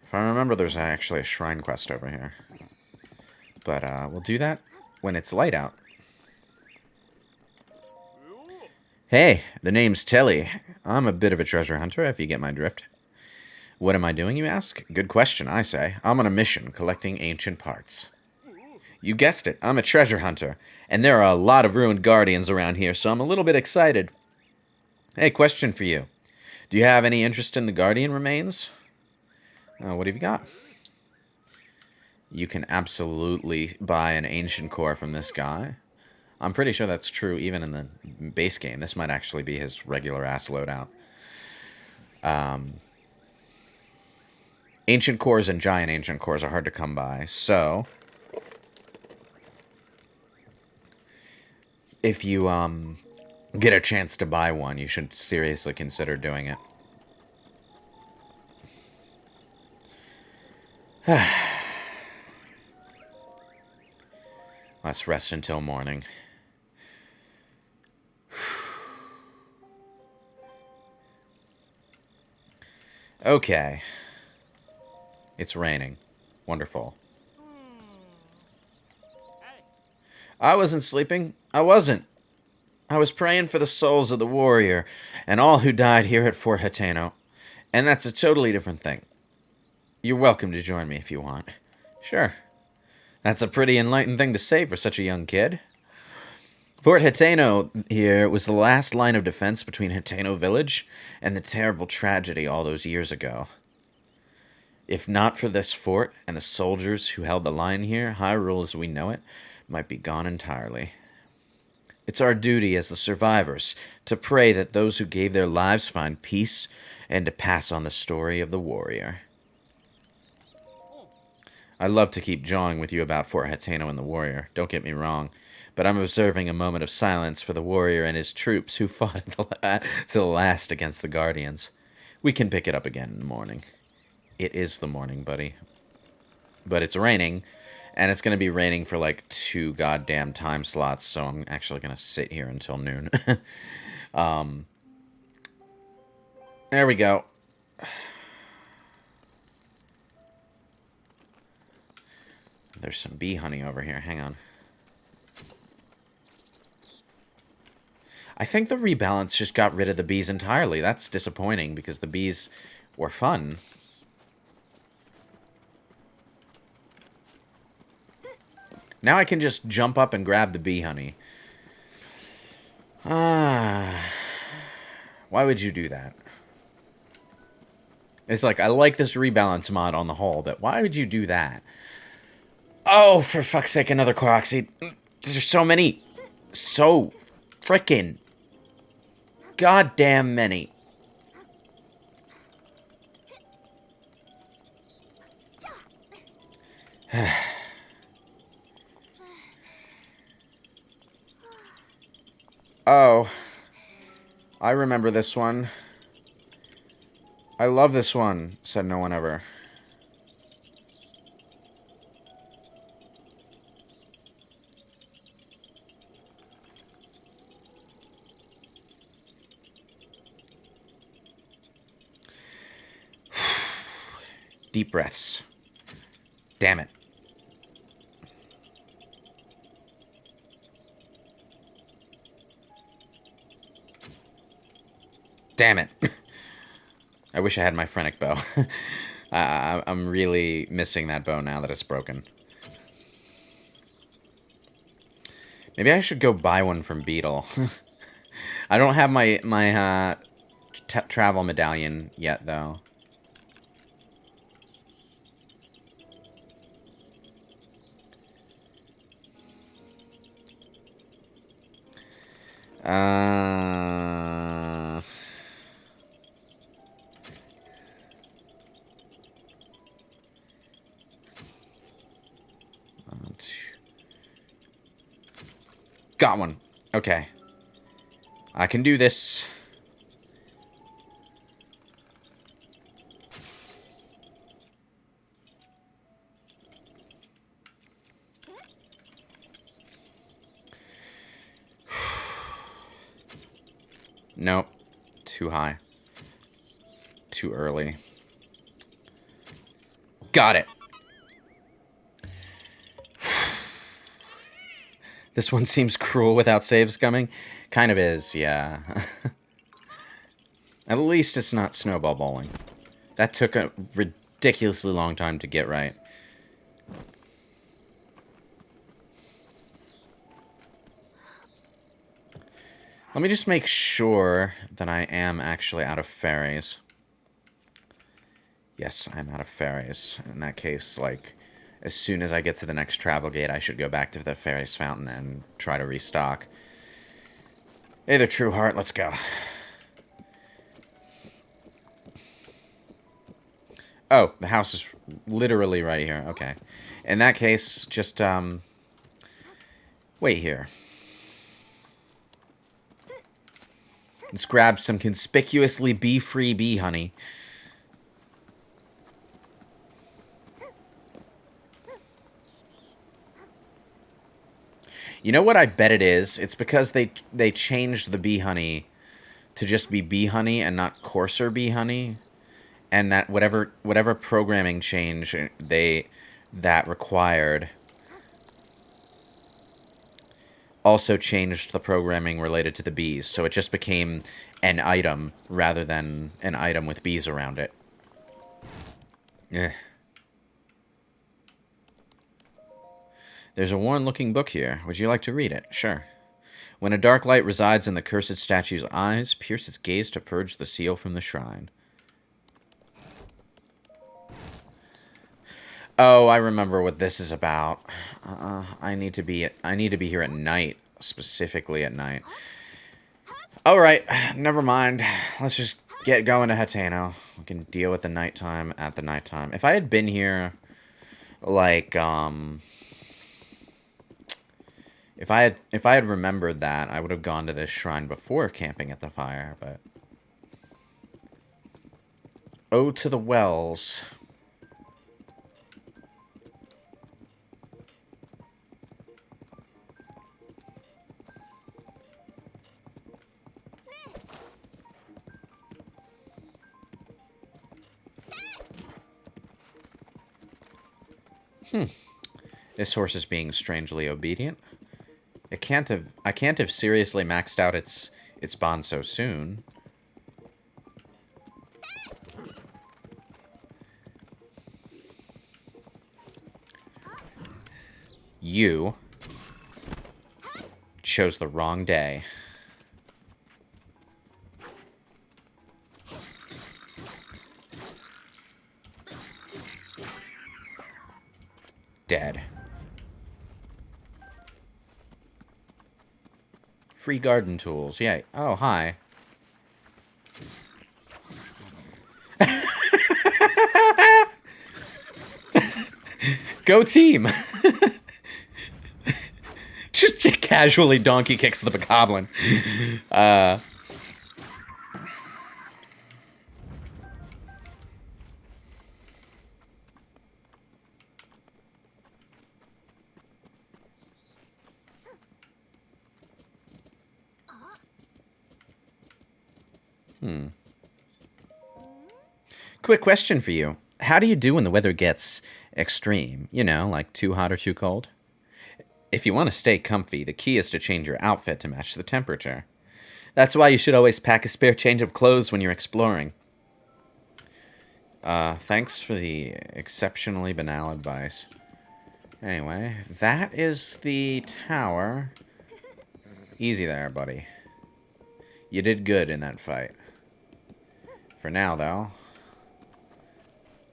Speaker 1: If I remember, there's actually a shrine quest over here. But we'll do that when it's light out. Hey, the name's Telly. I'm a bit of a treasure hunter, if you get my drift. What am I doing, you ask? Good question, I say. I'm on a mission, collecting ancient parts. You guessed it, I'm a treasure hunter. And there are a lot of ruined guardians around here, so I'm a little bit excited. Hey, question for you. Do you have any interest in the guardian remains? What have you got? You can absolutely buy an ancient core from this guy. I'm pretty sure that's true even in the base game. This might actually be his regular ass loadout. Ancient cores and giant ancient cores are hard to come by, so if you get a chance to buy one, you should seriously consider doing it. Let's rest until morning. Okay. It's raining. Wonderful. I wasn't sleeping. I wasn't. I was praying for the souls of the warrior and all who died here at Fort Hateno. And that's a totally different thing. You're welcome to join me if you want. Sure. That's a pretty enlightened thing to say for such a young kid. Fort Hateno here was the last line of defense between Hateno Village and the terrible tragedy all those years ago. If not for this fort and the soldiers who held the line here, Hyrule as we know it might be gone entirely. It's our duty as the survivors to pray that those who gave their lives find peace and to pass on the story of the warrior. I love to keep jawing with you about Fort Hateno and the warrior, don't get me wrong, but I'm observing a moment of silence for the warrior and his troops who fought to the last against the Guardians. We can pick it up again in the morning. It is the morning, buddy. But it's raining, and it's going to be raining for like 2 goddamn time slots, so I'm actually going to sit here until noon. There we go. There's some bee honey over here. Hang on. I think the rebalance just got rid of the bees entirely. That's disappointing because the bees were fun. Now I can just jump up and grab the bee honey. Why would you do that? It's like, I like this rebalance mod on the whole, but why would you do that? Oh, for fuck's sake, another Korok Seed. There's so many. So frickin' goddamn many. Oh, I remember this one. I love this one, said no one ever. Deep breaths. Damn it. Damn it. I wish I had my Fhrenic Bow. I'm really missing that bow now that it's broken. Maybe I should go buy one from Beetle. I don't have my travel medallion yet, though. Got one. Okay. I can do this. Nope. Too high. Too early. Got it. This one seems cruel without saves coming. Kind of is, yeah. At least it's not snowball bowling. That took a ridiculously long time to get right. Let me just make sure that I am actually out of fairies. Yes, I'm out of fairies. In that case, like, as soon as I get to the next travel gate, I should go back to the Fairies Fountain and try to restock. Hey there, True Heart, let's go. Oh, the house is literally right here. Okay. In that case, just, wait here. Let's grab some conspicuously bee-free bee honey. You know what I bet it is? It's because they changed the bee honey to just be bee honey and not coarser bee honey. And that whatever programming change that required also changed the programming related to the bees. So it just became an item rather than an item with bees around it. Eh. There's a worn-looking book here. Would you like to read it? Sure. When a dark light resides in the cursed statue's eyes, pierce its gaze to purge the seal from the shrine. Oh, I remember what this is about. I need to be here at night, specifically at night. All right, never mind. Let's just get going to Hateno. We can deal with the nighttime at the nighttime. If I had been here, like, if I had remembered that, I would have gone to this shrine before camping at the fire, but... Oh, to the wells. This horse is being strangely obedient. I can't have seriously maxed out its it spawned so soon. You chose the wrong day. Dead. Free garden tools. Yay. Oh, hi. Go team! Just casually donkey kicks the bokoblin. Quick question for you. How do you do when the weather gets extreme? You know, like too hot or too cold? If you want to stay comfy, the key is to change your outfit to match the temperature. That's why you should always pack a spare change of clothes when you're exploring. Thanks for the exceptionally banal advice. Anyway, that is the tower. Easy there, buddy. You did good in that fight. For now, though,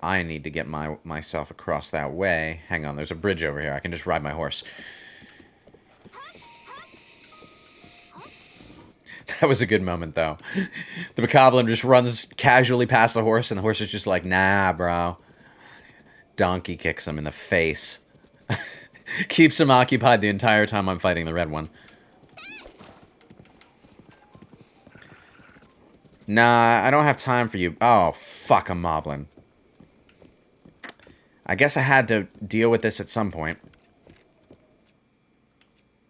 Speaker 1: I need to get myself across that way. Hang on, there's a bridge over here. I can just ride my horse. That was a good moment, though. The bokoblin just runs casually past the horse, and the horse is just like, nah, bro. Donkey kicks him in the face. Keeps him occupied the entire time I'm fighting the red one. Nah, I don't have time for you. Oh, fuck, a moblin. I guess I had to deal with this at some point.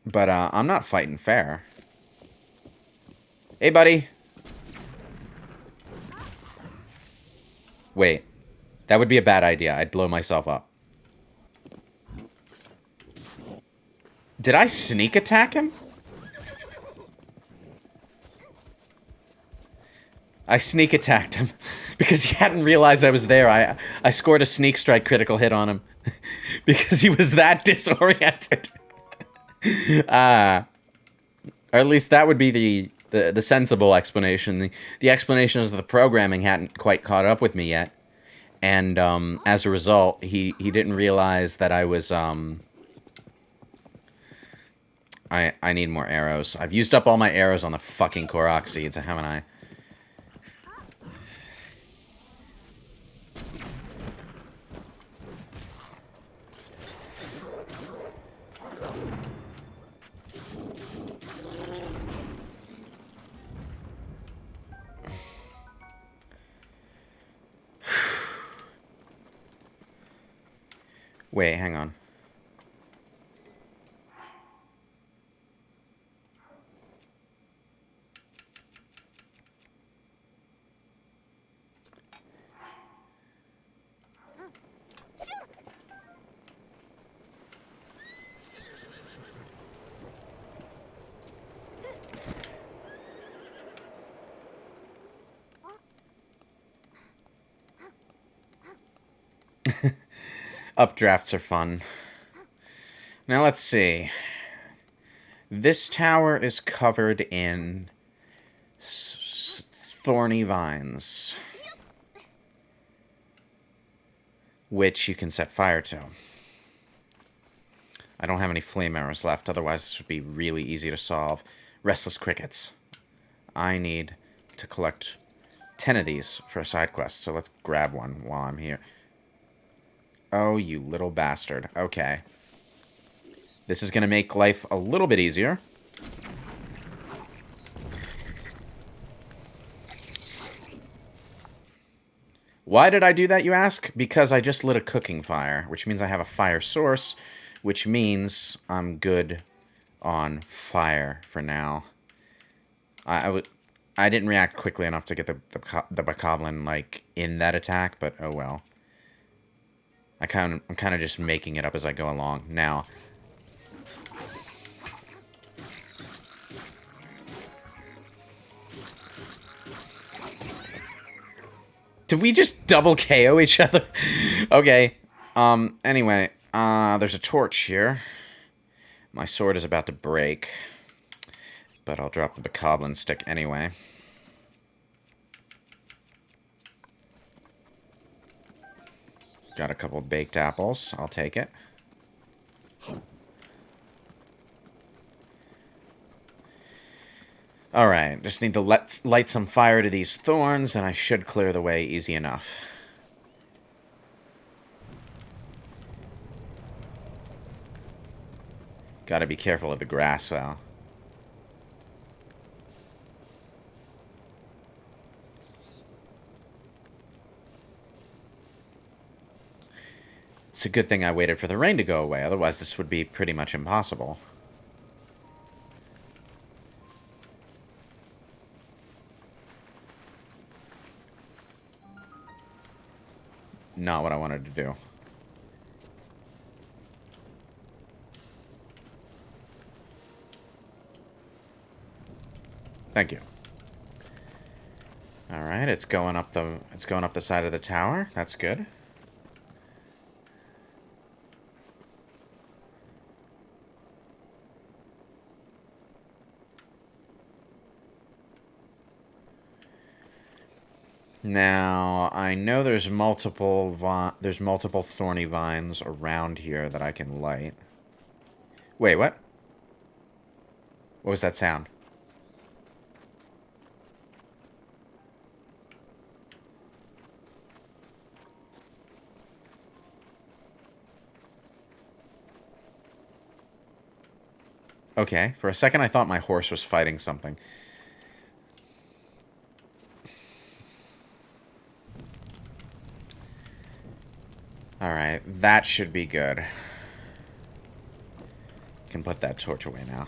Speaker 1: But, I'm not fighting fair. Hey, buddy. Wait. That would be a bad idea. I'd blow myself up. Did I sneak attack him? I sneak attacked him because he hadn't realized I was there. I scored a sneak strike critical hit on him because he was that disoriented. Or at least that would be the sensible explanation. The explanation is that the programming hadn't quite caught up with me yet. And as a result, he didn't realize that I was... I need more arrows. I've used up all my arrows on the fucking Korok Seeds, haven't I? Wait, hang on. Updrafts are fun. Now let's see. This tower is covered in thorny vines, which you can set fire to. I don't have any flame arrows left, otherwise this would be really easy to solve. Restless crickets. I need to collect 10 of these for a side quest, so let's grab one while I'm here. Oh, you little bastard. Okay. This is going to make life a little bit easier. Why did I do that, you ask? Because I just lit a cooking fire, which means I have a fire source, which means I'm good on fire for now. I didn't react quickly enough to get the bokoblin, like, in that attack, but oh well. I'm kind of just making it up as I go along. Now, Did we just double KO each other? Okay. Anyway, there's a torch here. My sword is about to break. But I'll drop the bokoblin stick anyway. Got a couple baked apples. I'll take it. Alright, just need to light some fire to these thorns, and I should clear the way easy enough. Gotta be careful of the grass, though. It's a good thing I waited for the rain to go away, otherwise this would be pretty much impossible. Not what I wanted to do. Thank you. All right, it's going up the side of the tower. That's good. Now, I know there's multiple thorny vines around here that I can light. Wait, what? What was that sound? Okay, for a second I thought my horse was fighting something. Alright, that should be good. Can put that torch away now.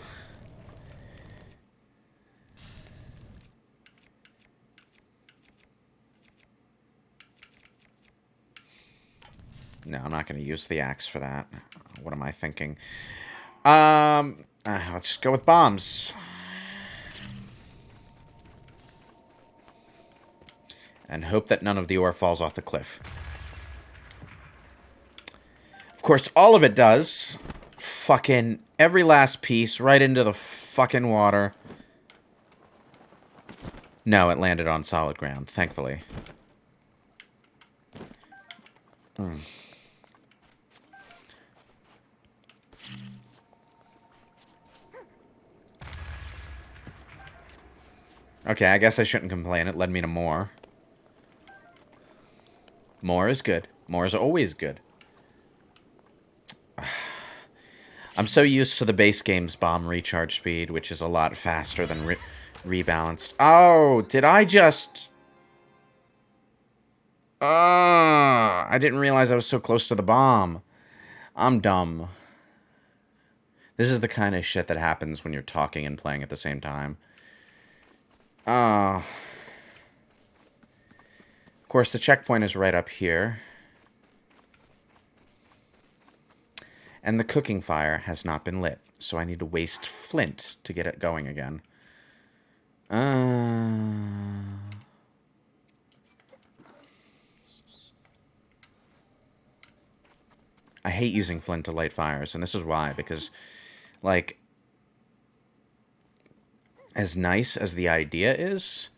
Speaker 1: No, I'm not going to use the axe for that. What am I thinking? Let's just go with bombs. And hope that none of the ore falls off the cliff. Of course, all of it does. Fucking every last piece right into the fucking water. No, it landed on solid ground, thankfully. Okay, I guess I shouldn't complain. It led me to more. More is good. More is always good. I'm so used to the base game's bomb recharge speed, which is a lot faster than rebalanced. Oh, did I just... I didn't realize I was so close to the bomb. I'm dumb. This is the kind of shit that happens when you're talking and playing at the same time. Of course, the checkpoint is right up here. And the cooking fire has not been lit, so I need to waste flint to get it going again. I hate using flint to light fires, and this is why, because, like, as nice as the idea is,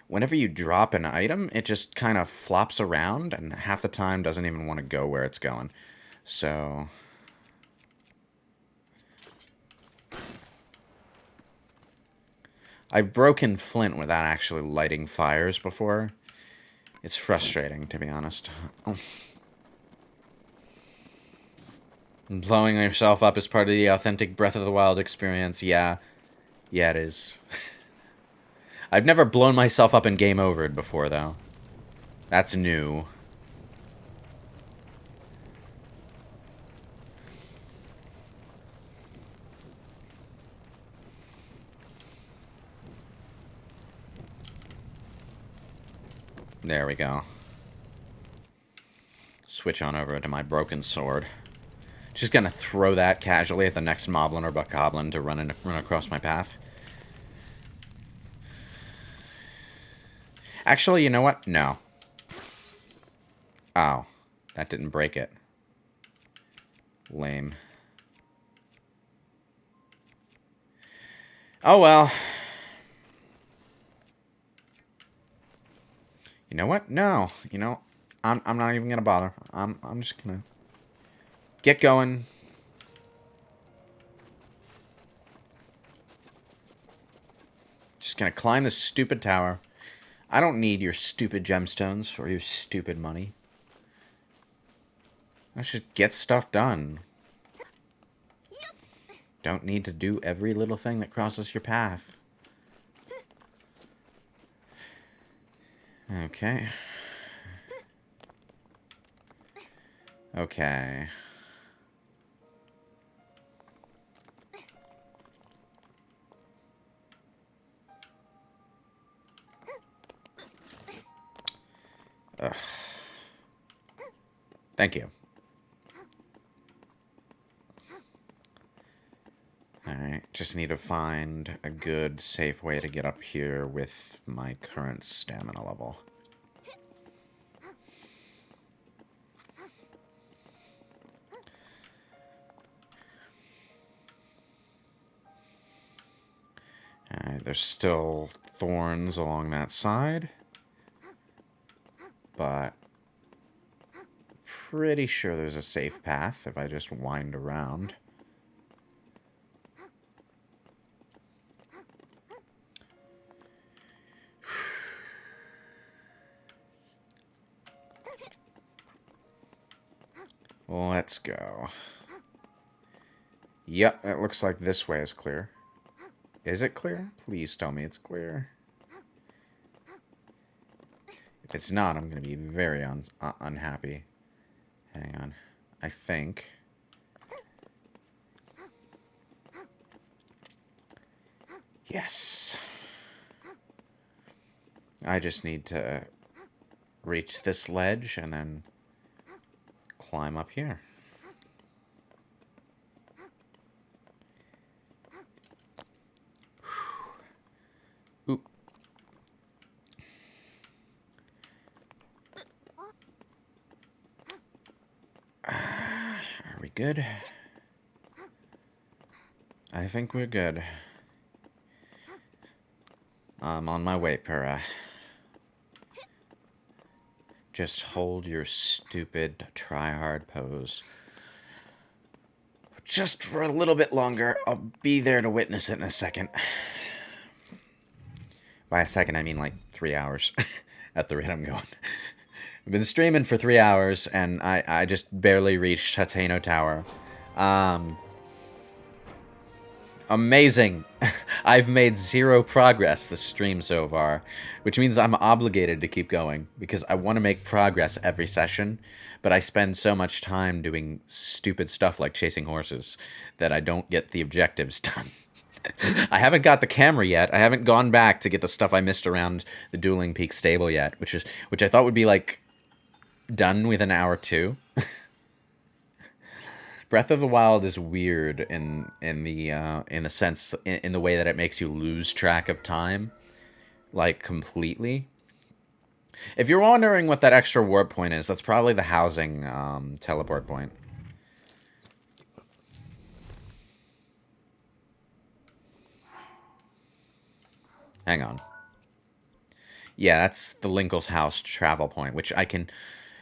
Speaker 1: whenever you drop an item, it just kind of flops around, and half the time doesn't even want to go where it's going. So... I've broken flint without actually lighting fires before. It's frustrating, to be honest. Blowing yourself up is part of the authentic Breath of the Wild experience. Yeah. Yeah, it is. I've never blown myself up in game overed before, though. That's new. There we go. Switch on over to my broken sword. Just gonna throw that casually at the next moblin or bokoblin to run across my path. Actually, you know what? No. Oh, that didn't break it. Lame. Oh well. You know what? No. You know, I'm not even gonna bother. I'm just gonna get going. Just gonna climb this stupid tower. I don't need your stupid gemstones or your stupid money. Let's just get stuff done. Don't need to do every little thing that crosses your path. Okay. Okay. Ugh. Thank you. Alright, just need to find a good, safe way to get up here with my current stamina level. Alright, there's still thorns along that side. But pretty sure there's a safe path if I just wind around. Let's go. Yep, it looks like this way is clear. Is it clear? Please tell me it's clear. If it's not, I'm going to be very unhappy. Hang on. I think... Yes. I just need to reach this ledge and then climb up here. Oop. Are we good? I think we're good. I'm on my way, Pura. Just hold your stupid try-hard pose. Just for a little bit longer. I'll be there to witness it in a second. By a second, I mean like 3 hours at the rate I'm going. I've been streaming for 3 hours, and I just barely reached Hateno Tower. Amazing. I've made 0 progress this stream so far, which means I'm obligated to keep going, because I want to make progress every session, but I spend so much time doing stupid stuff like chasing horses that I don't get the objectives done. I haven't got the camera yet. I haven't gone back to get the stuff I missed around the Dueling Peak stable yet, which I thought would be like done within an hour 2. Breath of the Wild is weird in the sense in the way that it makes you lose track of time, like completely. If you're wondering what that extra warp point is, that's probably the housing teleport point. Hang on. Yeah, that's the Linkle's house travel point, which I can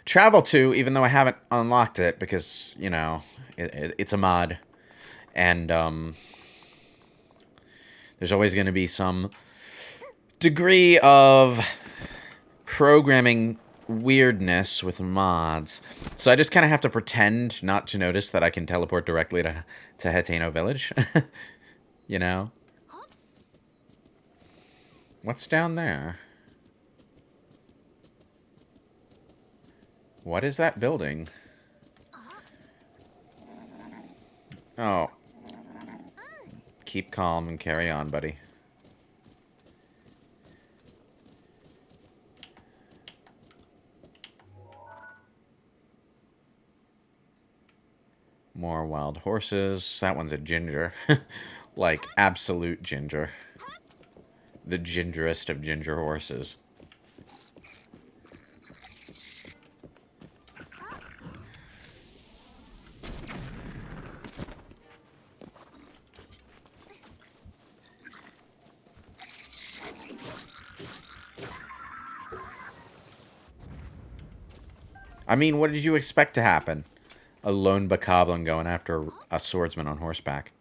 Speaker 1: travel to, even though I haven't unlocked it, because, you know, it's a mod. And, there's always going to be some degree of programming weirdness with mods. So I just kind of have to pretend not to notice that I can teleport directly to Hateno Village. You know? What's down there? What is that building? Oh. Keep calm and carry on, buddy. More wild horses. That one's a ginger. Like, absolute ginger. The gingerest of ginger horses. I mean, what did you expect to happen? A lone bokoblin going after a swordsman on horseback.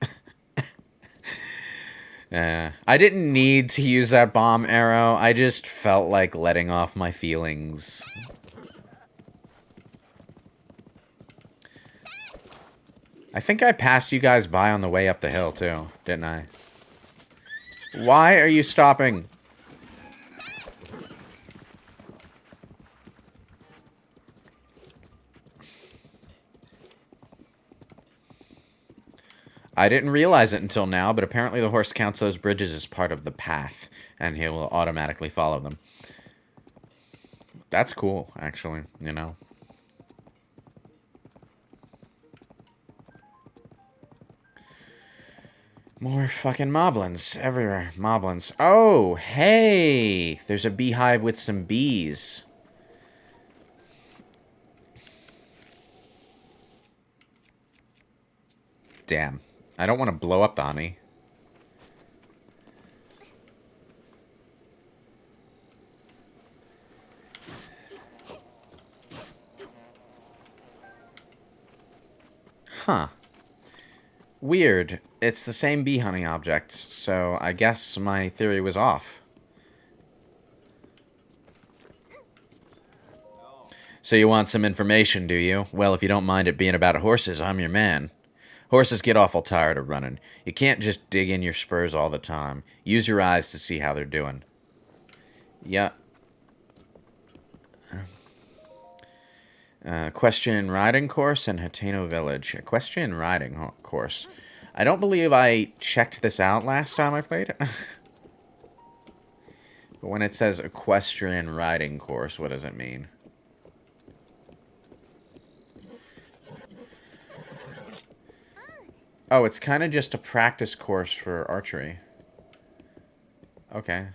Speaker 1: I didn't need to use that bomb arrow. I just felt like letting off my feelings. I think I passed you guys by on the way up the hill, too, didn't I? Why are you stopping? I didn't realize it until now, but apparently the horse counts those bridges as part of the path, and he will automatically follow them. That's cool, actually, you know. More fucking moblins everywhere. Moblins. Oh, hey! There's a beehive with some bees. Damn. I don't want to blow up the honey. Huh. Weird. It's the same bee honey object, so I guess my theory was off. So you want some information, do you? Well, if you don't mind it being about horses, I'm your man. Horses get awful tired of running. You can't just dig in your spurs all the time. Use your eyes to see how they're doing. Yeah. Equestrian riding course in Hateno Village. Equestrian riding course. I don't believe I checked this out last time I played it. But when it says equestrian riding course, what does it mean? Oh, it's kind of just a practice course for archery. Okay.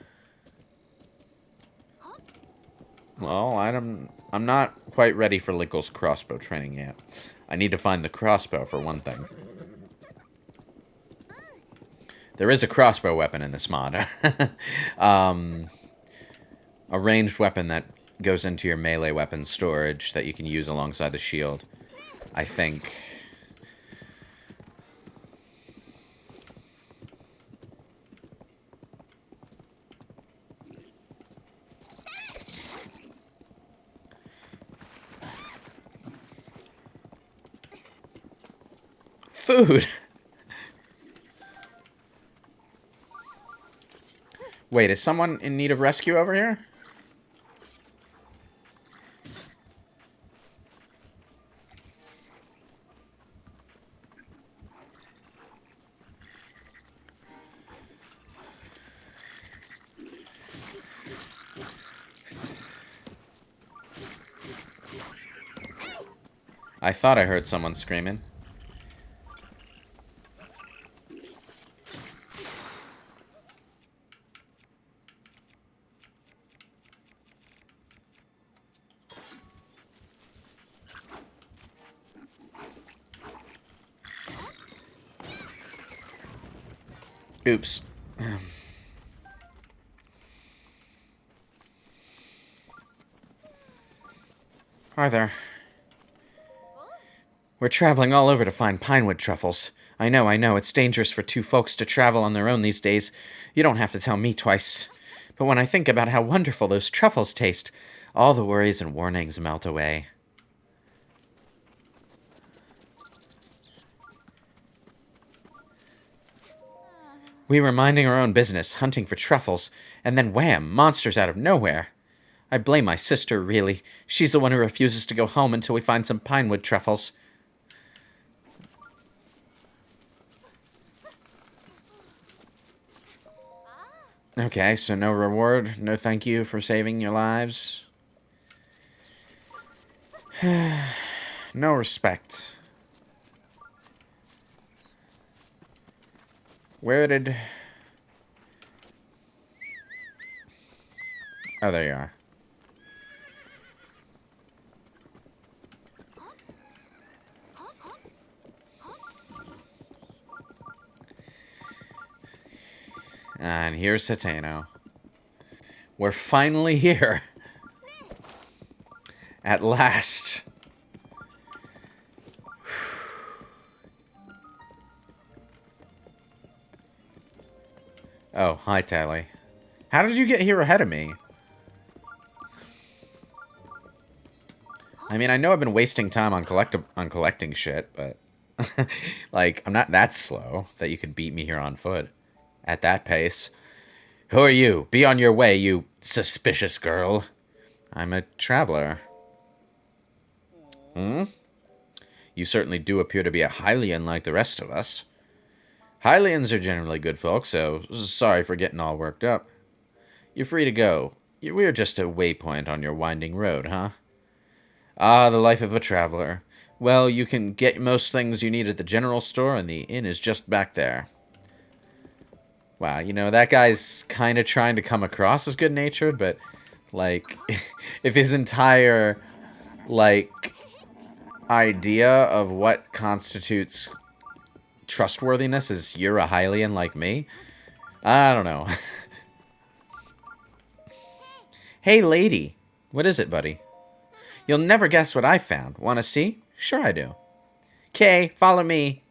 Speaker 1: Well, I'm not quite ready for Linkle's crossbow training yet. I need to find the crossbow for one thing. There is a crossbow weapon in this mod. A ranged weapon that goes into your melee weapon storage that you can use alongside the shield. I think. Food! Wait, is someone in need of rescue over here? I thought I heard someone screaming. Oops. Hi there. We're traveling all over to find pinewood truffles. I know, it's dangerous for two folks to travel on their own these days. You don't have to tell me twice. But when I think about how wonderful those truffles taste, all the worries and warnings melt away. We were minding our own business, hunting for truffles, and then wham, monsters out of nowhere. I blame my sister, really. She's the one who refuses to go home until we find some pinewood truffles. Okay, so no reward, no thank you for saving your lives. No respect. Where did... Oh, there you are. And here's Hateno. We're finally here. At last. Oh, hi, Tally. How did you get here ahead of me? I mean, I know I've been wasting time on collecting shit, but... like, I'm not that slow that you could beat me here on foot. At that pace. Who are you? Be on your way, you suspicious girl. I'm a traveler. Hmm? You certainly do appear to be a Hylian like the rest of us. Hylians are generally good folk, so sorry for getting all worked up. You're free to go. We're just a waypoint on your winding road, huh? Ah, the life of a traveler. Well, you can get most things you need at the general store, and the inn is just back there. Wow, you know, that guy's kind of trying to come across as good-natured, but, like, if his entire, like, idea of what constitutes trustworthiness is you're a Hylian like me, I don't know. Hey, lady. What is it, buddy? You'll never guess what I found. Want to see? Sure I do. 'Kay, follow me.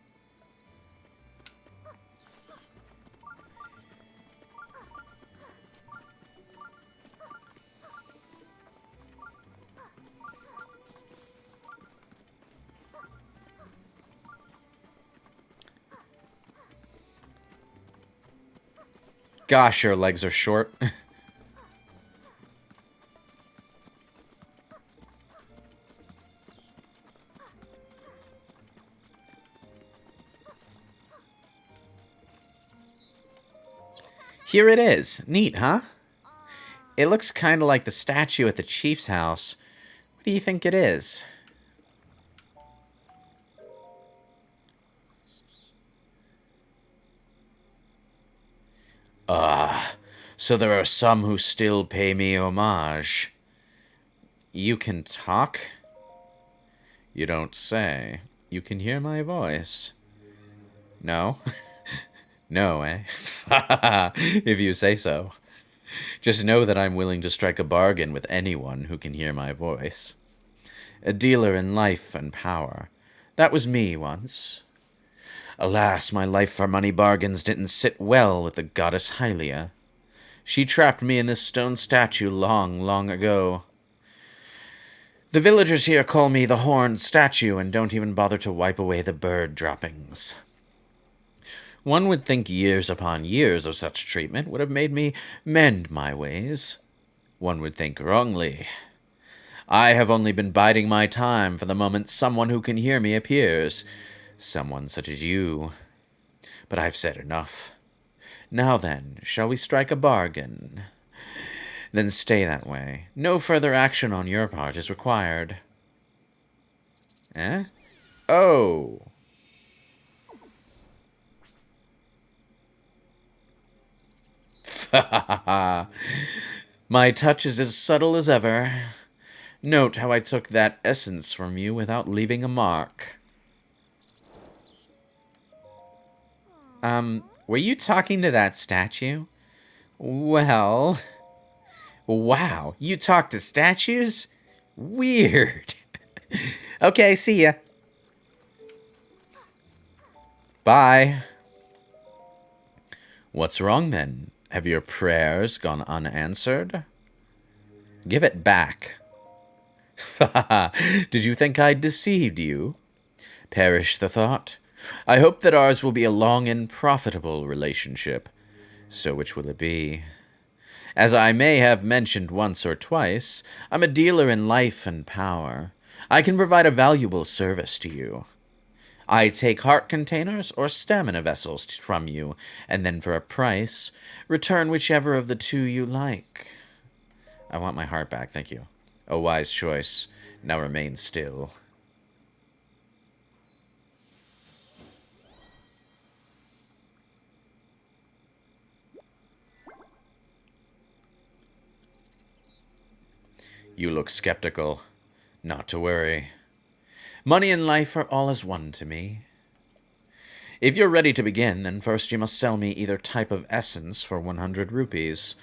Speaker 1: Gosh, your legs are short. Here it is. Neat, huh? It looks kind of like the statue at the chief's house. What do you think it is? Ah, so there are some who still pay me homage. You can talk? You don't say. You can hear my voice. No? No, eh? If you say so. Just know that I'm willing to strike a bargain with anyone who can hear my voice. A dealer in life and power. That was me once. Alas, my life for money bargains didn't sit well with the goddess Hylia. She trapped me in this stone statue long, long ago. The villagers here call me the Horned Statue and don't even bother to wipe away the bird droppings. One would think years upon years of such treatment would have made me mend my ways. One would think wrongly. I have only been biding my time for the moment someone who can hear me appears. Someone such as you. But I've said enough. Now then, shall we strike a bargain? Then stay that way. No further action on your part is required. Eh? Oh. My touch is as subtle as ever. Note how I took that essence from you without leaving a mark. Were you talking to that statue? Well... Wow, you talk to statues? Weird. Okay, see ya. Bye. What's wrong, then? Have your prayers gone unanswered? Give it back. Did you think I deceived you? Perish the thought. I hope that ours will be a long and profitable relationship. So which will it be? As I may have mentioned once or twice, I'm a dealer in life and power. I can provide a valuable service to you. I take heart containers or stamina vessels from you, and then for a price, return whichever of the two you like. I want my heart back, thank you. A wise choice. Now remain still. You look skeptical. Not to worry. Money and life are all as one to me. If you're ready to begin, then first you must sell me either type of essence for 100 rupees.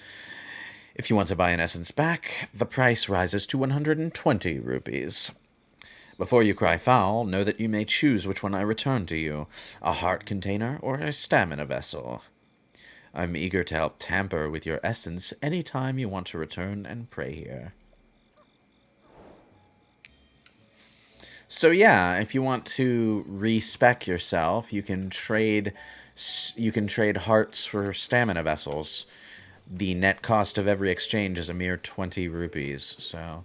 Speaker 1: If you want to buy an essence back, the price rises to 120 rupees. Before you cry foul, know that you may choose which one I return to you, a heart container or a stamina vessel. I'm eager to help tamper with your essence any time you want to return and pray here. So yeah, if you want to respec yourself, you can trade hearts for stamina vessels. The net cost of every exchange is a mere 20 rupees, so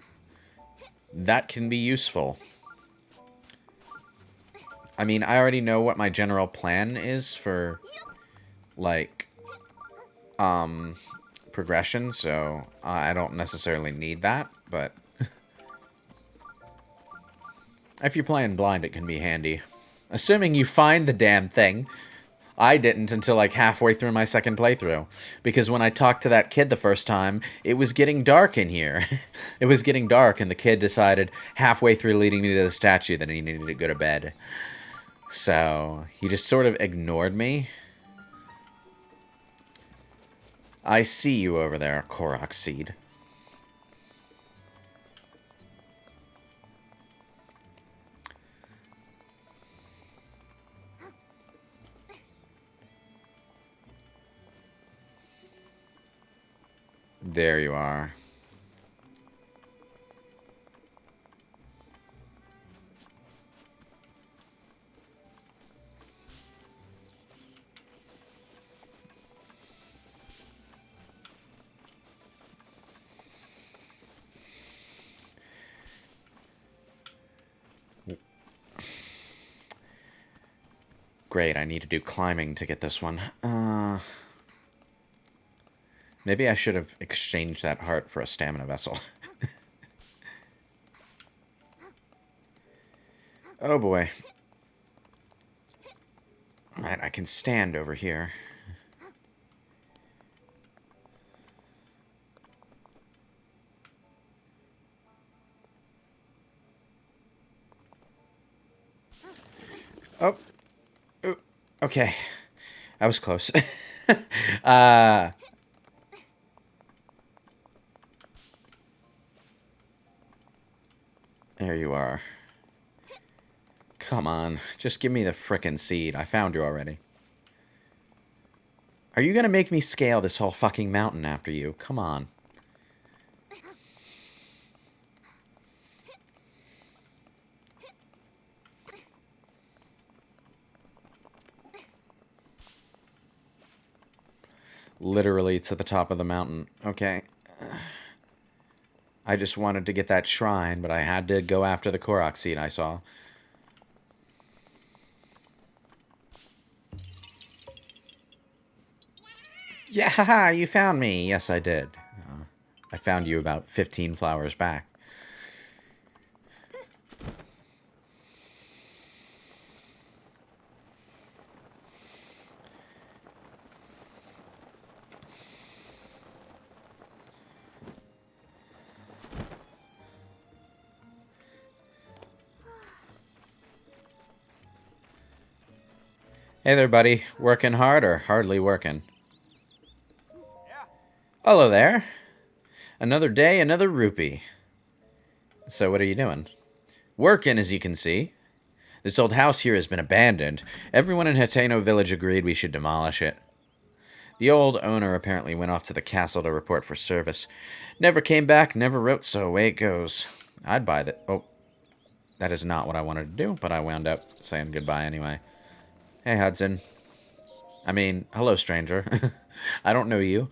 Speaker 1: that can be useful. I mean, I already know what my general plan is for, like, progression, so I don't necessarily need that, but if you're playing blind, it can be handy. Assuming you find the damn thing. I didn't until like halfway through my second playthrough. Because when I talked to that kid the first time, it was getting dark in here. It was getting dark, and the kid decided halfway through leading me to the statue that he needed to go to bed. So, he just sort of ignored me. I see you over there, Korok Seed. There you are. Great, I need to do climbing to get this one. Maybe I should have exchanged that heart for a stamina vessel. Oh boy. Alright, I can stand over here. Oh. Ooh. Okay. I was close. There you are. Come on. Just give me the frickin' seed. I found you already. Are you gonna make me scale this whole fucking mountain after you? Come on. Literally to the top of the mountain. Okay. I just wanted to get that shrine, but I had to go after the Korok seed I saw. Yeah, haha, you found me. Yes, I did. I found you about 15 flowers back. Hey there, buddy. Working hard or hardly working?
Speaker 3: Yeah.
Speaker 1: Hello there. Another day, another rupee. So what are you doing? Working, as you can see. This old house here has been abandoned. Everyone in Hateno Village agreed we should demolish it. The old owner apparently went off to the castle to report for service. Never came back, never wrote, so away it goes. I'd buy that. Oh, that is not what I wanted to do, but I wound up saying goodbye anyway. Hey, Hudson. I mean, hello, stranger. I don't know you.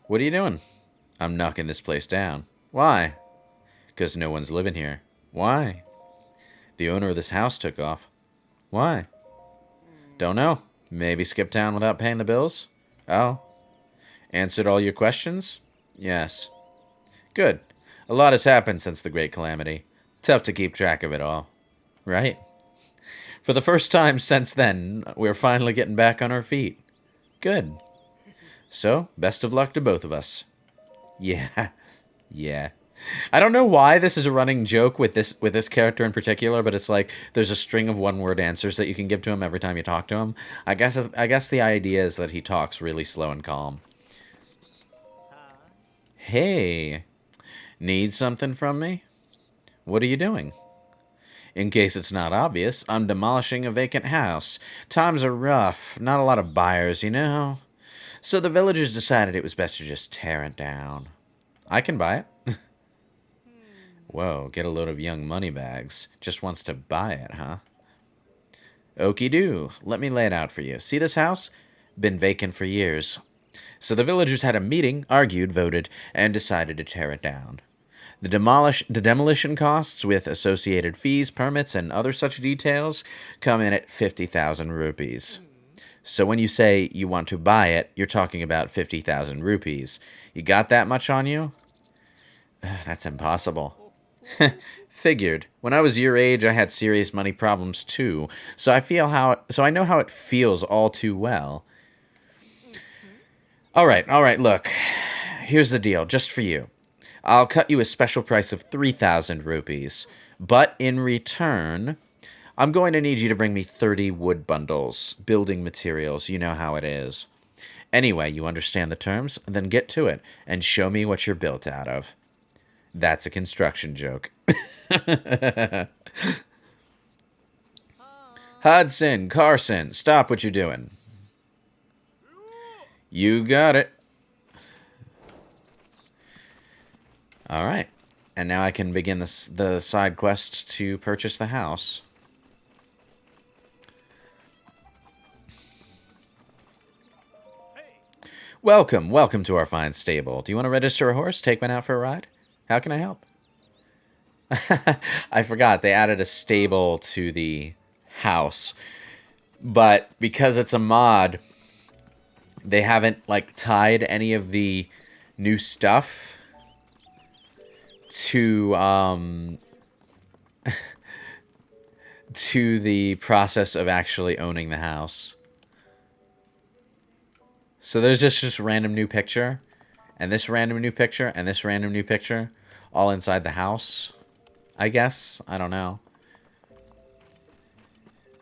Speaker 1: What are you doing? I'm knocking this place down. Why? Because no one's living here. Why? The owner of this house took off. Why? Don't know. Maybe skipped town without paying the bills? Oh. Answered all your questions? Yes. Good. A lot has happened since the Great Calamity. Tough to keep track of it all. Right? For the first time since then, we're finally getting back on our feet. Good. So, best of luck to both of us. Yeah. Yeah. I don't know why this is a running joke with this character in particular, but it's like there's a string of one-word answers that you can give to him every time you talk to him. I guess the idea is that he talks really slow and calm. Hey, need something from me? What are you doing? In case it's not obvious, I'm demolishing a vacant house. Times are rough, not a lot of buyers, you know? So the villagers decided it was best to just tear it down. I can buy it. Whoa, get a load of young moneybags. Just wants to buy it, huh? Okie doo. Let me lay it out for you. See this house? Been vacant for years. So the villagers had a meeting, argued, voted, and decided to tear it down. The demolition costs, with associated fees, permits, and other such details, come in at 50,000 rupees. So when you say you want to buy it, you're talking about 50,000 rupees. You got that much on you? That's impossible. Figured. When I was your age, I had serious money problems too. So I know how it feels all too well. All right, look. Here's the deal, just for you. I'll cut you a special price of 3,000 rupees. But in return, I'm going to need you to bring me 30 wood bundles, building materials, you know how it is. Anyway, you understand the terms? Then get to it, and show me what you're built out of. That's a construction joke. Hudson, Carson, stop what you're doing. You got it. Alright. And now I can begin the side quest to purchase the house. Welcome to our fine stable. Do you want to register a horse? Take one out for a ride? How can I help? I forgot, they added a stable to the house. But because it's a mod, they haven't, like, tied any of the new stuff to, to the process of actually owning the house. So there's just random new picture, and this random new picture, and this random new picture, all inside the house, I guess. I don't know.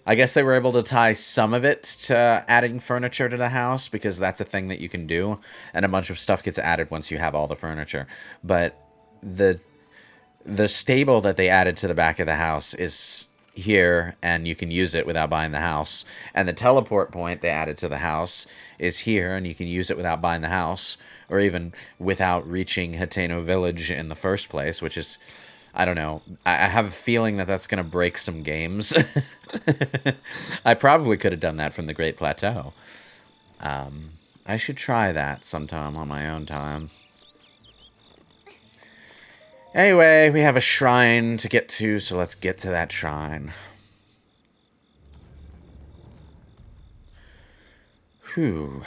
Speaker 1: I guess they were able to tie some of it to adding furniture to the house, because that's a thing that you can do, and a bunch of stuff gets added once you have all the furniture. But the stable that they added to the back of the house is here, and you can use it without buying the house. And the teleport point they added to the house is here, and you can use it without buying the house, or even without reaching Hateno Village in the first place, which is, I don't know. I have a feeling that that's going to break some games. I probably could have done that from the Great Plateau. I should try that sometime on my own time. Anyway, we have a shrine to get to, so let's get to that shrine. Whew.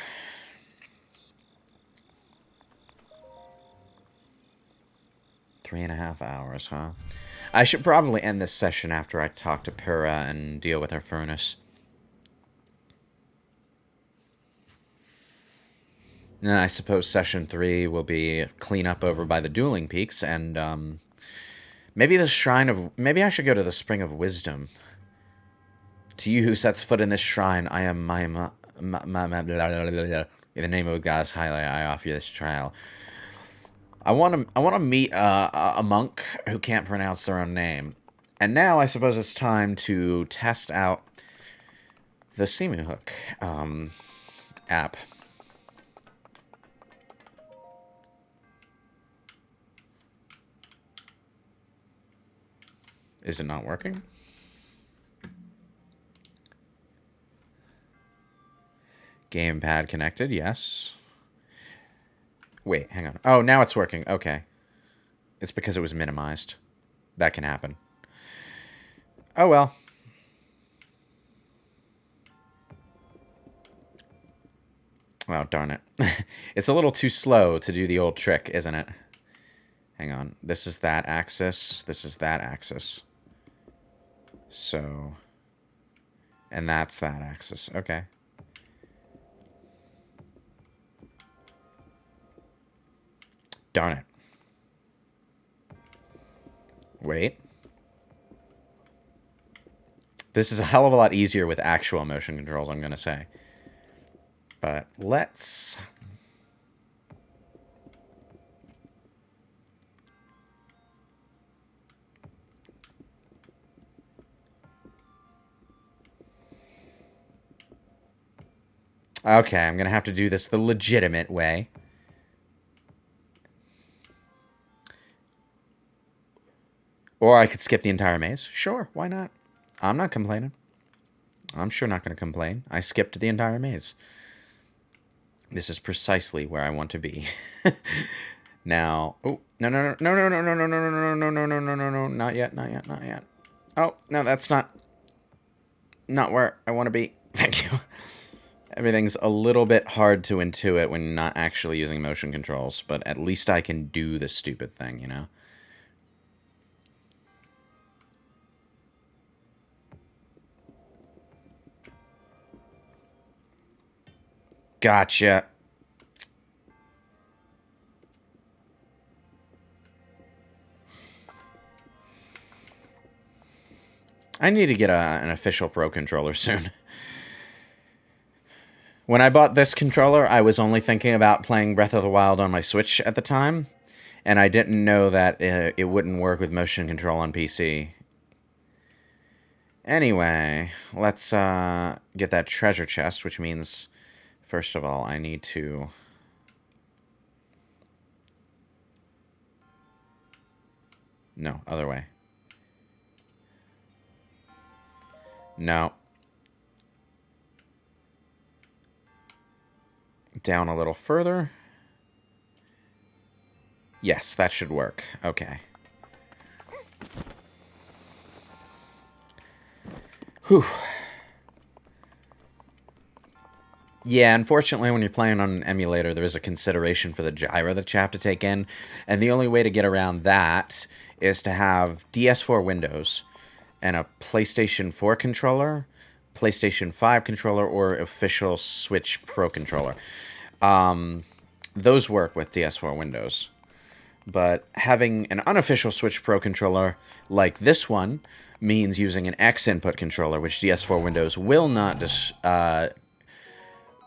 Speaker 1: Three and a half hours, huh? I should probably end this session after I talk to Pura and deal with her furnace. And then I suppose session 3 will be clean up over by the Dueling Peaks, and maybe the Shrine of... Maybe I should go to the Spring of Wisdom. To you who sets foot in this shrine, I am in the name of God's highlight, I offer you this trial. I want to meet a monk who can't pronounce their own name. And now I suppose it's time to test out the CEMU Hook app. Is it not working? Gamepad connected, yes. Wait, hang on. Oh, now it's working. Okay. It's because it was minimized. That can happen. Oh, well. Oh, darn it. It's a little too slow to do the old trick, isn't it? Hang on. This is that axis. This is that axis. So... And that's that axis. Okay. Darn it. Wait. This is a hell of a lot easier with actual motion controls, I'm going to say. But let's... Okay, I'm gonna have to do this the legitimate way. Or I could skip the entire maze. Sure, why not? I'm not complaining. I'm sure not going to complain. I skipped the entire maze. This is precisely where I want to be. Now, oh, no, no, no, no, no, no, no, no, no, no, no, no, no, no, no, not yet, not yet, not yet. Oh, no, that's not where I want to be. Thank you. Everything's a little bit hard to intuit when not actually using motion controls, but at least I can do the stupid thing, you know? Gotcha. I need to get an official Pro controller soon. When I bought this controller, I was only thinking about playing Breath of the Wild on my Switch at the time, and I didn't know that it wouldn't work with motion control on PC. Anyway, let's get that treasure chest, which means, first of all, I need to... No, other way. No. Down a little further. Yes, that should work. Okay. Whew. Yeah, unfortunately, when you're playing on an emulator, there is a consideration for the gyro that you have to take in, and the only way to get around that is to have DS4 Windows and a PlayStation 4 controller, PlayStation 5 controller, or official Switch Pro controller. Those work with DS4 Windows. But having an unofficial Switch Pro controller like this one means using an X input controller, which DS4 Windows will not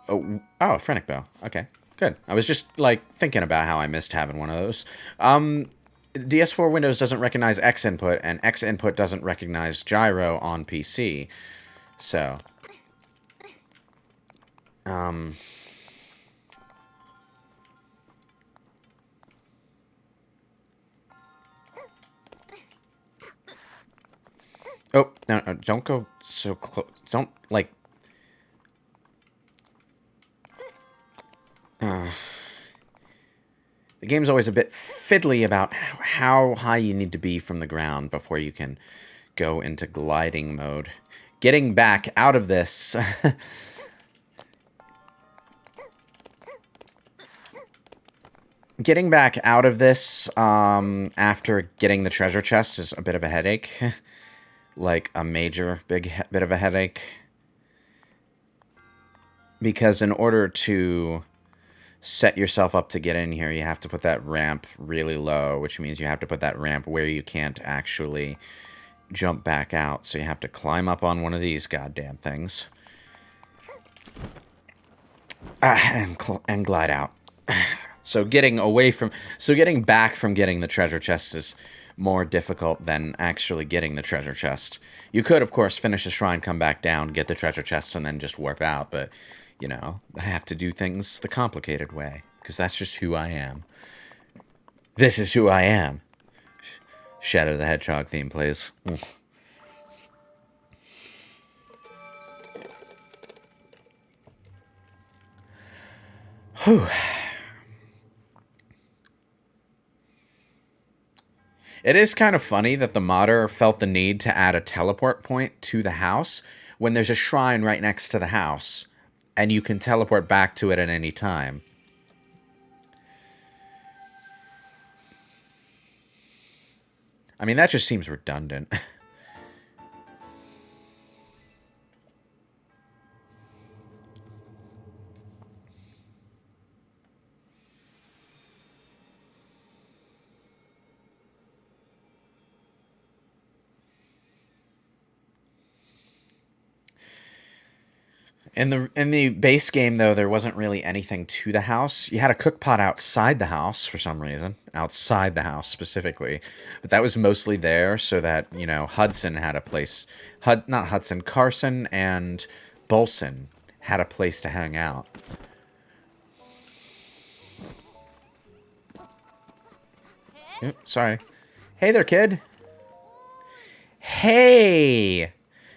Speaker 1: Oh, Fhrenic Bow. Okay, good. I was just, like, thinking about how I missed having one of those. DS4 Windows doesn't recognize X input, and X input doesn't recognize gyro on PC. So, oh, no, no, don't go so close. Don't, like... The game's always a bit fiddly about how high you need to be from the ground before you can go into gliding mode. Getting back out of this... Getting back out of this after getting the treasure chest is a bit of a headache. Like a major bit of a headache. Because in order to set yourself up to get in here, you have to put that ramp really low, which means you have to put that ramp where you can't actually jump back out. So you have to climb up on one of these goddamn things. And glide out. So getting back from getting the treasure chest is more difficult than actually getting the treasure chest. You could, of course, finish the shrine, come back down, get the treasure chest, and then just warp out, but... You know, I have to do things the complicated way, because that's just who I am. This is who I am. Shadow the Hedgehog theme, please. Whew. It is kind of funny that the modder felt the need to add a teleport point to the house when there's a shrine right next to the house. And you can teleport back to it at any time. I mean, that just seems redundant. In the base game, though, there wasn't really anything to the house. You had a cook pot outside the house for some reason. Outside the house, specifically. But that was mostly there so that, you know, Hudson had a place... Not Hudson, Carson and Bolson had a place to hang out. Oops, sorry. Hey there, kid. Hey!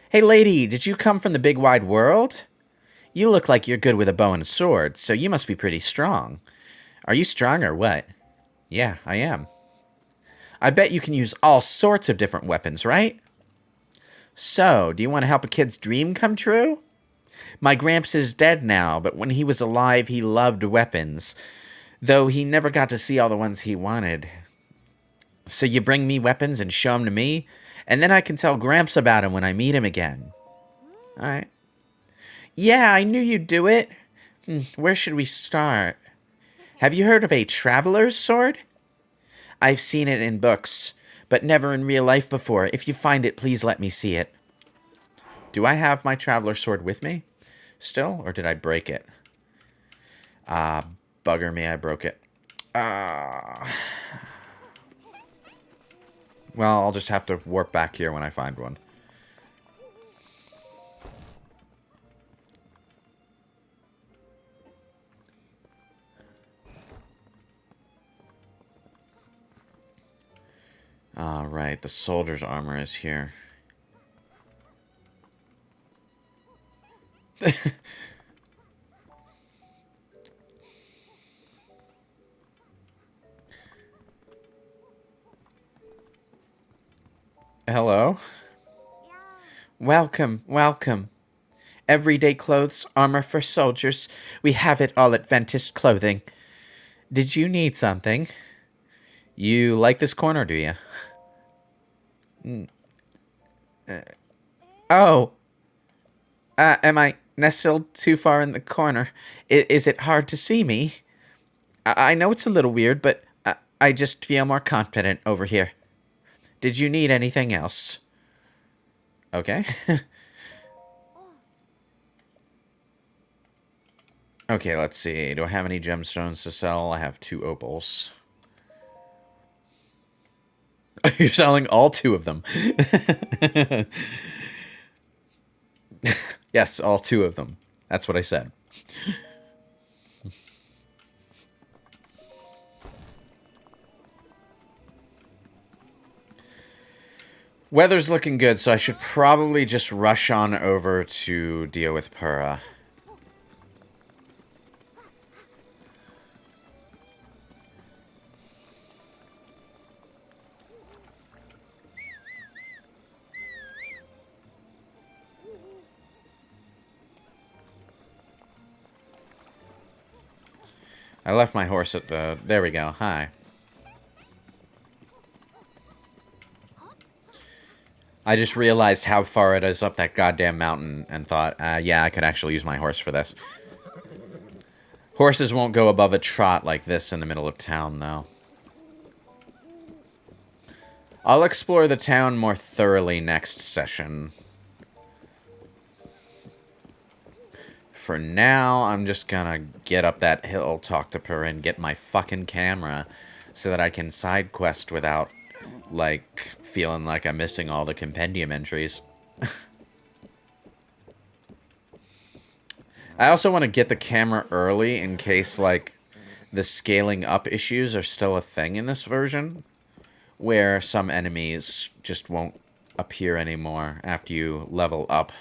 Speaker 1: Hey, lady, did you come from the big wide world? You look like you're good with a bow and a sword, so you must be pretty strong. Are you strong or what? Yeah, I am. I bet you can use all sorts of different weapons, right? So, do you want to help a kid's dream come true? My Gramps is dead now, but when he was alive, he loved weapons, though he never got to see all the ones he wanted. So you bring me weapons and show them to me, and then I can tell Gramps about him when I meet him again. Alright. Yeah, I knew you'd do it. Where should we start? Have you heard of a traveler's sword? I've seen it in books, but never in real life before. If you find it, please let me see it. Do I have my traveler's sword with me still, or did I break it? Bugger me, I broke it. Well, I'll just have to warp back here when I find one. Alright, the soldier's armor is here. Hello? Welcome, welcome. Everyday clothes, armor for soldiers. We have it all at Ventus Clothing. Did you need something? You like this corner, do you? Am I nestled too far in the corner? Is it hard to see me? I know it's a little weird, but I just feel more confident over here. Did you need anything else? Okay. Okay, let's see. Do I have any gemstones to sell? I have 2 opals. You're selling all 2 of them. Yes, all 2 of them. That's what I said. Weather's looking good, so I should probably just rush on over to deal with Pura. I left my horse at the... There we go. Hi. I just realized how far it is up that goddamn mountain and thought, yeah, I could actually use my horse for this. Horses won't go above a trot like this in the middle of town, though. I'll explore the town more thoroughly next session. For now, I'm just gonna get up that hill, talk to her, and get my fucking camera so that I can side quest without, like, feeling like I'm missing all the compendium entries. I also want to get the camera early in case, like, the scaling up issues are still a thing in this version, where some enemies just won't appear anymore after you level up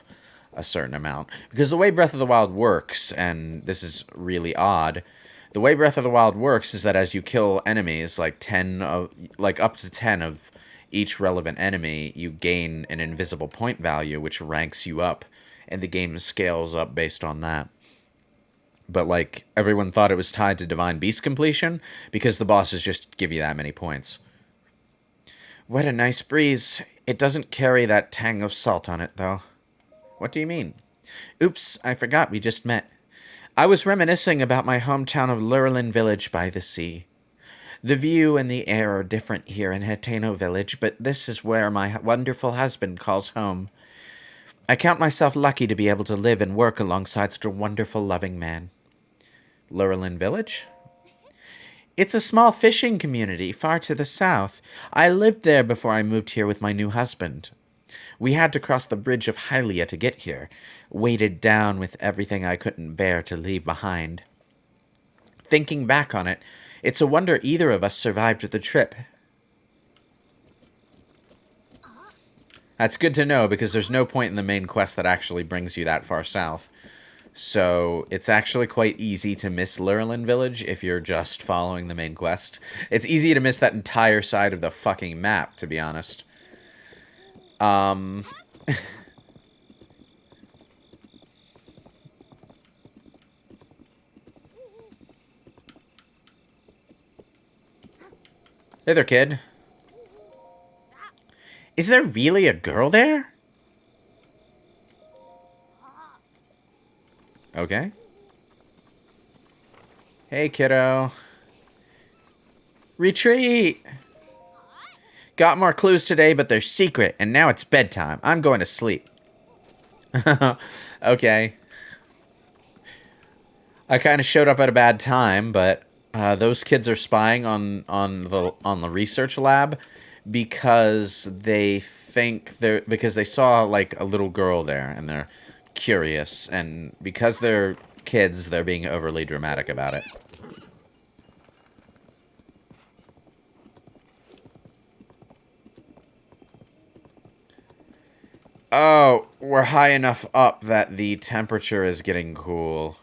Speaker 1: a certain amount. Because the way Breath of the Wild works, and this is really odd, the way Breath of the Wild works is that as you kill enemies, like up to 10 of each relevant enemy, you gain an invisible point value, which ranks you up, and the game scales up based on that. But, like, everyone thought it was tied to Divine Beast completion, because the bosses just give you that many points. What a nice breeze. It doesn't carry that tang of salt on it, though. What do you mean? Oops, I forgot we just met. I was reminiscing about my hometown of Lurelin Village by the sea. The view and the air are different here in Hateno Village, but this is where my wonderful husband calls home. I count myself lucky to be able to live and work alongside such a wonderful, loving man. Lurelin Village? It's a small fishing community far to the south. I lived there before I moved here with my new husband. We had to cross the bridge of Hylia to get here, weighted down with everything I couldn't bear to leave behind. Thinking back on it, it's a wonder either of us survived the trip. That's good to know, because there's no point in the main quest that actually brings you that far south. So, it's actually quite easy to miss Lurelin Village if you're just following the main quest. It's easy to miss that entire side of the fucking map, to be honest. Hey there, kid. Is there really a girl there? Okay. Hey, kiddo. Retreat! Got more clues today, but they're secret, and now it's bedtime. I'm going to sleep. Okay. I kind of showed up at a bad time, but those kids are spying on the research lab because they saw like a little girl there, and they're curious, and because they're kids, they're being overly dramatic about it. Oh, we're high enough up that the temperature is getting cool.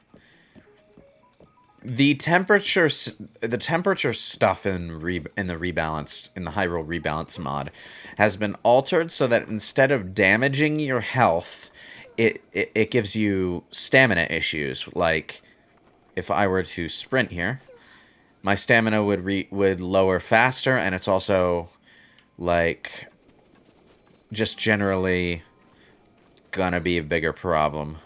Speaker 1: The temperature stuff in the Hyrule Rebalanced mod has been altered so that instead of damaging your health, it gives you stamina issues. Like if I were to sprint here, my stamina would lower faster, and it's also like just generally gonna be a bigger problem.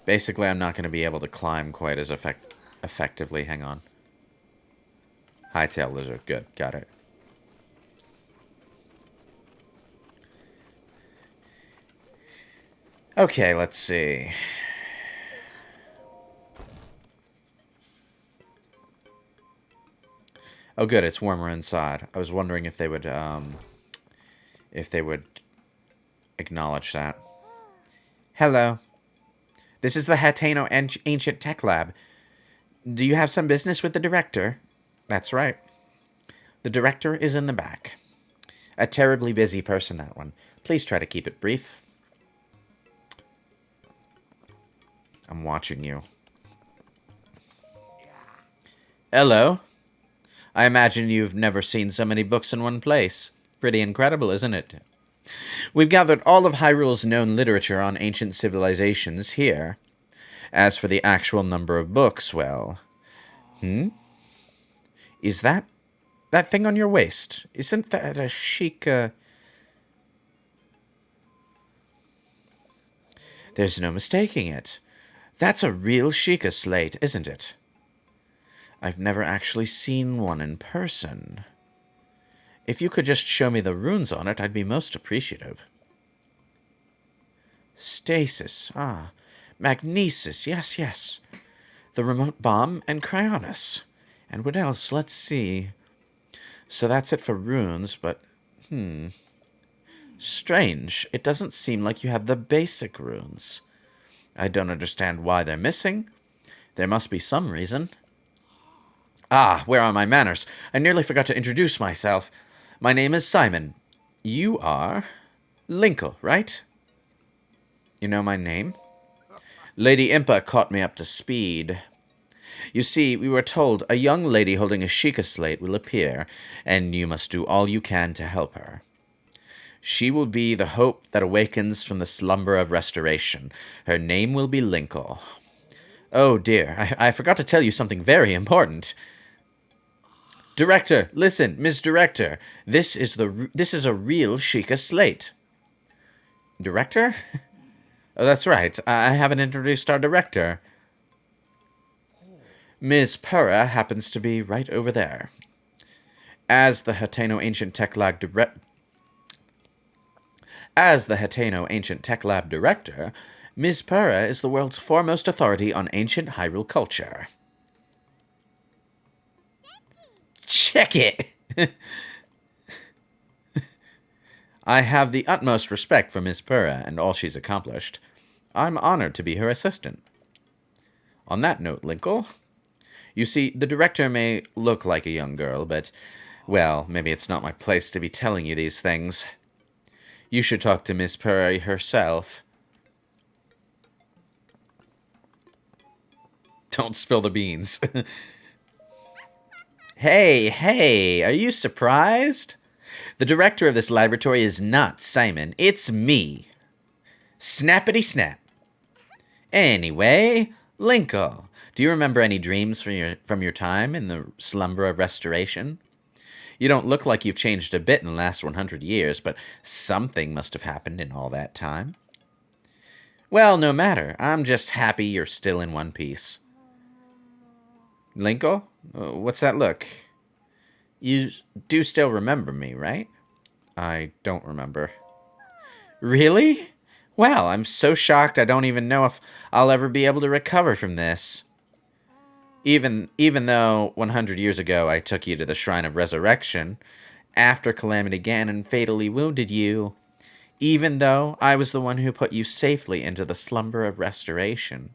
Speaker 1: Basically, I'm not going to be able to climb quite as effectively. Hang on. Hightail lizard. Good. Got it. Okay, let's see. Oh, good. It's warmer inside. I was wondering if they would acknowledge that. Hello. This is the Hateno Ancient Tech Lab. Do you have some business with the director? That's right. The director is in the back. A terribly busy person, that one. Please try to keep it brief. I'm watching you. Hello. I imagine you've never seen so many books in one place. Pretty incredible, isn't it? We've gathered all of Hyrule's known literature on ancient civilizations here. As for the actual number of books, well... Is that thing on your waist? Isn't that a Sheikah... There's no mistaking it. That's a real Sheikah slate, isn't it? I've never actually seen one in person. If you could just show me the runes on it, I'd be most appreciative. Stasis, Magnesis, yes. The remote bomb and Cryonis. And what else? Let's see. So that's it for runes, but... Strange. It doesn't seem like you have the basic runes. I don't understand why they're missing. There must be some reason. Where are my manners? I nearly forgot to introduce myself. My name is Simon. You are... Linkle, right? You know my name? Lady Impa caught me up to speed. You see, we were told a young lady holding a Sheikah slate will appear, and you must do all you can to help her. She will be the hope that awakens from the slumber of restoration. Her name will be Linkle. Oh dear, I forgot to tell you something very important. Director, listen, Miss Director. This is a real Sheikah slate. Director? Oh, that's right. I haven't introduced our director. Ms. Purra happens to be right over there. As the Hateno Ancient Tech Lab director, Ms. Purra is the world's foremost authority on ancient Hyrule culture. Check it! I have the utmost respect for Miss Purra and all she's accomplished. I'm honored to be her assistant. On that note, Linkle, you see, the director may look like a young girl, but, well, maybe it's not my place to be telling you these things. You should talk to Miss Purra herself. Don't spill the beans. Hey, are you surprised? The director of this laboratory is not Simon, it's me. Snappity snap. Anyway, Linkle, do you remember any dreams from your time in the slumber of restoration? You don't look like you've changed a bit in the last 100 years, but something must have happened in all that time. Well, no matter. I'm just happy you're still in one piece. Linkle? What's that look? You do still remember me, right? I don't remember. Really? Well, I'm so shocked I don't even know if I'll ever be able to recover from this. Even though 100 years ago I took you to the Shrine of Resurrection, after Calamity Ganon fatally wounded you, even though I was the one who put you safely into the slumber of restoration.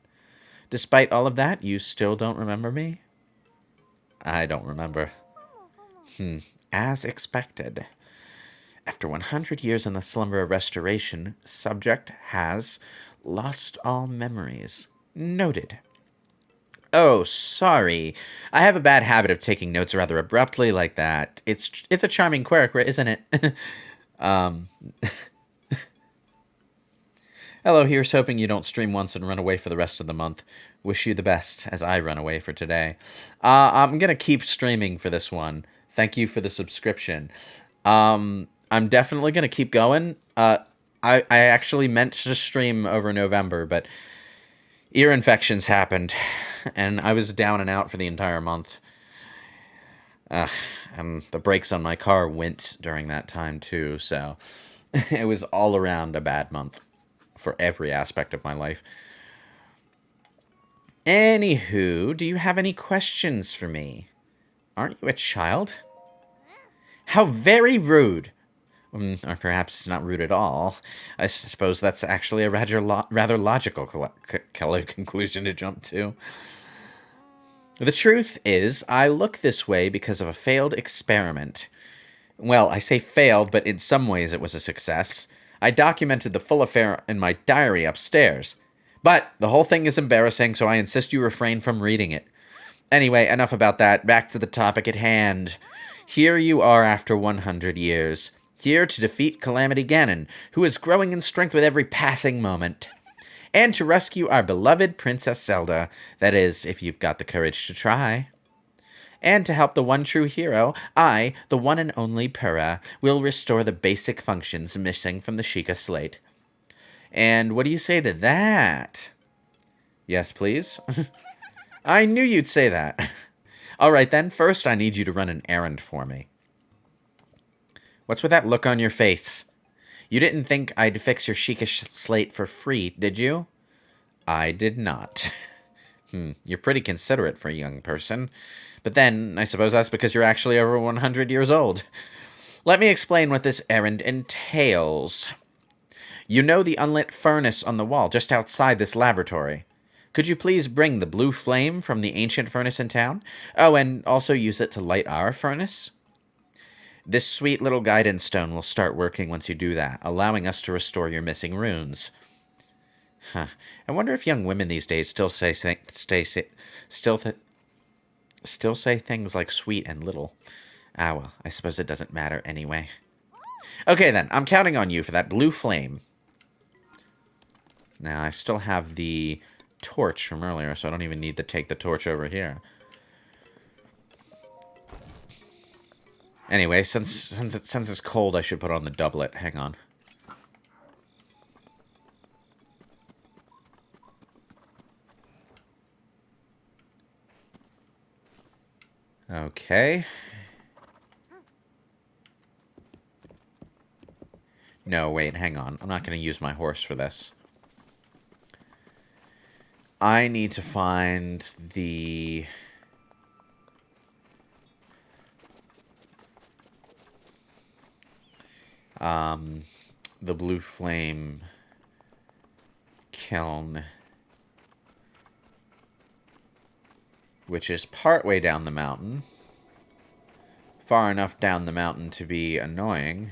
Speaker 1: Despite all of that, you still don't remember me? I don't remember. As expected. After 100 years in the slumber of restoration, subject has lost all memories. Noted. Oh, sorry. I have a bad habit of taking notes rather abruptly like that. It's a charming quirk, isn't it? Hello, here's hoping you don't stream once and run away for the rest of the month. Wish you the best, as I run away for today. I'm going to keep streaming for this one. Thank you for the subscription. I'm definitely going to keep going. I actually meant to stream over November, but ear infections happened, and I was down and out for the entire month. And the brakes on my car went during that time, too, so it was all around a bad month for every aspect of my life. Anywho, do you have any questions for me? Aren't you a child? How very rude. Or perhaps not rude at all. I suppose that's actually a rather logical conclusion to jump to. The truth is, I look this way because of a failed experiment. Well, I say failed, but in some ways it was a success. I documented the full affair in my diary upstairs. But the whole thing is embarrassing, so I insist you refrain from reading it. Anyway, enough about that. Back to the topic at hand. Here you are after 100 years. Here to defeat Calamity Ganon, who is growing in strength with every passing moment. And to rescue our beloved Princess Zelda. That is, if you've got the courage to try. And to help the one true hero, I, the one and only Purra, will restore the basic functions missing from the Sheikah slate. And what do you say to that? Yes, please? I knew you'd say that. Alright then, first I need you to run an errand for me. What's with that look on your face? You didn't think I'd fix your Sheikah slate for free, did you? I did not. You're pretty considerate for a young person. But then, I suppose that's because you're actually over 100 years old. Let me explain what this errand entails. You know the unlit furnace on the wall just outside this laboratory. Could you please bring the blue flame from the ancient furnace in town? Oh, and also use it to light our furnace? This sweet little guidance stone will start working once you do that, allowing us to restore your missing runes. I wonder if young women these days still say things like sweet and little. Ah, well, I suppose it doesn't matter anyway. Okay, then. I'm counting on you for that blue flame. Now, I still have the torch from earlier, so I don't even need to take the torch over here. Anyway, since it's cold, I should put on the doublet. Hang on. Okay. No, wait, hang on. I'm not going to use my horse for this. I need to find the... the Blue Flame kiln, which is partway down the mountain. Far enough down the mountain to be annoying.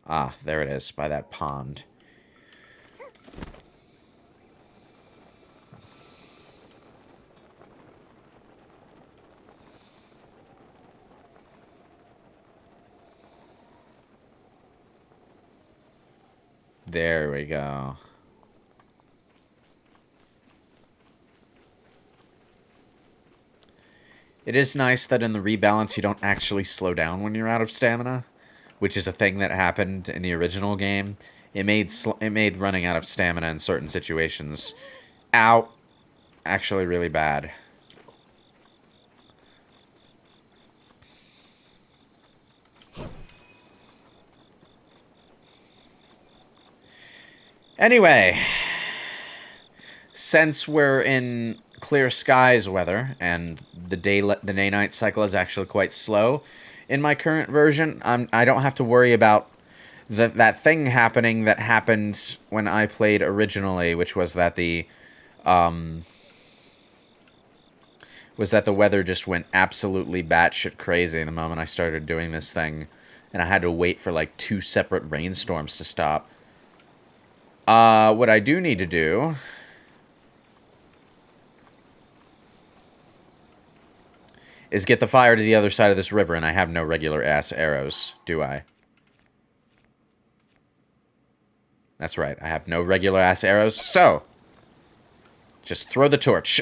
Speaker 1: Ah, there it is, by that pond. There we go. It is nice that in the rebalance you don't actually slow down when you're out of stamina, which is a thing that happened in the original game. It made running out of stamina in certain situations, actually really bad. Anyway, since we're in clear skies weather and the day-night cycle is actually quite slow in my current version, I don't have to worry about that thing happening that happened when I played originally, which was that the weather just went absolutely batshit crazy the moment I started doing this thing, and I had to wait for like 2 separate rainstorms to stop. What I do need to do is get the fire to the other side of this river, and I have no regular-ass arrows, do I? That's right, I have no regular-ass arrows, so just throw the torch.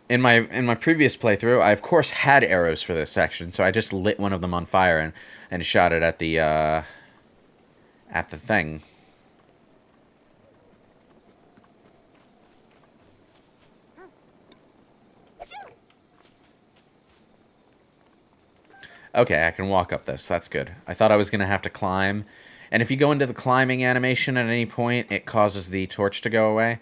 Speaker 1: In my previous playthrough, I of course had arrows for this section, so I just lit one of them on fire and shot it at the thing. Okay, I can walk up this. That's good. I thought I was going to have to climb. And if you go into the climbing animation at any point, it causes the torch to go away.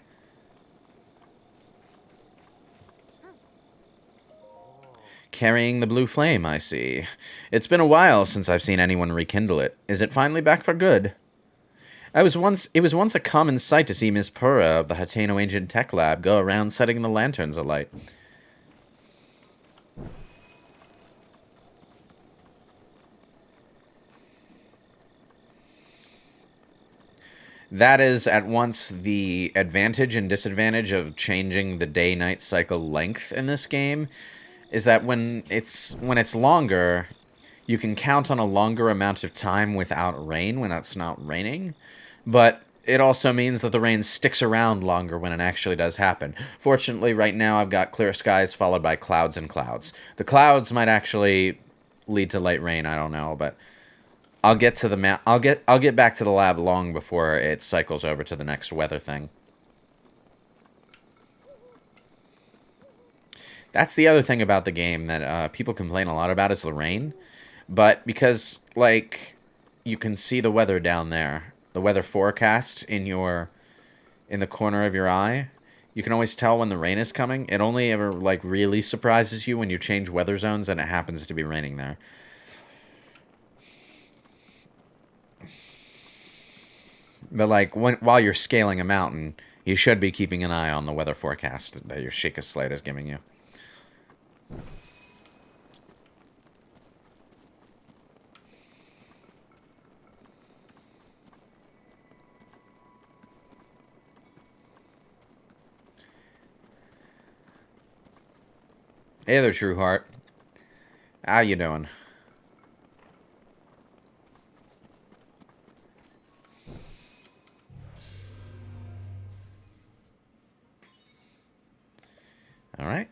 Speaker 1: Carrying the blue flame, I see. It's been a while since I've seen anyone rekindle it. Is it finally back for good? It was once a common sight to see Miss Pura of the Hateno Ancient Tech Lab go around setting the lanterns alight. That is at once the advantage and disadvantage of changing the day-night cycle length in this game, is that when it's longer, you can count on a longer amount of time without rain when it's not raining, but it also means that the rain sticks around longer when it actually does happen. Fortunately, right now I've got clear skies followed by clouds and clouds. The clouds might actually lead to light rain, I don't know, but I'll get to the I'll get back to the lab long before it cycles over to the next weather thing. That's the other thing about the game that people complain a lot about is the rain. But because, like, you can see the weather down there, the weather forecast in the corner of your eye, you can always tell when the rain is coming. It only ever, like, really surprises you when you change weather zones and it happens to be raining there. But, like, while you're scaling a mountain, you should be keeping an eye on the weather forecast that your Sheikah Slate is giving you. Hey there, True Heart. How you doing? All right.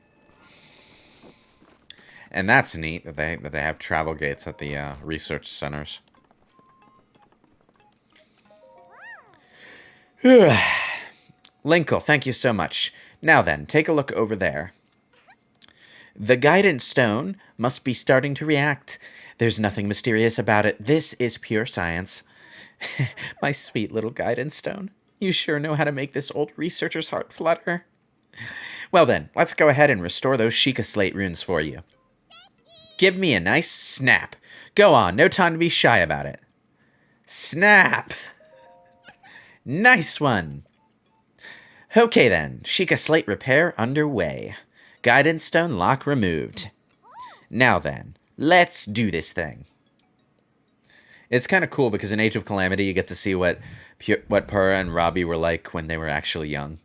Speaker 1: And that's neat that they have travel gates at the research centers. Linkle, thank you so much. Now then, take a look over there. The guidance stone must be starting to react. There's nothing mysterious about it. This is pure science. My sweet little guidance stone. You sure know how to make this old researcher's heart flutter. Well then, let's go ahead and restore those Sheikah Slate runes for you. Give me a nice snap. Go on, no time to be shy about it. Snap! Nice one! Okay then, Sheikah Slate repair underway. Guidance stone lock removed. Now then, let's do this thing. It's kind of cool because in Age of Calamity you get to see what Purah and Robbie were like when they were actually young.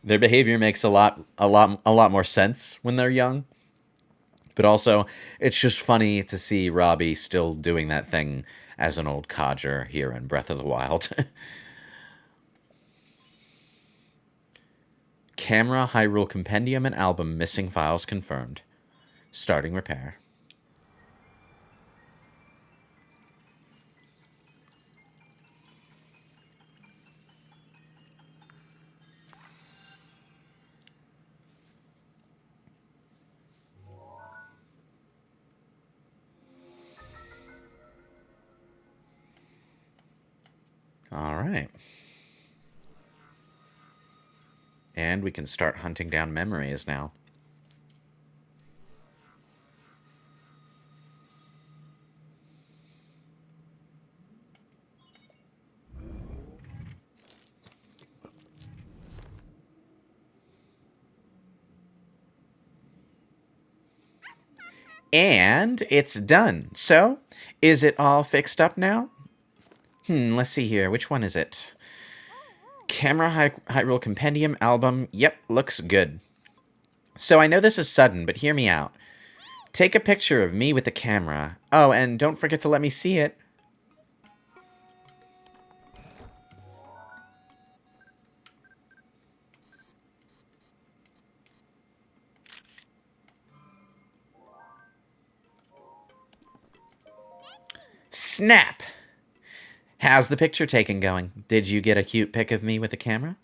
Speaker 1: Their behavior makes a lot more sense when they're young. But also, it's just funny to see Robbie still doing that thing as an old codger here in Breath of the Wild. Camera, Hyrule Compendium, and Album missing files confirmed. Starting repair. All right. And we can start hunting down memories now. And it's done. So, is it all fixed up now? Let's see here. Which one is it? Camera, Hyrule Compendium, Album. Yep, looks good. So I know this is sudden, but hear me out. Take a picture of me with the camera. Oh, and don't forget to let me see it. Snap! How's the picture taking going? Did you get a cute pic of me with the camera?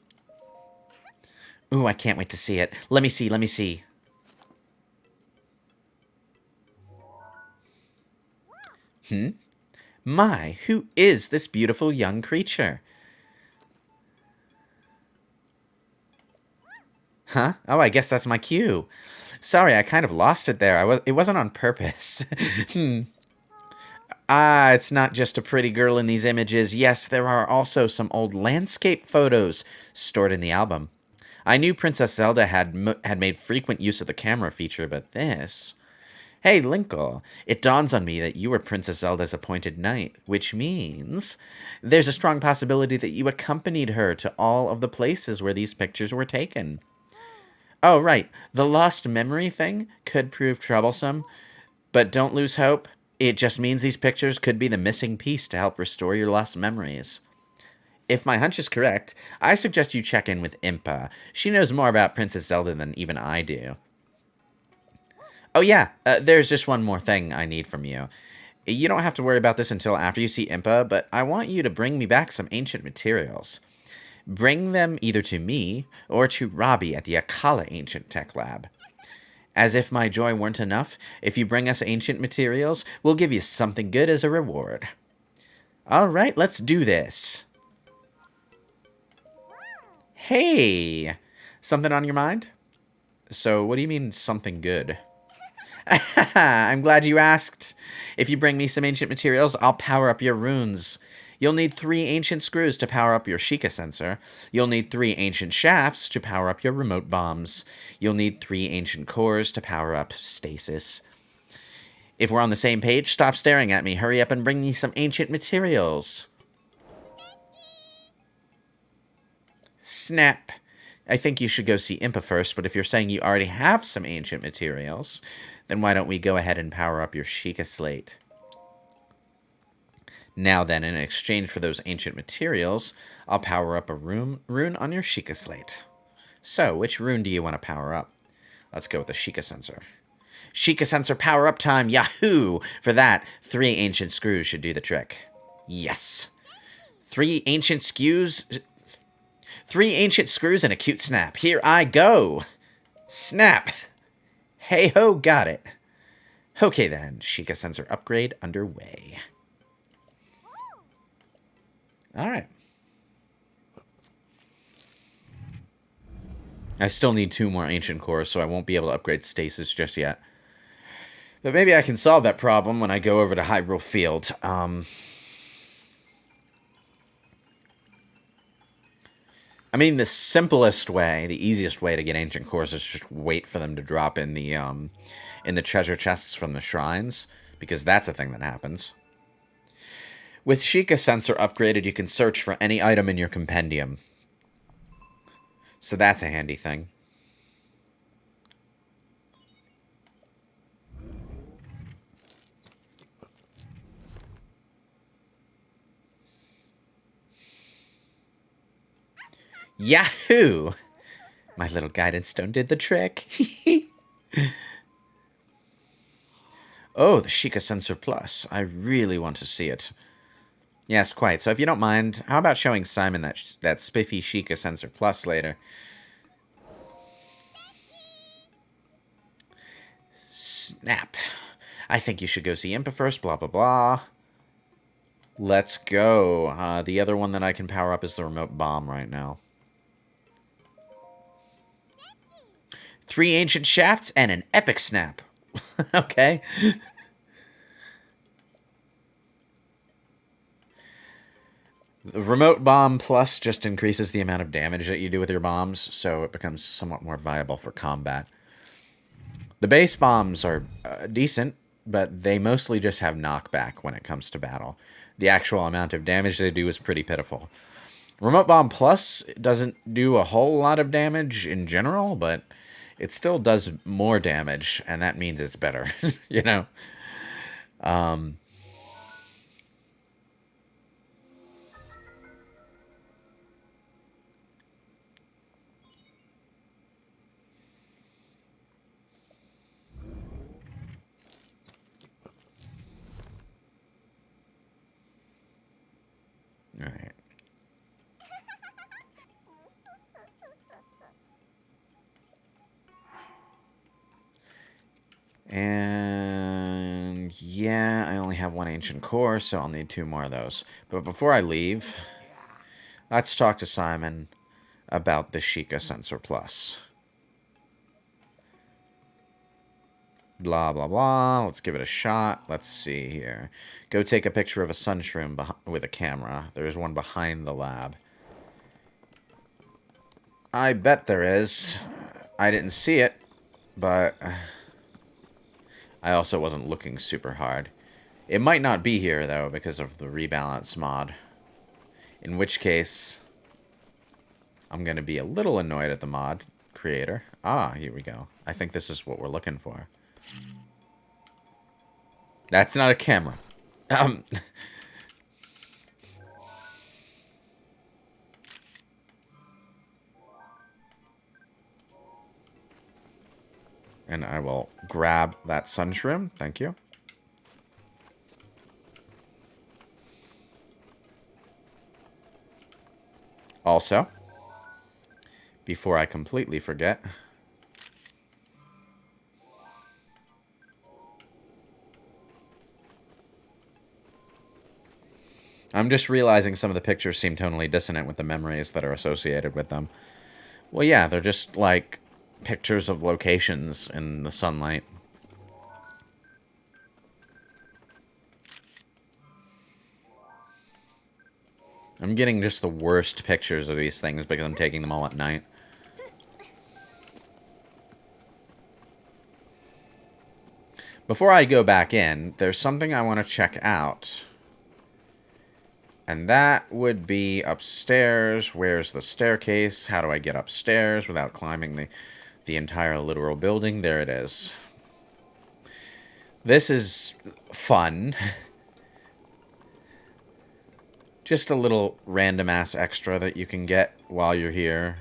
Speaker 1: Ooh, I can't wait to see it. Let me see, let me see. My, who is this beautiful young creature? Huh? Oh, I guess that's my cue. Sorry, I kind of lost it there. It wasn't on purpose. Ah, it's not just a pretty girl in these images. Yes, there are also some old landscape photos stored in the album. I knew Princess Zelda had made frequent use of the camera feature, but this... Hey, Linkle, it dawns on me that you were Princess Zelda's appointed knight, which means there's a strong possibility that you accompanied her to all of the places where these pictures were taken. Oh, right, the lost memory thing could prove troublesome, but don't lose hope. It just means these pictures could be the missing piece to help restore your lost memories. If my hunch is correct, I suggest you check in with Impa. She knows more about Princess Zelda than even I do. Oh yeah, there's just one more thing I need from you. You don't have to worry about this until after you see Impa, but I want you to bring me back some ancient materials. Bring them either to me or to Robbie at the Akala Ancient Tech Lab. As if my joy weren't enough, if you bring us ancient materials, we'll give you something good as a reward. Alright, let's do this. Hey! Something on your mind? So, what do you mean, something good? I'm glad you asked. If you bring me some ancient materials, I'll power up your runes. You'll need 3 ancient screws to power up your Sheikah sensor. You'll need 3 ancient shafts to power up your remote bombs. You'll need 3 ancient cores to power up stasis. If we're on the same page, stop staring at me. Hurry up and bring me some ancient materials. Snap. I think you should go see Impa first, but if you're saying you already have some ancient materials, then why don't we go ahead and power up your Sheikah Slate? Now then, in exchange for those ancient materials, I'll power up a rune on your Sheikah Slate. So, which rune do you want to power up? Let's go with the Sheikah Sensor. Sheikah Sensor power up time, yahoo! For that, 3 ancient screws should do the trick. Yes. 3 ancient screws... 3 ancient screws and a cute snap. Here I go! Snap! Hey ho, got it. Okay then, Sheikah Sensor upgrade underway. Alright. I still need 2 more ancient cores, so I won't be able to upgrade stasis just yet. But maybe I can solve that problem when I go over to Hyrule Field. I mean, the simplest way, the easiest way to get ancient cores is just wait for them to drop in the treasure chests from the shrines, because that's a thing that happens. With Sheikah Sensor upgraded, you can search for any item in your compendium. So that's a handy thing. Yahoo! My little guidance stone did the trick. Oh, the Sheikah Sensor Plus. I really want to see it. Yes, quite. So if you don't mind, how about showing Simon that spiffy Sheikah Sensor Plus later? Snap. I think you should go see Impa first, blah, blah, blah. Let's go. The other one that I can power up is the remote bomb right now. 3 ancient shafts and an epic snap. Okay. The remote bomb plus just increases the amount of damage that you do with your bombs, so it becomes somewhat more viable for combat. The base bombs are decent, but they mostly just have knockback when it comes to battle. The actual amount of damage they do is pretty pitiful. Remote bomb plus doesn't do a whole lot of damage in general, but it still does more damage, and that means it's better, you know? Alright. And yeah, I only have 1 ancient core, so I'll need 2 more of those. But before I leave, let's talk to Simon about the Sheikah Sensor Plus. Blah, blah, blah. Let's give it a shot. Let's see here. Go take a picture of a sunshroom with a camera. There's one behind the lab. I bet there is. I didn't see it, but I also wasn't looking super hard. It might not be here, though, because of the Rebalance mod. In which case, I'm going to be a little annoyed at the mod creator. Ah, here we go. I think this is what we're looking for. That's not a camera. And I will grab that sunshroom. Thank you. Also, before I completely forget, I'm just realizing some of the pictures seem tonally dissonant with the memories that are associated with them. Well, yeah, they're just like pictures of locations in the sunlight. I'm getting just the worst pictures of these things because I'm taking them all at night. Before I go back in, there's something I want to check out. And that would be upstairs. Where's the staircase? How do I get upstairs without climbing the entire literal building? There it is. This is fun. Just a little random-ass extra that you can get while you're here.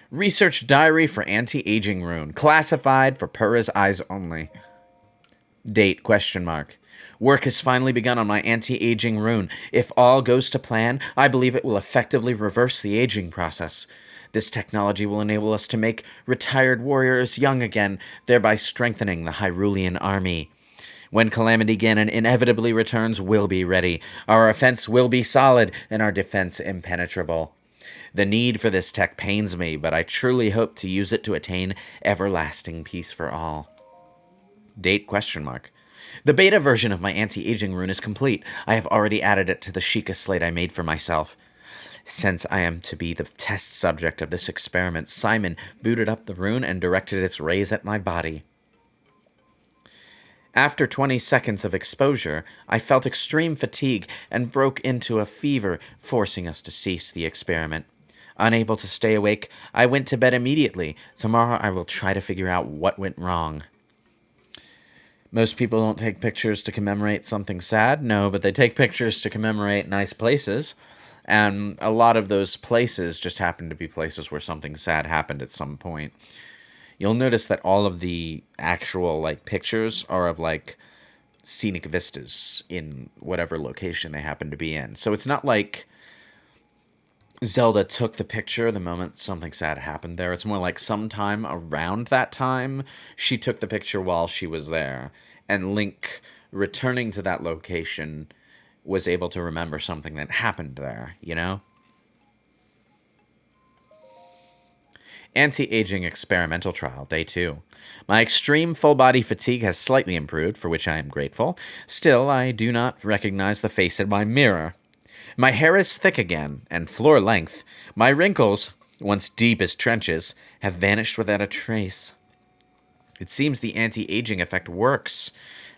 Speaker 1: Research diary for anti-aging rune. Classified for Purra's eyes only. Date, question mark. Work has finally begun on my anti-aging rune. If all goes to plan, I believe it will effectively reverse the aging process. This technology will enable us to make retired warriors young again, thereby strengthening the Hyrulean army. When Calamity Ganon inevitably returns, we'll be ready. Our offense will be solid, and our defense impenetrable. The need for this tech pains me, but I truly hope to use it to attain everlasting peace for all. Date, question mark. The beta version of my anti-aging rune is complete. I have already added it to the Sheikah slate I made for myself. Since I am to be the test subject of this experiment, Simon booted up the rune and directed its rays at my body. After 20 seconds of exposure, I felt extreme fatigue and broke into a fever, forcing us to cease the experiment. Unable to stay awake, I went to bed immediately. Tomorrow I will try to figure out what went wrong. Most people don't take pictures to commemorate something sad, no, but they take pictures to commemorate nice places. And a lot of those places just happen to be places where something sad happened at some point. You'll notice that all of the actual, pictures are of, scenic vistas in whatever location they happen to be in. So it's not like Zelda took the picture the moment something sad happened there. It's more like sometime around that time, she took the picture while she was there. And Link, returning to that location, was able to remember something that happened there, you know? Anti-aging experimental trial, day 2. My extreme full-body fatigue has slightly improved, for which I am grateful. Still, I do not recognize the face in my mirror. My hair is thick again, and floor-length. My wrinkles, once deep as trenches, have vanished without a trace. It seems the anti-aging effect works.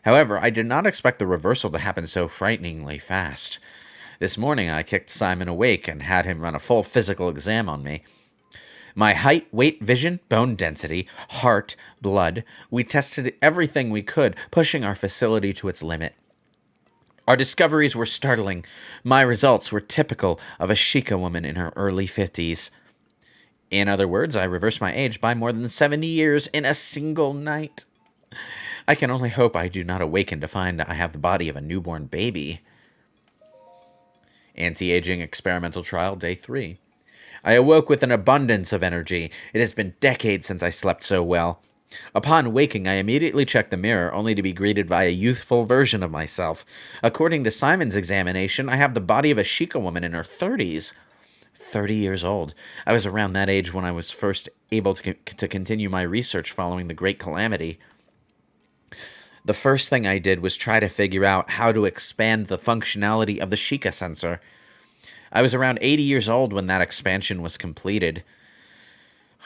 Speaker 1: However, I did not expect the reversal to happen so frighteningly fast. This morning I kicked Simon awake and had him run a full physical exam on me. My height, weight, vision, bone density, heart, blood, we tested everything we could, pushing our facility to its limit. Our discoveries were startling. My results were typical of a Sheikah woman in her early 50s. In other words, I reversed my age by more than 70 years in a single night. I can only hope I do not awaken to find I have the body of a newborn baby. Anti-aging experimental trial, day 3. I awoke with an abundance of energy. It has been decades since I slept so well. Upon waking, I immediately checked the mirror, only to be greeted by a youthful version of myself. According to Simon's examination, I have the body of a Sheikah woman in her 30s. 30 years old. I was around that age when I was first able to continue my research following the Great Calamity. The first thing I did was try to figure out how to expand the functionality of the Sheikah sensor. I was around 80 years old when that expansion was completed.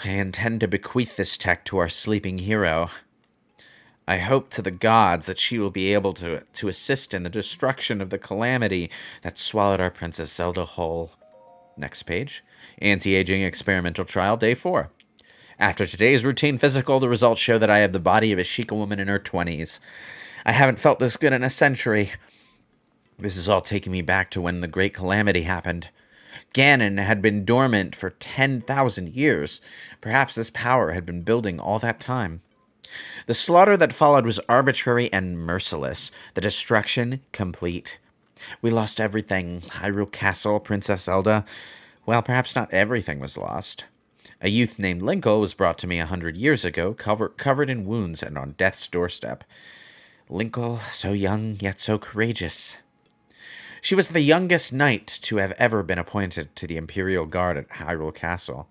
Speaker 1: I intend to bequeath this tech to our sleeping hero. I hope to the gods that she will be able to assist in the destruction of the calamity that swallowed our Princess Zelda whole. Next page. Anti-aging experimental trial, day 4. After today's routine physical, the results show that I have the body of a Sheikah woman in her 20s. I haven't felt this good in a century. This is all taking me back to when the Great Calamity happened. Ganon had been dormant for 10,000 years. Perhaps this power had been building all that time. The slaughter that followed was arbitrary and merciless. The destruction complete. We lost everything. Hyrule Castle, Princess Zelda. Well, perhaps not everything was lost. A youth named Linkle was brought to me 100 years ago, covered in wounds and on death's doorstep. Linkle, so young, yet so courageous. She was the youngest knight to have ever been appointed to the Imperial Guard at Hyrule Castle.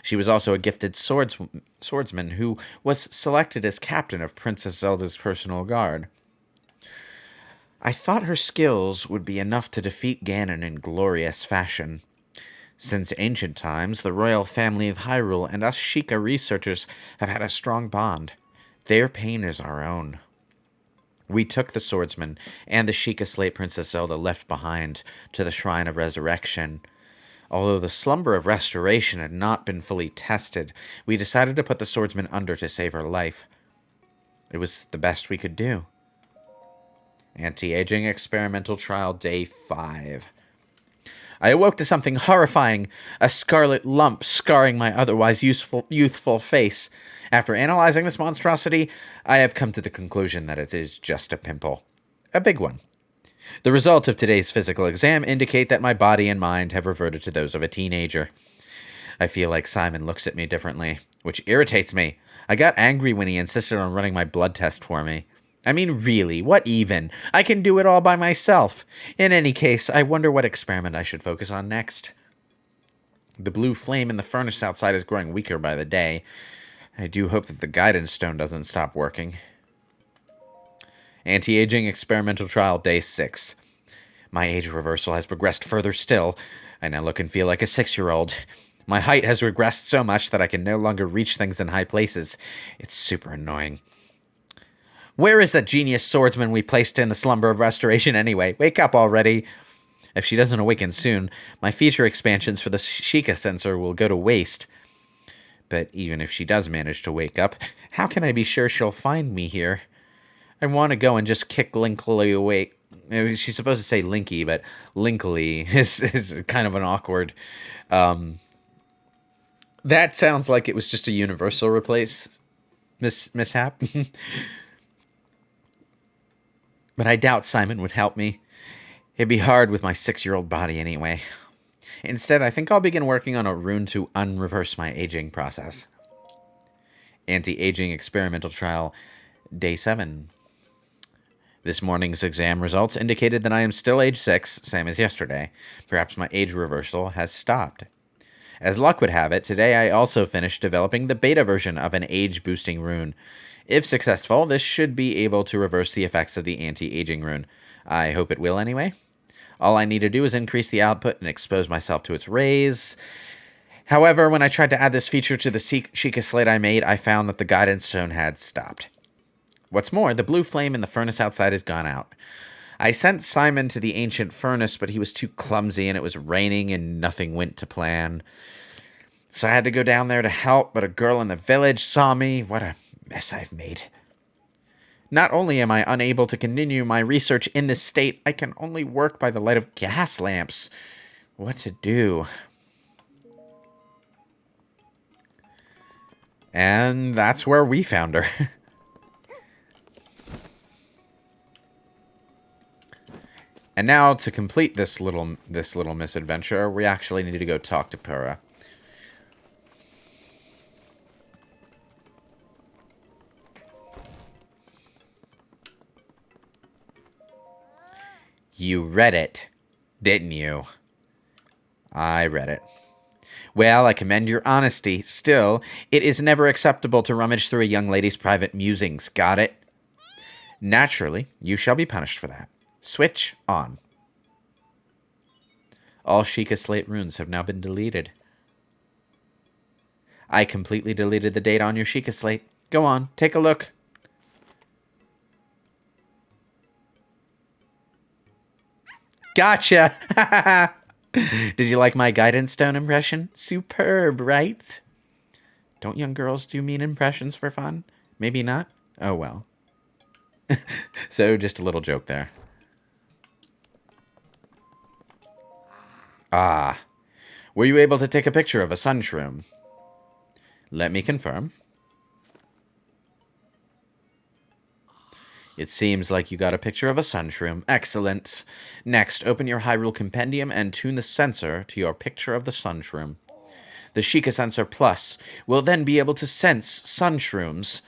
Speaker 1: She was also a gifted swordsman who was selected as captain of Princess Zelda's personal guard. I thought her skills would be enough to defeat Ganon in glorious fashion. Since ancient times, the royal family of Hyrule and us Sheikah researchers have had a strong bond. Their pain is our own. We took the swordsman and the Sheikah slate Princess Zelda left behind to the Shrine of Resurrection. Although the slumber of restoration had not been fully tested, we decided to put the swordsman under to save her life. It was the best we could do. Anti-aging experimental trial, day 5. I awoke to something horrifying, a scarlet lump scarring my otherwise youthful face. After analyzing this monstrosity, I have come to the conclusion that it is just a pimple. A big one. The result of today's physical exam indicate that my body and mind have reverted to those of a teenager. I feel like Simon looks at me differently, which irritates me. I got angry when he insisted on running my blood test for me. I mean, really, what even? I can do it all by myself. In any case, I wonder what experiment I should focus on next. The blue flame in the furnace outside is growing weaker by the day. I do hope that the guidance stone doesn't stop working. Anti-aging experimental trial, day 6. My age reversal has progressed further still. I now look and feel like a 6-year-old. My height has regressed so much that I can no longer reach things in high places. It's super annoying. Where is that genius swordsman we placed in the slumber of restoration anyway? Wake up already. If she doesn't awaken soon, my feature expansions for the Sheikah sensor will go to waste. But even if she does manage to wake up, how can I be sure she'll find me here? I want to go and just kick Linkly away. She's supposed to say Linky, but Linkly is kind of an awkward... that sounds like it was just a universal mishap. But I doubt Simon would help me. It'd be hard with my 6-year-old body anyway. Instead, I think I'll begin working on a rune to unreverse my aging process. Anti-aging experimental trial, day 7. This morning's exam results indicated that I am still age 6, same as yesterday. Perhaps my age reversal has stopped. As luck would have it, today I also finished developing the beta version of an age-boosting rune. If successful, this should be able to reverse the effects of the anti-aging rune. I hope it will anyway. All I need to do is increase the output and expose myself to its rays. However, when I tried to add this feature to the Sheikah slate I made, I found that the guidance stone had stopped. What's more, the blue flame in the furnace outside has gone out. I sent Simon to the ancient furnace, but he was too clumsy and it was raining and nothing went to plan. So I had to go down there to help, but a girl in the village saw me. What a mess I've made. Not only am I unable to continue my research in this state, I can only work by the light of gas lamps. What to do? And that's where we found her. And now, to complete this little misadventure, we actually need to go talk to Pura. You read it, didn't you? I read it. Well, I commend your honesty. Still, it is never acceptable to rummage through a young lady's private musings. Got it? Naturally, you shall be punished for that. Switch on. All Sheikah slate runes have now been deleted. I completely deleted the data on your Sheikah slate. Go on, take a look. Gotcha! Did you like my guidance stone impression? Superb, right? Don't young girls do mean impressions for fun? Maybe not? Oh well. So, just a little joke there. Ah. Were you able to take a picture of a sun shroom? Let me confirm. It seems like you got a picture of a sun shroom. Excellent. Next, open your Hyrule Compendium and tune the sensor to your picture of the sun shroom. The Sheikah Sensor Plus will then be able to sense sun shrooms.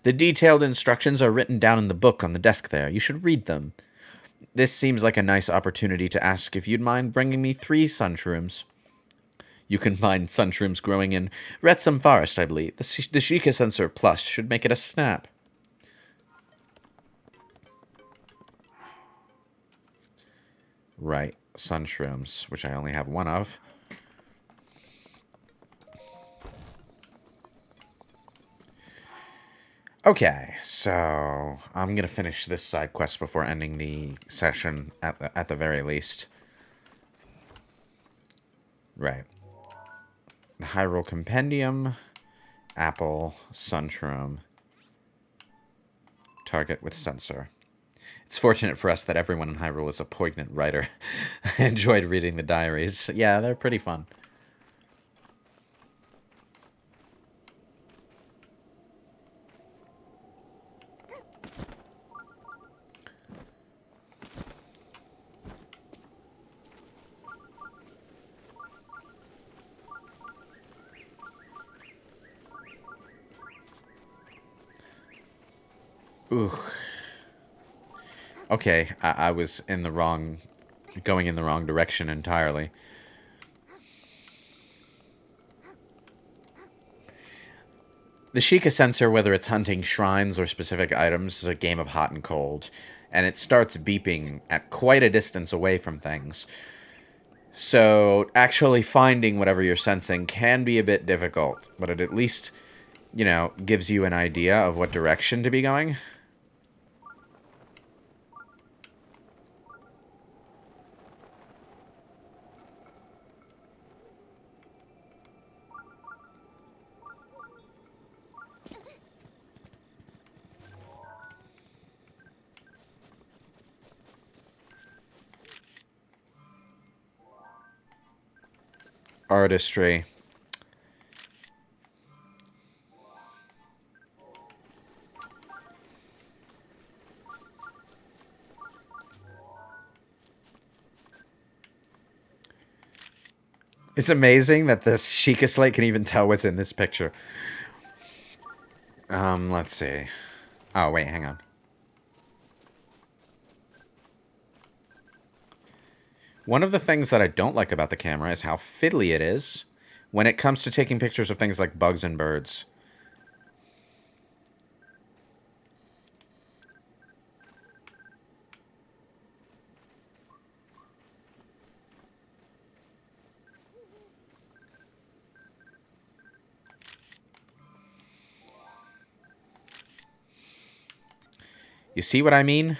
Speaker 1: The detailed instructions are written down in the book on the desk there. You should read them. This seems like a nice opportunity to ask if you'd mind bringing me 3 sun shrooms. You can find sun shrooms growing in Retsum Forest, I believe. The Sheikah Sensor Plus should make it a snap. Right, sun shrooms, which I only have 1 of. Okay, so I'm going to finish this side quest before ending the session at the very least. Right. The Hyrule Compendium, Apple, Sunshroom, target with sensor. It's fortunate for us that everyone in Hyrule is a poignant writer. I enjoyed reading the diaries. Yeah, they're pretty fun. Ooh. Okay, I was in the wrong... going in the wrong direction entirely. The Sheikah sensor, whether it's hunting shrines or specific items, is a game of hot and cold, and it starts beeping at quite a distance away from things. So, actually finding whatever you're sensing can be a bit difficult, but it at least, you know, gives you an idea of what direction to be going. Artistry. It's amazing that this Sheikah slate can even tell what's in this picture. Let's see. Oh, wait, hang on. One of the things that I don't like about the camera is how fiddly it is when it comes to taking pictures of things like bugs and birds. You see what I mean?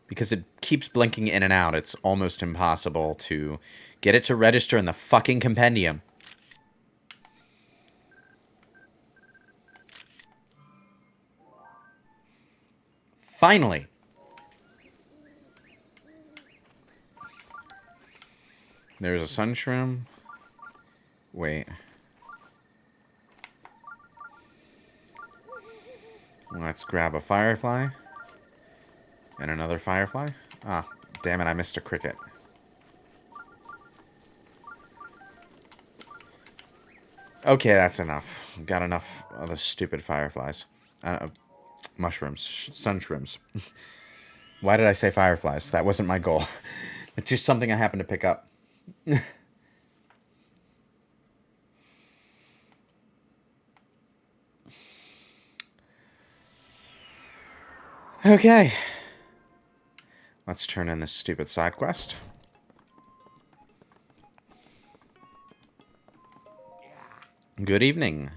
Speaker 1: Because it keeps blinking in and out, it's almost impossible to get it to register in the fucking compendium. Finally! There's a sun shroom. Wait. Let's grab a firefly. And another firefly. Ah, damn it, I missed a cricket. Okay, that's enough. Got enough of the stupid fireflies. Mushrooms. Sun shrooms. Why did I say fireflies? That wasn't my goal. It's just something I happened to pick up. Okay. Let's turn in this stupid side quest. Good evening.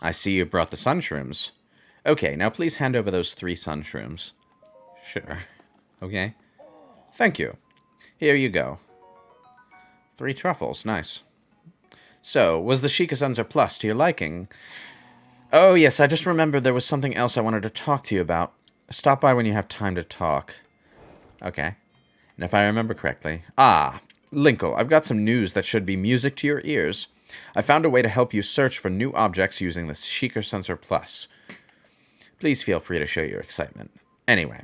Speaker 1: I see you brought the sun shrooms. Okay, now please hand over those 3 sun shrooms. Sure. Okay. Thank you. Here you go. 3 truffles. Nice. So, was the Sheikah Sensor Plus to your liking? Oh, yes, I just remembered there was something else I wanted to talk to you about. Stop by when you have time to talk. Okay. And if I remember correctly... Ah, Linkle, I've got some news that should be music to your ears. I found a way to help you search for new objects using the Sheikah Sensor Plus. Please feel free to show your excitement. Anyway,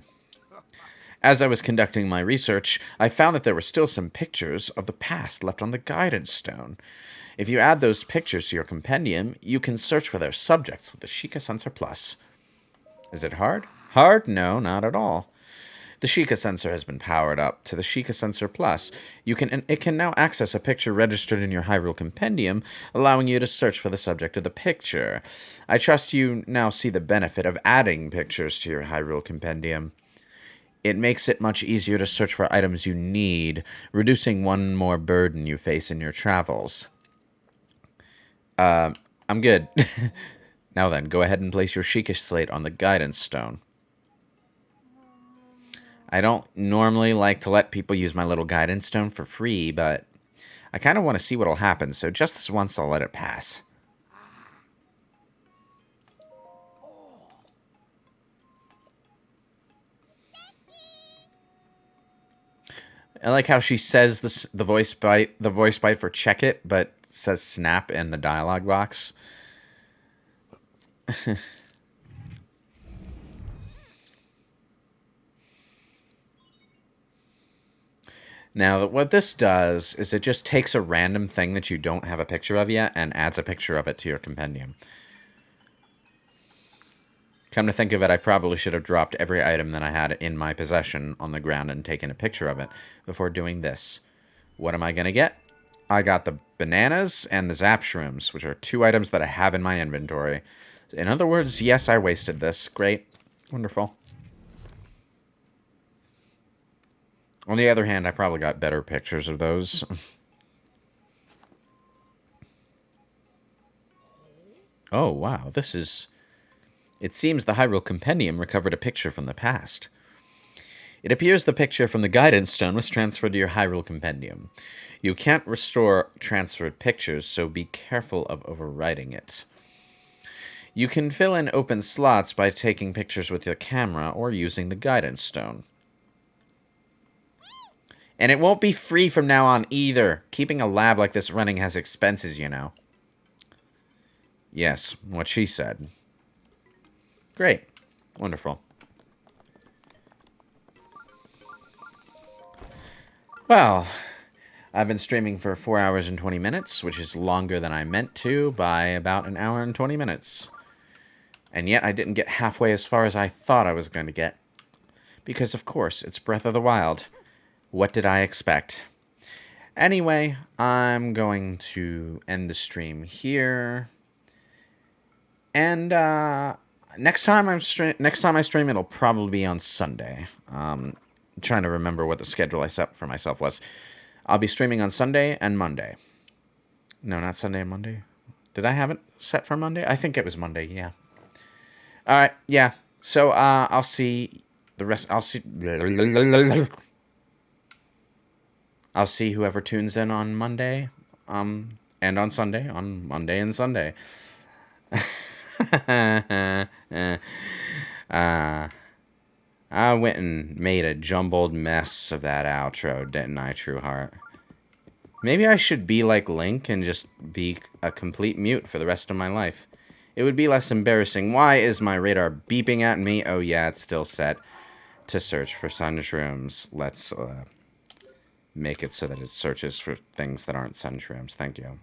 Speaker 1: as I was conducting my research, I found that there were still some pictures of the past left on the guidance stone. If you add those pictures to your compendium, you can search for their subjects with the Sheikah Sensor Plus. Is it hard? Hard? No, not at all. The Sheikah sensor has been powered up to the Sheikah Sensor Plus. It can now access a picture registered in your Hyrule Compendium, allowing you to search for the subject of the picture. I trust you now see the benefit of adding pictures to your Hyrule Compendium. It makes it much easier to search for items you need, reducing one more burden you face in your travels. I'm good. Now then, go ahead and place your Sheikah slate on the guidance stone. I don't normally like to let people use my little guidance stone for free, but I kind of want to see what'll happen, so just this once I'll let it pass. I like how she says this, the voice bite for check it, but says snap in the dialogue box. Now, what this does is it just takes a random thing that you don't have a picture of yet and adds a picture of it to your compendium. Come to think of it, I probably should have dropped every item that I had in my possession on the ground and taken a picture of it before doing this. What am I going to get? I got the bananas and the zap shrooms, which are 2 items that I have in my inventory. In other words, yes, I wasted this. Great. Wonderful. On the other hand, I probably got better pictures of those. Oh, wow. This is... It seems the Hyrule Compendium recovered a picture from the past. It appears the picture from the Guidance Stone was transferred to your Hyrule Compendium. You can't restore transferred pictures, so be careful of overwriting it. You can fill in open slots by taking pictures with your camera or using the Guidance Stone. And it won't be free from now on either. Keeping a lab like this running has expenses, you know. Yes, what she said. Great. Wonderful. Well, I've been streaming for 4 hours and 20 minutes, which is longer than I meant to by about an hour and 20 minutes. And yet I didn't get halfway as far as I thought I was going to get. Because, of course, it's Breath of the Wild. What did I expect? Anyway, I'm going to end the stream here. And next time I stream, it'll probably be on Sunday. I'm trying to remember what the schedule I set for myself was. I'll be streaming on Sunday and Monday. No, not Sunday and Monday. Did I have it set for Monday? I think it was Monday, yeah. All right, yeah. So I'll see the rest. I'll see whoever tunes in on Monday, and on Sunday, on Monday and Sunday. I went and made a jumbled mess of that outro, didn't I, True Heart? Maybe I should be like Link and just be a complete mute for the rest of my life. It would be less embarrassing. Why is my radar beeping at me? Oh yeah, it's still set to search for sun shrooms. Let's make it so that it searches for things that aren't sun shrooms. Thank you.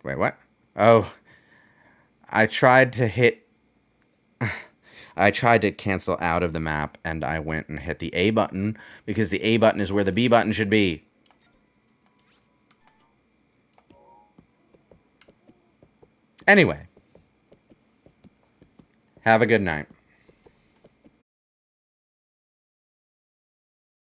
Speaker 1: Wait, what? Oh, I tried to cancel out of the map, and I went and hit the A button, because the A button is where the B button should be. Anyway. Have a good night.